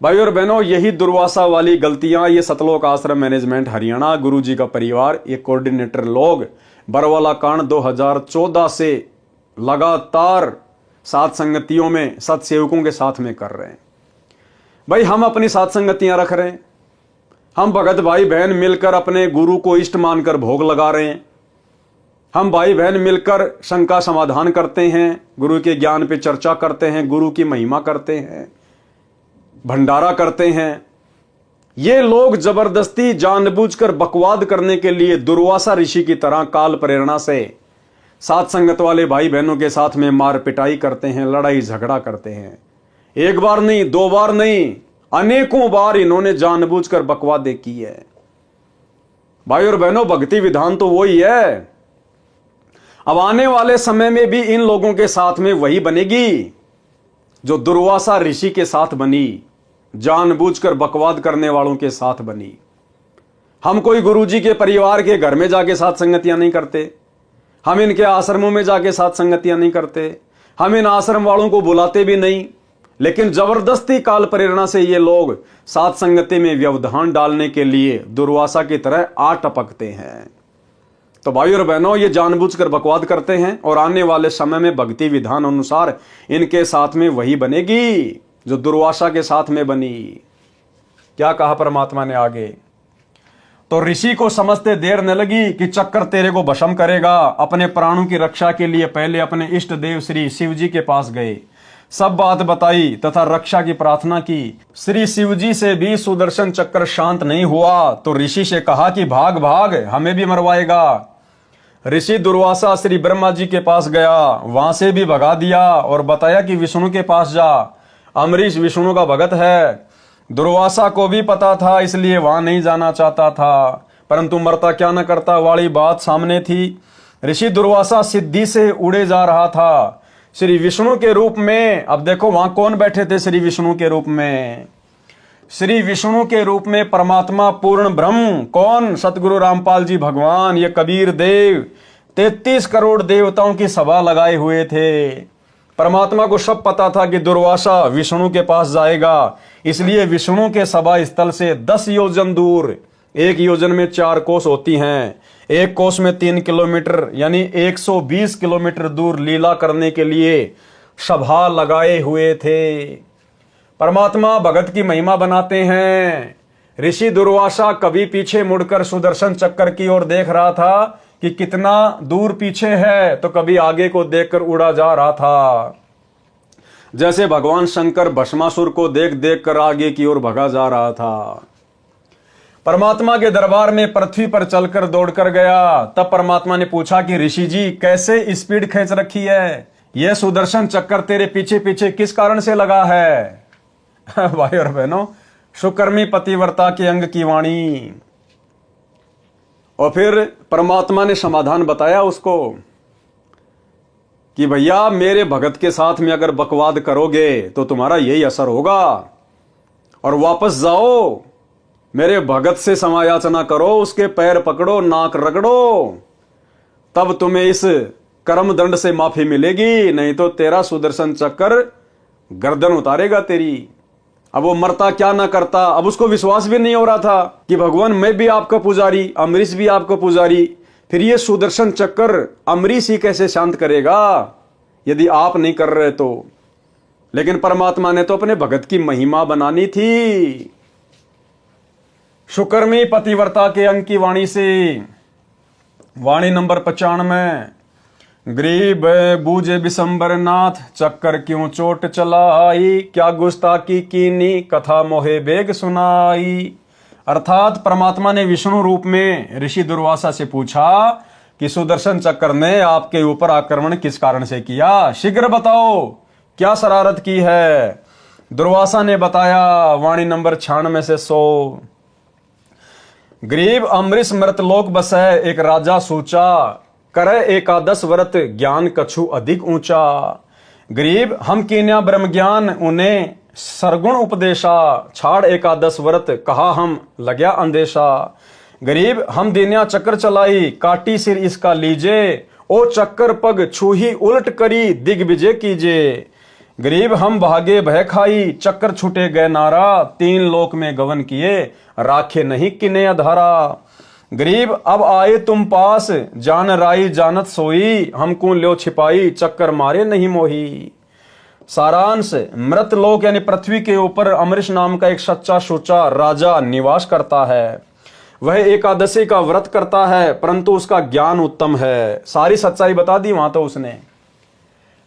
भाई और बहनों, यही दुर्वासा वाली गलतियां ये सतलोक आश्रम मैनेजमेंट हरियाणा गुरुजी का परिवार, ये कोऑर्डिनेटर लोग बरवाला कांड 2014 से लगातार सात संगतियों में सत्सेवकों के साथ में कर रहे हैं। भाई हम अपनी सात संगतियां रख रहे हैं, हम भगत भाई बहन मिलकर अपने गुरु को इष्ट मानकर भोग लगा रहे हैं, हम भाई बहन मिलकर शंका समाधान करते हैं, गुरु के ज्ञान पे चर्चा करते हैं, गुरु की महिमा करते हैं, भंडारा करते हैं। ये लोग जबरदस्ती जानबूझकर बकवाद करने के लिए दुर्वासा ऋषि की तरह काल प्रेरणा से सात संगत वाले भाई बहनों के साथ में मार पिटाई करते हैं, लड़ाई झगड़ा करते हैं। एक बार नहीं, 2 बार नहीं, अनेकों बार इन्होंने जानबूझकर बकवादे की है। भाई और बहनों, भक्ति विधान तो वही है। अब आने वाले समय में भी इन लोगों के साथ में वही बनेगी जो दुर्वासा ऋषि के साथ बनी, जानबूझकर बकवाद करने वालों के साथ बनी। हम कोई गुरुजी के परिवार के घर में जाके साथ संगतियां नहीं करते, हम इनके आश्रमों में जाके साथ संगतियां नहीं करते, हम इन आश्रम वालों को बुलाते भी नहीं, लेकिन जबरदस्ती काल प्रेरणा से ये लोग साथ संगति में व्यवधान डालने के लिए दुर्वासा की तरह आ टपकते हैं। तो भाई और बहनों, ये जानबूझकर बकवाद करते हैं और आने वाले समय में भक्ति विधान अनुसार इनके साथ में वही बनेगी जो दुर्वासा के साथ में बनी। क्या कहा परमात्मा ने आगे? तो ऋषि को समझते देर न लगी कि चक्कर तेरे को भस्म करेगा। अपने प्राणों की रक्षा के लिए पहले अपने इष्ट देव श्री शिव जी के पास गए, सब बात बताई तथा रक्षा की प्रार्थना की। श्री शिव जी से भी सुदर्शन चक्र शांत नहीं हुआ, तो ऋषि से कहा कि भाग भाग, हमें भी मरवाएगा। ऋषि दुर्वासा श्री ब्रह्मा जी के पास गया, वहां से भी भगा दिया और बताया कि विष्णु के पास जा। अम्बरीश विष्णु का भगत है। दुर्वासा को भी पता था, इसलिए वहां नहीं जाना चाहता था, परंतु मरता क्या न करता वाली बात सामने थी। ऋषि दुर्वासा सिद्धि से उड़े जा रहा था श्री विष्णु के रूप में। अब देखो वहां कौन बैठे थे श्री विष्णु के रूप में? श्री विष्णु के रूप में परमात्मा पूर्ण ब्रह्म। कौन? सतगुरु रामपाल जी भगवान, ये कबीर देव 33 करोड़ देवताओं की सभा लगाए हुए थे। परमात्मा को सब पता था कि दुर्वासा विष्णु के पास जाएगा, इसलिए विष्णु के सभा स्थल से 10 योजन दूर, एक योजन में 4 कोस होती हैं, एक कोस में 3 किलोमीटर यानी 120 किलोमीटर दूर लीला करने के लिए सभा लगाए हुए थे। परमात्मा भगत की महिमा बनाते हैं। ऋषि दुर्वासा कभी पीछे मुड़कर सुदर्शन चक्कर की ओर देख रहा था कि कितना दूर पीछे है, तो कभी आगे को देखकर उड़ा जा रहा था। जैसे भगवान शंकर भस्मासुर को देख देख कर आगे की ओर भगा जा रहा था। परमात्मा के दरबार में पृथ्वी पर चलकर दौड़कर गया। तब परमात्मा ने पूछा कि ऋषि जी कैसे स्पीड खींच रखी है, यह सुदर्शन चक्कर तेरे पीछे पीछे किस कारण से लगा है? भाई और बहनों, सुकर्मी पतिव्रता के अंग की वाणी। और फिर परमात्मा ने समाधान बताया उसको कि भैया मेरे भगत के साथ में अगर बकवाद करोगे तो तुम्हारा यही असर होगा, और वापस जाओ, मेरे भगत से समायाचना करो, उसके पैर पकड़ो, नाक रगड़ो, तब तुम्हें इस कर्म दंड से माफी मिलेगी, नहीं तो तेरा सुदर्शन चक्कर गर्दन उतारेगा तेरी। अब वो मरता क्या ना करता। अब उसको विश्वास भी नहीं हो रहा था कि भगवान मैं भी आपका पुजारी, अम्बरीश भी आपका पुजारी, फिर ये सुदर्शन चक्कर अम्बरीश ही कैसे शांत करेगा यदि आप नहीं कर रहे तो। लेकिन परमात्मा ने तो अपने भगत की महिमा बनानी थी। सुकर्मी पतिव्रता के अंग की वाणी से, वाणी नंबर 95। गरीब बूझे बिशंबर नाथ, चक्कर क्यों चोट चलाई, क्या गुस्ताखी कीनी, कथा मोहे बेग सुनाई। अर्थात परमात्मा ने विष्णु रूप में ऋषि दुर्वासा से पूछा कि सुदर्शन चक्कर ने आपके ऊपर आक्रमण किस कारण से किया, शीघ्र बताओ क्या शरारत की है। दुर्वासा ने बताया, वाणी नंबर 96 से 100। गरीब अम्बरीश मृतलोक बसै, एक राजा सूचा, करे एकादश व्रत, ज्ञान कछु अधिक ऊंचा। गरीब हम कीन्या ब्रह्म ज्ञान, उन्हें सरगुण उपदेशा, छाड़ एकादश व्रत, कहा हम लग्या अंदेशा। गरीब हम दीन्या चक्कर चलाई, काटी सिर इसका लीजे, ओ चक्कर पग छूही उलट करी, दिग्विजय कीजे। गरीब हम भागे भय खाई, चक्कर छूटे गए नारा, 3 लोक में गवन किए, राखे नहीं किने अधारा। गरीब अब आए तुम पास, जान राई जानत सोई, हमको ल्यो छिपाई, चक्कर मारे नहीं मोही। सारांश, मृत लोक यानी पृथ्वी के ऊपर अम्बरीश नाम का एक सच्चा सोचा राजा निवास करता है। वह एकादशी का व्रत करता है, परंतु उसका ज्ञान उत्तम है। सारी सच्चाई बता दी वहां तो उसने।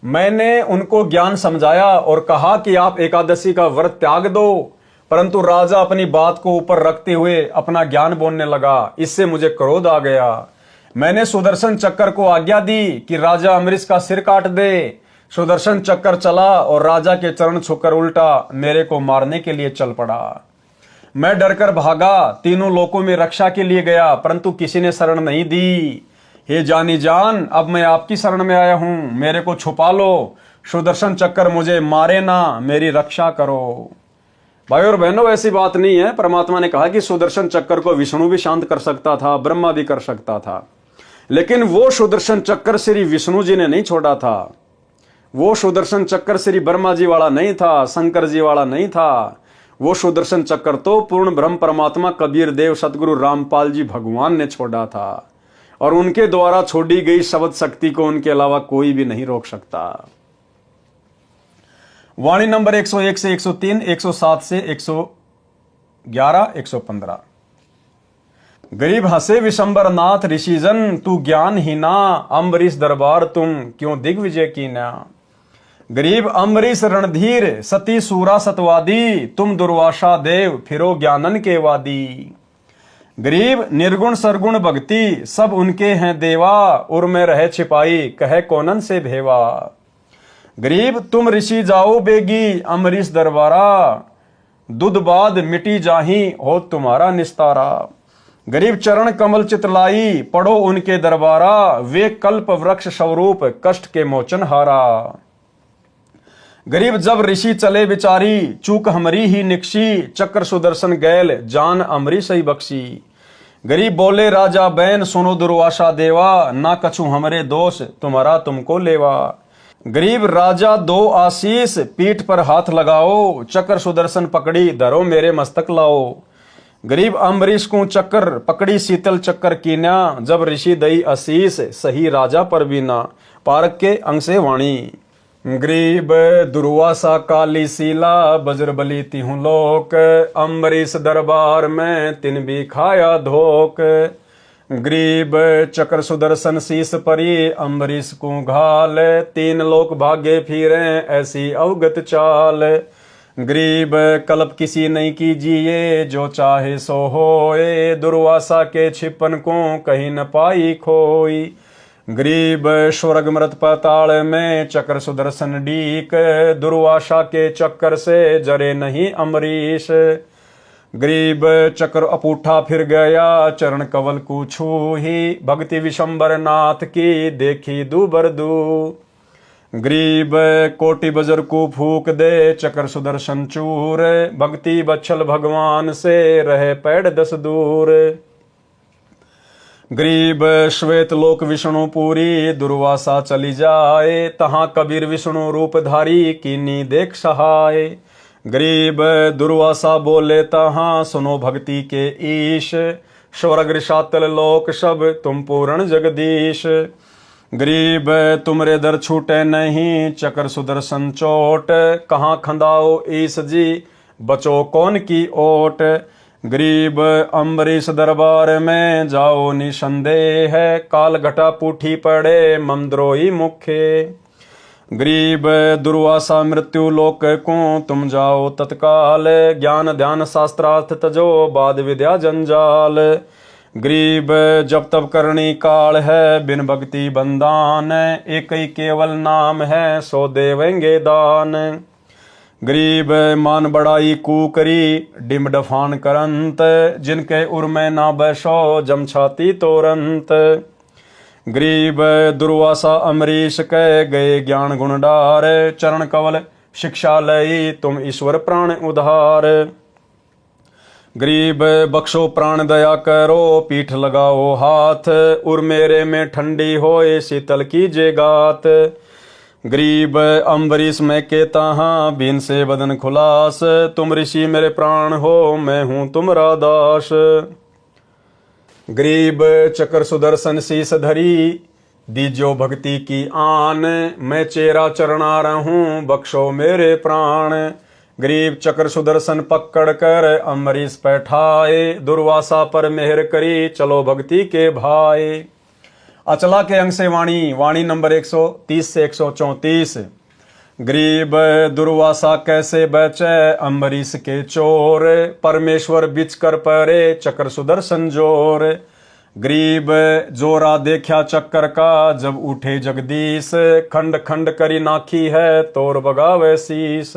मैंने उनको ज्ञान समझाया और कहा कि आप एकादशी का व्रत त्याग दो, परंतु राजा अपनी बात को ऊपर रखते हुए अपना ज्ञान बोलने लगा। इससे मुझे क्रोध आ गया। मैंने सुदर्शन चक्कर को आज्ञा दी कि राजा अम्बरीश का सिर काट दे। सुदर्शन चक्कर चला और राजा के चरण छूकर उल्टा मेरे को मारने के लिए चल पड़ा। मैं डरकर भागा, तीनों लोकों में रक्षा के लिए गया, परंतु किसी ने शरण नहीं दी। हे जानी जान, अब मैं आपकी शरण में आया हूं, मेरे को छुपा लो, सुदर्शन चक्कर मुझे मारे ना, मेरी रक्षा करो। भाई और बहनों, ऐसी बात नहीं है। परमात्मा ने कहा कि सुदर्शन चक्कर को विष्णु भी शांत कर सकता था, ब्रह्मा भी कर सकता था, लेकिन वो सुदर्शन चक्कर श्री विष्णु जी ने नहीं छोड़ा था। वो सुदर्शन चक्कर श्री ब्रह्मा जी वाला नहीं था, शंकर जी वाला नहीं था। वो सुदर्शन चक्कर तो पूर्ण ब्रह्म परमात्मा कबीर देव सतगुरु रामपाल जी भगवान ने छोड़ा था, और उनके द्वारा छोड़ी गई शब्द शक्ति को उनके अलावा कोई भी नहीं रोक सकता। वाणी नंबर 101 से 103, 107 से 111, 115। गरीब हंसे विशंबर नाथ, ऋषिजन तू ज्ञान ही ना, अम्बरीश दरबार तुम क्यों दिग्विजय की ना। गरीब अम्बरीश रणधीर, सती सूरा सतवादी, तुम दुर्वासा देव फिरो ज्ञानन के वादी। गरीब निर्गुण सरगुण भक्ति, सब उनके हैं देवा, उर में रहे छिपाई, कहे कोनन से भेवा। गरीब तुम ऋषि जाओ बेगी अम्बरीश दरबारा, दूध बाद मिटी जाही हो तुम्हारा निस्तारा। गरीब चरण कमल चितलाई पढ़ो उनके दरबारा, वे कल्प वृक्ष स्वरूप कष्ट के मोचन हारा। गरीब जब ऋषि चले बिचारी, चूक हमरी ही निकशी, चक्र सुदर्शन गैल जान अमरीश ही बख्शी। गरीब बोले राजा बैन सुनो दुर्वासा देवा, ना कछु हमरे दोष तुम्हारा तुमको लेवा। गरीब राजा दो आशीष पीठ पर हाथ लगाओ, चक्र सुदर्शन पकड़ी धरो मेरे मस्तक लाओ। गरीब अम्बरीश को चक्कर पकड़ी शीतल चक्कर कीन्या, जब ऋषि दई आशीष सही राजा पर बीना। पारक के अंग से वाणी। गरीब दुर्वासा काली सीला बजरबली तिहु लोक, अम्बरीश दरबार में तिन भी खाया धोक। गरीब चक्र सुदर्शन शीस परी अम्बरीश को घाल, तीन लोक भागे फिरे ऐसी अवगत चाल। गरीब कल्प किसी नहीं कीजिए, जो चाहे सो होए, दुर्वासा के छिपन को कहीं न पाई खोई। गरीब स्वर्ग मृत पाताल में चक्र सुदर्शन डीक, दुर्वासा के चक्कर से जरे नहीं अम्बरीश। गरीब चक्र अपूठा फिर गया चरण कवल को छूही, भक्ति विशंबर नाथ की देखी दूबर दू। गरीब कोटि बजर को फूक दे चक्र सुदर्शन चूर, भक्ति बच्छल भगवान से रहे पैड़ 10 दूर। गरीब श्वेत लोक विष्णु पूरी दुर्वासा चली जाए, तहां कबीर विष्णु रूपधारी कीनी देख सहाय। गरीब दुर्वासा बोले तहां सुनो भक्ति के ईश, स्वर्ग ऋषातल लोक सब तुम पूर्ण जगदीश। गरीब तुमरे दर छूटे नहीं चक्र सुदर्शन चोट, कहाँ खंदाओ ईश जी बचो कौन की ओट। गरीब अम्बरीश दरबार में जाओ निसंदेह, काल घटा पूठी पड़े ममद्रोही मुखे। गरीब दुर्वासा मृत्यु लोक को तुम जाओ तत्काल, ज्ञान ध्यान शास्त्रार्थ तजो बाद विद्या जंजाल। गरीब जब तब करनी काल है बिन भक्ति बंदान, एक ही केवल नाम है सो देवेंगे दान। गरीब मान बड़ाई कूकरी डिम डफान करंत, जिनके उर में ना बैसो जम छाती तोरंत। गरीब दुर्वासा अम्बरीश कह गए ज्ञान गुण डार, चरण कवल शिक्षा लई तुम ईश्वर प्राण उधार। गरीब बख्शो प्राण दया करो पीठ लगाओ हाथ, उर मेरे में ठंडी होए शीतल कीजे गात। गरीब अम्बरीश मैं कहता हाँ बीन से बदन खुलास, तुम ऋषि मेरे प्राण हो मैं हूं तुमरा दास। गरीब चक्र सुदर्शन शीस धरी दीजो भक्ति की आन, मैं चेरा चरणा रहूं बख्शो मेरे प्राण। गरीब चक्र सुदर्शन पकड़ कर अम्बरीश बैठाए, दुर्वासा पर मेहर करी चलो भक्ति के भाई। अचला के अंग से वाणी। वाणी नंबर 130 से 134। गरीब दुर्वासा कैसे बचे अम्बरीश के चोर, परमेश्वर बिच कर परे चक्र सुदर्शन जोर। गरीब जोरा देखा चक्कर का जब उठे जगदीश, खंड खंड करी नाखी है तोर बगावे शीस।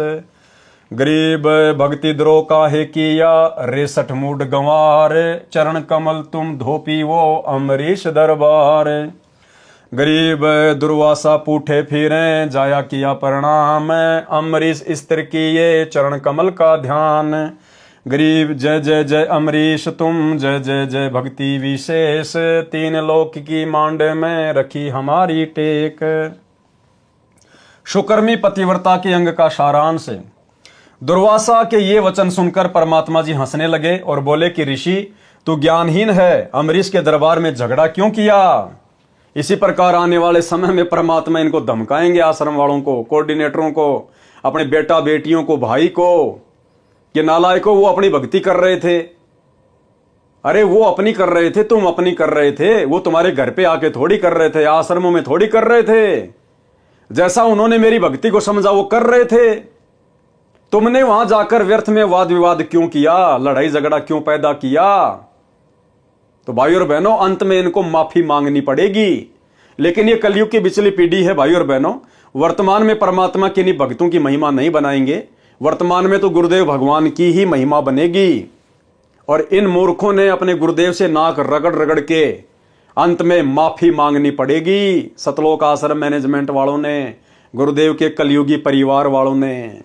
गरीब भक्ति द्रोह काहे किया रेसठ मूड गंवार, चरण कमल तुम धोपी वो अम्बरीश दरबार। गरीब दुर्वासा पूठे फिरे जाया किया प्रणाम, अम्बरीश स्थिर किए चरण कमल का ध्यान। गरीब जय जय जय अम्बरीश तुम जय जय जय भक्ति विशेष, तीन लोक की मांड में रखी हमारी टेक। शुकर्मी पतिव्रता के अंग का सारांश। दुर्वासा के ये वचन सुनकर परमात्मा जी हंसने लगे और बोले कि ऋषि तू ज्ञानहीन है, अम्बरीश के दरबार में झगड़ा क्यों किया। इसी प्रकार आने वाले समय में परमात्मा इनको धमकाएंगे, आश्रम वालों को, कोऑर्डिनेटरों को, अपने बेटा बेटियों को, भाई को, कि नालायकों वो अपनी भक्ति कर रहे थे। अरे वो अपनी कर रहे थे, तुम अपनी कर रहे थे, वो तुम्हारे घर पे आके थोड़ी कर रहे थे, आश्रमों में थोड़ी कर रहे थे। जैसा उन्होंने मेरी भक्ति को समझा वो कर रहे थे। तुमने वहां जाकर व्यर्थ में वाद विवाद क्यों किया, लड़ाई झगड़ा क्यों पैदा किया। तो भाई और बहनों अंत में इनको माफी मांगनी पड़ेगी। लेकिन ये कलयुग की बिचली पीढ़ी है भाई और बहनों, वर्तमान में परमात्मा के नहीं भक्तों की महिमा नहीं बनाएंगे, वर्तमान में तो गुरुदेव भगवान की ही महिमा बनेगी। और इन मूर्खों ने अपने गुरुदेव से नाक रगड़ रगड़ के अंत में माफी मांगनी पड़ेगी। सतलोक आश्रम मैनेजमेंट वालों ने, गुरुदेव के कलयुगी परिवार वालों ने।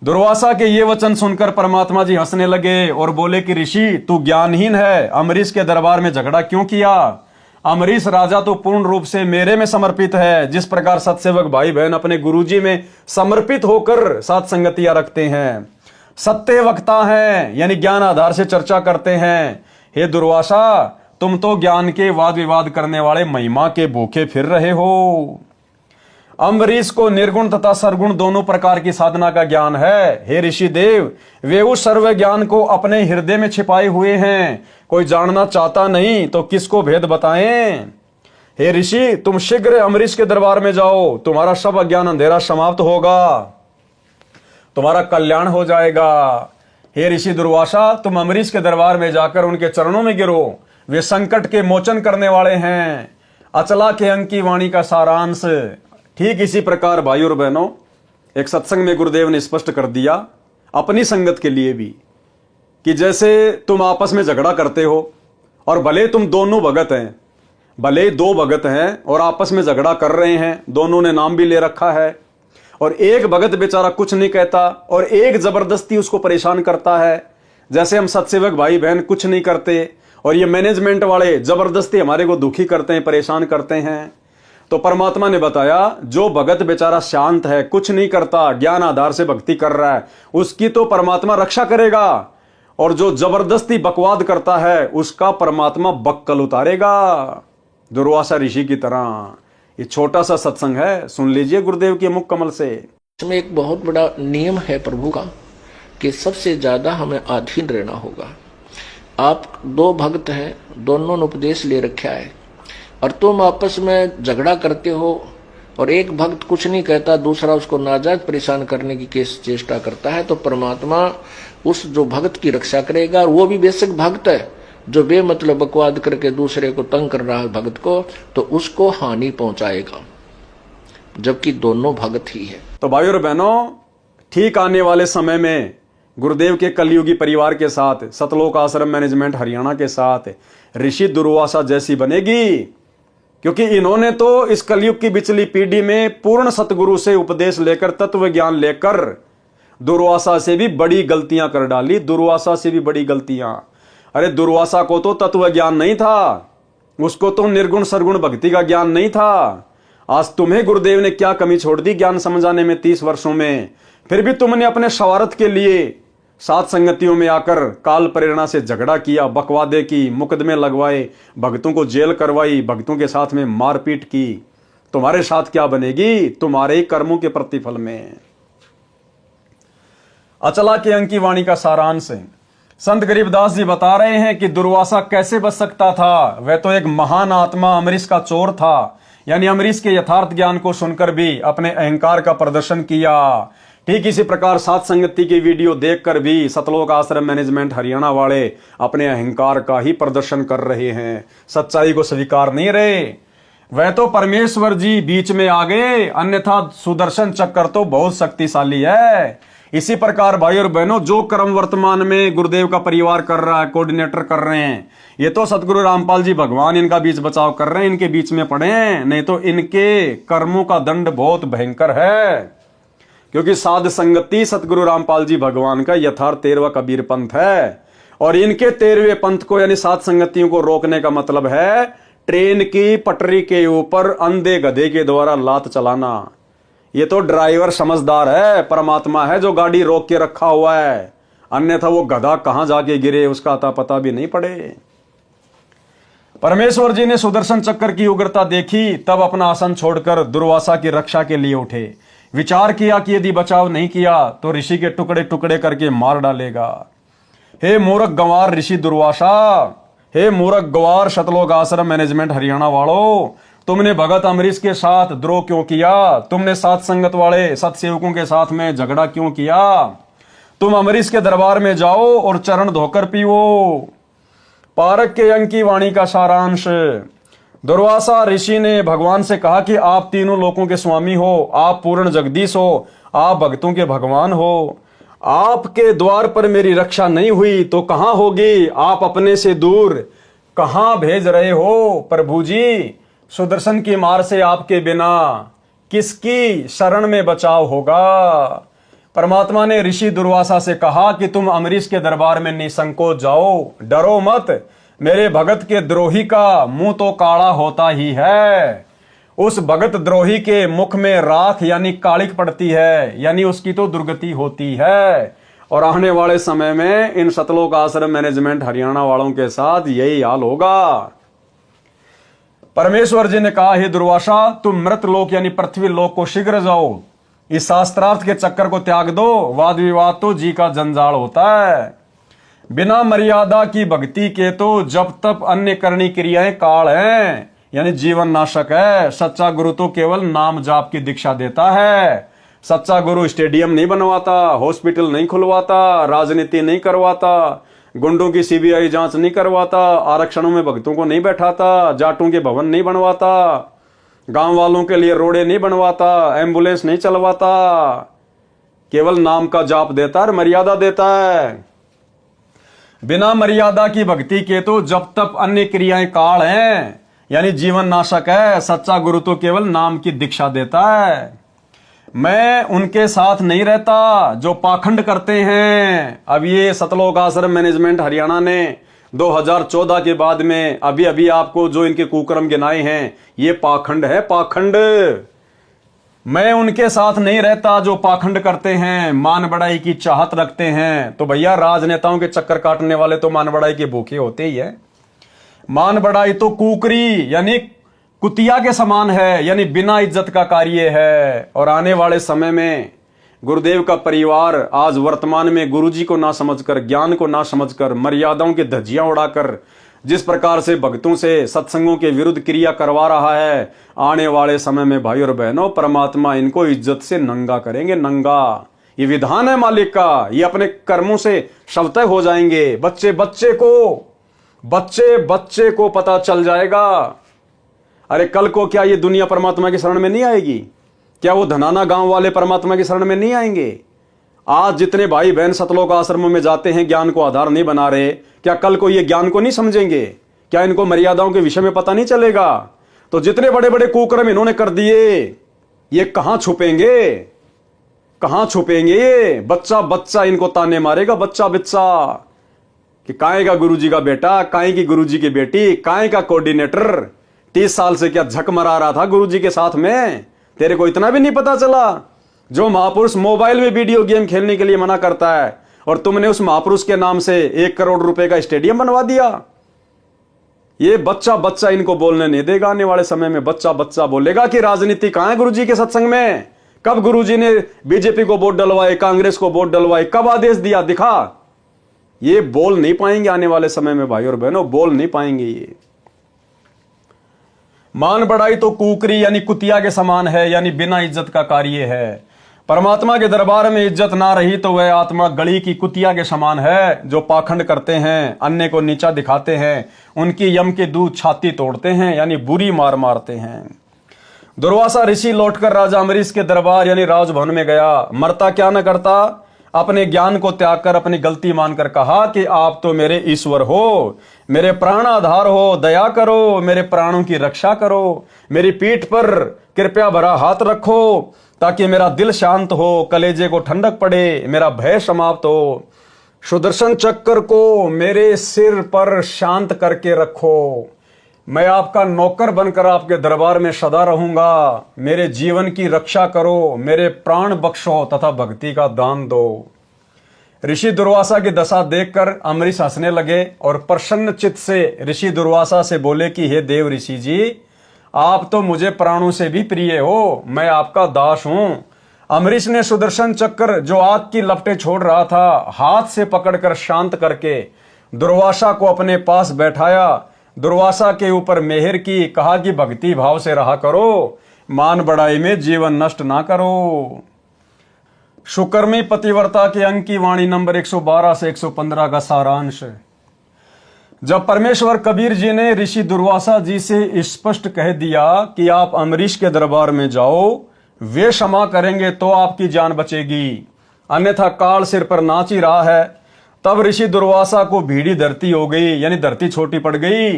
दुर्वासा के ये वचन सुनकर परमात्मा जी हंसने लगे और बोले कि ऋषि तू ज्ञानहीन है, अम्बरीश के दरबार में झगड़ा क्यों किया? अम्बरीश राजा तो पूर्ण रूप से मेरे में समर्पित है। जिस प्रकार सत्सेवक भाई बहन अपने गुरुजी में समर्पित होकर साथ संगतियां रखते हैं, सत्य वक्ता हैं, यानी ज्ञान आधार से चर्चा करते हैं। हे दुर्वासा, तुम तो ज्ञान के वाद विवाद करने वाले महिमा के भूखे फिर रहे हो। अम्बरीश को निर्गुण तथा सरगुण दोनों प्रकार की साधना का ज्ञान है। हे ऋषि देव, वे उस सर्व ज्ञान को अपने हृदय में छिपाए हुए हैं। कोई जानना चाहता नहीं तो किसको भेद बताएं? हे ऋषि, तुम शीघ्र अम्बरीश के दरबार में जाओ, तुम्हारा सब अज्ञान अंधेरा समाप्त होगा, तुम्हारा कल्याण हो जाएगा। हे ऋषि दुर्वासा, तुम अम्बरीश के दरबार में जाकर उनके चरणों में गिरो, वे संकट के मोचन करने वाले हैं। अचला के अंक की वाणी का सारांश। ठीक इसी प्रकार भाइयों और बहनों, एक सत्संग में गुरुदेव ने स्पष्ट कर दिया अपनी संगत के लिए भी कि जैसे तुम आपस में झगड़ा करते हो और भले तुम दोनों भगत हैं, भले दो भगत हैं और आपस में झगड़ा कर रहे हैं, दोनों ने नाम भी ले रखा है, और एक भगत बेचारा कुछ नहीं कहता और एक जबरदस्ती उसको परेशान करता है। जैसे हम सत्सेवक भाई बहन कुछ नहीं करते और ये मैनेजमेंट वाले जबरदस्ती हमारे को दुखी करते हैं, परेशान करते हैं। तो परमात्मा ने बताया जो भगत बेचारा शांत है, कुछ नहीं करता, ज्ञान आधार से भक्ति कर रहा है, उसकी तो परमात्मा रक्षा करेगा, और जो जबरदस्ती बकवाद करता है उसका परमात्मा बक्कल उतारेगा, दुर्वासा ऋषि की तरह। ये छोटा सा सत्संग है, सुन लीजिए गुरुदेव के मुख कमल से। इसमें एक बहुत बड़ा नियम है प्रभु का कि सबसे ज्यादा हमें अधीन रहना होगा। आप दो भक्त हैं, दोनों ने उपदेश ले रखा है और तुम आपस में झगड़ा करते हो और एक भक्त कुछ नहीं कहता, दूसरा उसको नाजायज परेशान करने की चेष्टा करता है, तो परमात्मा उस जो भक्त की रक्षा करेगा। और वो भी बेशक भक्त है, जो बेमतलब बकवाद करके दूसरे को तंग कर रहा है भक्त को, तो उसको हानि पहुंचाएगा, जबकि दोनों भक्त ही है। तो भाइयों और बहनों, ठीक आने वाले समय में गुरुदेव के कलयुगी परिवार के साथ, सतलोक आश्रम मैनेजमेंट हरियाणा के साथ ऋषि दुर्वासा जैसी बनेगी, क्योंकि इन्होंने तो इस कलयुग की बिचली पीढ़ी में पूर्ण सतगुरु से उपदेश लेकर, तत्व ज्ञान लेकर दुर्वासा से भी बड़ी गलतियां कर डाली, दुर्वासा से भी बड़ी गलतियां। अरे दुर्वासा को तो तत्व ज्ञान नहीं था, उसको तो निर्गुण सरगुण भक्ति का ज्ञान नहीं था। आज तुम्हें गुरुदेव ने क्या कमी छोड़ दी ज्ञान समझाने में 30 वर्षों में, फिर भी तुमने अपने स्वार्थ के लिए सात संगतियों में आकर काल प्रेरणा से झगड़ा किया, बकवादे की, मुकदमे लगवाए, भक्तों को जेल करवाई, भक्तों के साथ में मारपीट की। तुम्हारे साथ क्या बनेगी? तुम्हारे ही कर्मों के प्रतिफल में। अचला के अंक की वाणी का सारांश है। संत गरीबदास जी बता रहे हैं कि दुर्वासा कैसे बच सकता था। वह तो एक महान आत्मा अम्बरीश का चोर था, यानी अम्बरीश के यथार्थ ज्ञान को सुनकर भी अपने अहंकार का प्रदर्शन किया। ठीक इसी प्रकार सात संगति की वीडियो देखकर भी सतलोक आश्रम मैनेजमेंट हरियाणा वाले अपने अहंकार का ही प्रदर्शन कर रहे हैं, सच्चाई को स्वीकार नहीं रहे। वह तो परमेश्वर जी बीच में आ गए, अन्यथा सुदर्शन चक्र तो बहुत शक्तिशाली है। इसी प्रकार भाई और बहनों, जो कर्म वर्तमान में गुरुदेव का परिवार कर रहा है, कोऑर्डिनेटर कर रहे हैं, ये तो सतगुरु रामपाल जी भगवान इनका बीच बचाव कर रहे हैं, इनके बीच में पड़े हैं, नहीं तो इनके कर्मों का दंड बहुत भयंकर है। क्योंकि साध संगति सतगुरु रामपाल जी भगवान का यथार्थ 13वां कबीर पंथ है, और इनके 13वें पंथ को यानी सात संगतियों को रोकने का मतलब है ट्रेन की पटरी के ऊपर अंधे गधे के द्वारा लात चलाना। ये तो ड्राइवर समझदार है, परमात्मा है जो गाड़ी रोक के रखा हुआ है, अन्यथा वो गधा कहां जाके गिरे उसका अता पता भी नहीं पड़े। परमेश्वर जी ने सुदर्शन चक्र की उग्रता देखी, तब अपना आसन छोड़कर दुर्वासा की रक्षा के लिए उठे। विचार किया कि यदि बचाव नहीं किया तो ऋषि के टुकड़े टुकड़े करके मार डालेगा। हे मूर्ख गंवार ऋषि दुर्वासा, हे मूर्ख गंवार सतलोक आश्रम मैनेजमेंट हरियाणा वालों, तुमने भगत अम्बरीश के साथ द्रोह क्यों किया? तुमने सात संगत वाले सतसेवकों के साथ में झगड़ा क्यों किया? तुम अम्बरीश के दरबार में जाओ और चरण धोकर पीओ। पारक के अंक की वाणी का सारांश। दुर्वासा ऋषि ने भगवान से कहा कि आप तीनों लोकों के स्वामी हो, आप पूर्ण जगदीश हो, आप भक्तों के भगवान हो। आपके द्वार पर मेरी रक्षा नहीं हुई तो कहां होगी? आप अपने से दूर कहां भेज रहे हो प्रभु जी? सुदर्शन की मार से आपके बिना किसकी शरण में बचाव होगा? परमात्मा ने ऋषि दुर्वासा से कहा कि तुम अम्बरीश के दरबार में निसंकोच जाओ, डरो मत। मेरे भगत के द्रोही का मुंह तो काला होता ही है। उस भगत द्रोही के मुख में राख यानी कालिक पड़ती है, यानी उसकी तो दुर्गति होती है। और आने वाले समय में इन सतलोक आश्रम मैनेजमेंट हरियाणा वालों के साथ यही हाल होगा। परमेश्वर जी ने कहा, हे दुर्वासा, तुम मृत लोक यानी पृथ्वी लोक को शीघ्र जाओ, इस शास्त्रार्थ के चक्कर को त्याग दो। वाद विवाद तो जी का जंजाल होता है। बिना मर्यादा की भक्ति के तो जब तप अन्य करनी क्रियाएं काल हैं, यानी जीवन नाशक है। सच्चा गुरु तो केवल नाम जाप की दीक्षा देता है। सच्चा गुरु स्टेडियम नहीं बनवाता, हॉस्पिटल नहीं खुलवाता, राजनीति नहीं करवाता, गुंडों की सीबीआई जांच नहीं करवाता, आरक्षणों में भक्तों को नहीं बैठाता, जाटों के भवन नहीं बनवाता, गांव वालों के लिए रोडे नहीं बनवाता, एम्बुलेंस नहीं चलवाता। केवल नाम का जाप देता है, मर्यादा देता है। बिना मर्यादा की भक्ति के तो जब तप अन्य क्रियाएं काल हैं, यानी जीवन नाशक है। सच्चा गुरु तो केवल नाम की दीक्षा देता है। मैं उनके साथ नहीं रहता जो पाखंड करते हैं। अब ये सतलोक आश्रम मैनेजमेंट हरियाणा ने 2014 के बाद में अभी अभी आपको जो इनके कुकर्म गिनाए हैं, ये पाखंड है, पाखंड। मैं उनके साथ नहीं रहता जो पाखंड करते हैं, मान बढ़ाई की चाहत रखते हैं। तो भैया, राजनेताओं के चक्कर काटने वाले तो मान बढ़ाई के भूखे होते ही है। मान बढ़ाई तो कुकरी यानी कुतिया के समान है, यानी बिना इज्जत का कार्य है। और आने वाले समय में गुरुदेव का परिवार आज वर्तमान में गुरुजी को ना समझकर, ज्ञान को ना समझकर, मर्यादाओं की धज्जियां उड़ाकर जिस प्रकार से भक्तों से सत्संगों के विरुद्ध क्रिया करवा रहा है, आने वाले समय में भाई और बहनों, परमात्मा इनको इज्जत से नंगा करेंगे, नंगा। ये विधान है मालिक का। ये अपने कर्मों से शवतः हो जाएंगे। बच्चे बच्चे को पता चल जाएगा। अरे कल को क्या ये दुनिया परमात्मा की शरण में नहीं आएगी? क्या वो धनाना गांव वाले परमात्मा की शरण में नहीं आएंगे? आज जितने भाई बहन सतलोक आश्रमों में जाते हैं, ज्ञान को आधार नहीं बना रहे, क्या कल को ये ज्ञान को नहीं समझेंगे? क्या इनको मर्यादाओं के विषय में पता नहीं चलेगा? तो जितने बड़े बड़े कुकर्म इन्होंने कर दिए, ये कहां छुपेंगे? कहां छुपेंगे? ये बच्चा इनको ताने मारेगा, बच्चा कि काहे का गुरुजी का बेटा, काहे की गुरुजी की बेटी, काहे का कोऑर्डिनेटर 30 साल से क्या झक मरा रहा था गुरुजी के साथ में? तेरे को इतना भी नहीं पता चला? जो महापुरुष मोबाइल में वीडियो गेम खेलने के लिए मना करता है, और तुमने उस महापुरुष के नाम से 1 करोड़ रुपए का स्टेडियम बनवा दिया। ये बच्चा इनको बोलने नहीं देगा। आने वाले समय में बच्चा बोलेगा कि राजनीति कहां है गुरुजी के सत्संग में? कब गुरुजी ने बीजेपी को वोट डलवाए, कांग्रेस को वोट डलवाए, कब आदेश दिया? दिखा। ये बोल नहीं पाएंगे आने वाले समय में भाई और बहनों, बोल नहीं पाएंगे। ये मान बढ़ाई तो कुकरी यानी कुतिया के समान है, यानी बिना इज्जत का कार्य है। परमात्मा के दरबार में इज्जत ना रही तो वह आत्मा गली की कुतिया के समान है। जो पाखंड करते हैं, अन्य को नीचा दिखाते हैं, उनकी यम के दूध छाती तोड़ते हैं, यानी बुरी मार मारते हैं। दुर्वासा ऋषि लौटकर राजा अम्बरीश के दरबार यानी राजभवन में गया। मरता क्या न करता, अपने ज्ञान को त्याग कर अपनी गलती मानकर कहा कि आप तो मेरे ईश्वर हो, मेरे प्राण आधार हो, दया करो, मेरे प्राणों की रक्षा करो, मेरी पीठ पर कृपया भरा हाथ रखो ताकि मेरा दिल शांत हो, कलेजे को ठंडक पड़े, मेरा भय समाप्त हो। सुदर्शन चक्र को मेरे सिर पर शांत करके रखो। मैं आपका नौकर बनकर आपके दरबार में सदा रहूंगा। मेरे जीवन की रक्षा करो, मेरे प्राण बख्शो तथा भक्ति का दान दो। ऋषि दुर्वासा की दशा देखकर अम्बरीश हंसने लगे और प्रसन्न चित्त से ऋषि दुर्वासा से बोले कि हे देव ऋषि जी, आप तो मुझे प्राणों से भी प्रिय हो, मैं आपका दास हूं। अम्बरीश ने सुदर्शन चक्र जो आग की लपटें छोड़ रहा था, हाथ से पकड़कर शांत करके दुर्वासा को अपने पास बैठाया। दुर्वासा के ऊपर मेहर की, कहा कि भक्ति भाव से रहा करो, मान बढ़ाई में जीवन नष्ट ना करो। सुकर्मी पतिव्रता के अंक की वाणी नंबर 112 से 115 का सारांश। जब परमेश्वर कबीर जी ने ऋषि दुर्वासा जी से स्पष्ट कह दिया कि आप अम्बरीश के दरबार में जाओ, वे क्षमा करेंगे तो आपकी जान बचेगी, अन्यथा काल सिर पर नाच ही रहा है, तब ऋषि दुर्वासा को भीड़ी धरती हो गई, यानी धरती छोटी पड़ गई,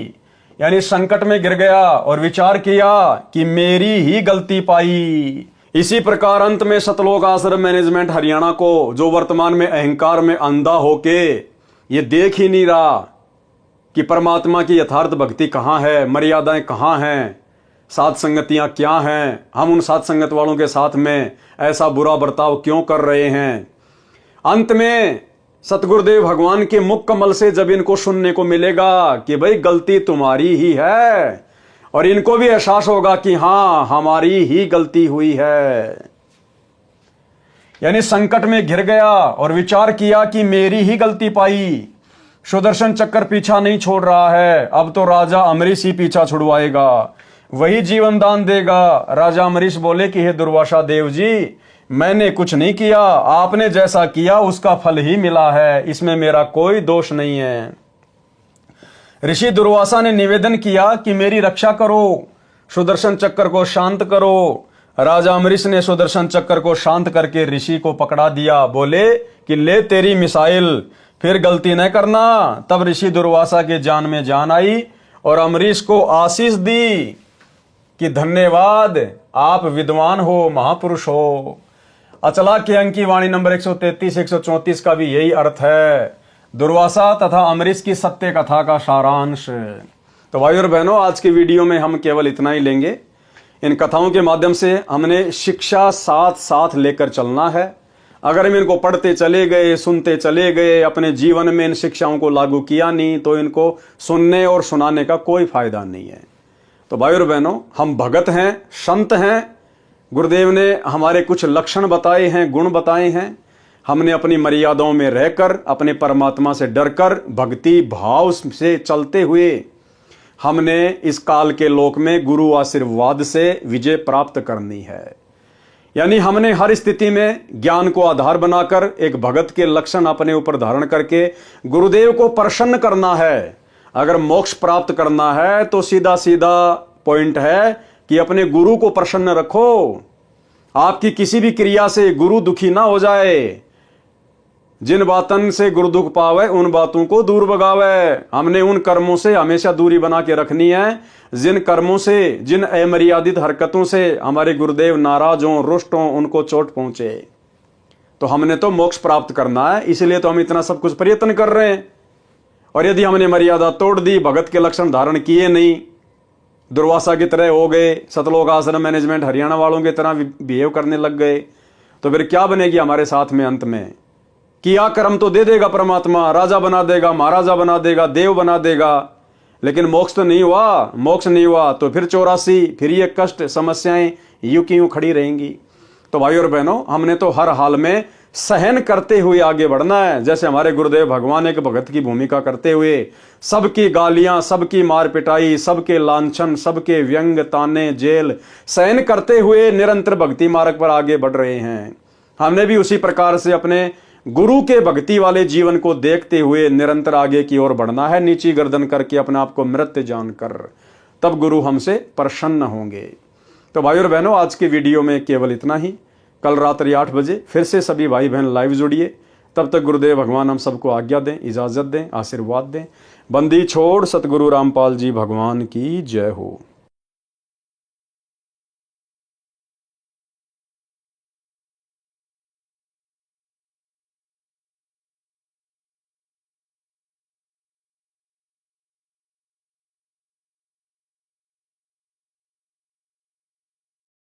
यानी संकट में गिर गया और विचार किया कि मेरी ही गलती पाई। इसी प्रकार अंत में सतलोक आश्रम मैनेजमेंट हरियाणा को, जो वर्तमान में अहंकार में अंधा होके ये देख ही नहीं रहा कि परमात्मा की यथार्थ भक्ति कहाँ है, मर्यादाएं कहाँ हैं, साथ संगतियां क्या हैं, हम उन साथ संगत वालों के साथ में ऐसा बुरा बर्ताव क्यों कर रहे हैं। अंत में सतगुरुदेव भगवान के मुख कमल से जब इनको सुनने को मिलेगा कि भाई गलती तुम्हारी ही है, और इनको भी एहसास होगा कि हां हमारी ही गलती हुई है, यानी संकट में घिर गया और विचार किया कि मेरी ही गलती पाई। सुदर्शन चक्र पीछा नहीं छोड़ रहा है, अब तो राजा अम्बरीश ही पीछा छुड़वाएगा, वही जीवन दान देगा। राजा अम्बरीश बोले कि हे दुर्वासा देव जी, मैंने कुछ नहीं किया, आपने जैसा किया उसका फल ही मिला है, इसमें मेरा कोई दोष नहीं है। ऋषि दुर्वासा ने निवेदन किया कि मेरी रक्षा करो, सुदर्शन चक्र को शांत करो। राजा अम्बरीश ने सुदर्शन चक्र को शांत करके ऋषि को पकड़ा दिया, बोले कि ले तेरी मिसाइल, फिर गलती न करना। तब ऋषि दुर्वासा के जान में जान आई और अम्बरीश को आशीष दी कि धन्यवाद, आप विद्वान हो, महापुरुष हो। अचला के अंक की वाणी नंबर 133-134 का भी यही अर्थ है, दुर्वासा तथा अम्बरीश की सत्य कथा का सारांश। तो भाई और बहनों, आज की वीडियो में हम केवल इतना ही लेंगे। इन कथाओं के माध्यम से हमने शिक्षा साथ साथ लेकर चलना है। अगर हम इनको पढ़ते चले गए, सुनते चले गए, अपने जीवन में इन शिक्षाओं को लागू किया नहीं, तो इनको सुनने और सुनाने का कोई फायदा नहीं है। तो भाई और बहनों, हम भगत हैं, संत हैं, गुरुदेव ने हमारे कुछ लक्षण बताए हैं, गुण बताए हैं। हमने अपनी मर्यादाओं में रहकर, अपने परमात्मा से डरकर, भक्ति भाव से चलते हुए हमने इस काल के लोक में गुरु आशीर्वाद से विजय प्राप्त करनी है। यानी हमने हर स्थिति में ज्ञान को आधार बनाकर एक भगत के लक्षण अपने ऊपर धारण करके गुरुदेव को प्रसन्न करना है। अगर मोक्ष प्राप्त करना है तो सीधा सीधा पॉइंट है कि अपने गुरु को प्रसन्न रखो। आपकी किसी भी क्रिया से गुरु दुखी ना हो जाए। जिन बातन से गुरु दुख पावे उन बातों को दूर भगावे। हमने उन कर्मों से हमेशा दूरी बना के रखनी है जिन कर्मों से, जिन अमर्यादित हरकतों से हमारे गुरुदेव नाराज हों, रुष्ट हों, उनको चोट पहुंचे। तो हमने तो मोक्ष प्राप्त करना है, इसलिए तो हम इतना सब कुछ प्रयत्न कर रहे हैं। और यदि हमने मर्यादा तोड़ दी, भगत के लक्षण धारण किए नहीं, दुर्वासा की तरह हो गए, सतलोक आश्रम मैनेजमेंट हरियाणा वालों की तरह बिहेव करने लग गए, तो फिर क्या बनेगी हमारे साथ में। अंत में किया कर्म तो दे देगा परमात्मा, राजा बना देगा, महाराजा बना देगा, देव बना देगा, लेकिन मोक्ष तो नहीं हुआ। मोक्ष नहीं हुआ तो फिर 84, फिर ये कष्ट, समस्याएं यूं की यूं खड़ी रहेंगी। तो भाई और बहनों, हमने तो हर हाल में सहन करते हुए आगे बढ़ना है। जैसे हमारे गुरुदेव भगवान एक भगत की भूमिका करते हुए सबकी गालियां, सबकी मार पिटाई, सबके लांछन, सबके व्यंग, ताने, जेल सहन करते हुए निरंतर भक्ति मार्ग पर आगे बढ़ रहे हैं। हमने भी उसी प्रकार से अपने गुरु के भक्ति वाले जीवन को देखते हुए निरंतर आगे की ओर बढ़ना है, नीची गर्दन करके अपने आप को मृत जानकर। तब गुरु हमसे प्रसन्न होंगे। तो भाई और बहनों, आज की वीडियो में केवल इतना ही। कल रात्रि 8 बजे फिर से सभी भाई बहन लाइव जुड़िए। तब तक गुरुदेव भगवान हम सबको आज्ञा दें, इजाजत दें, आशीर्वाद दें। बंदी छोड़ सतगुरु रामपाल जी भगवान की जय हो।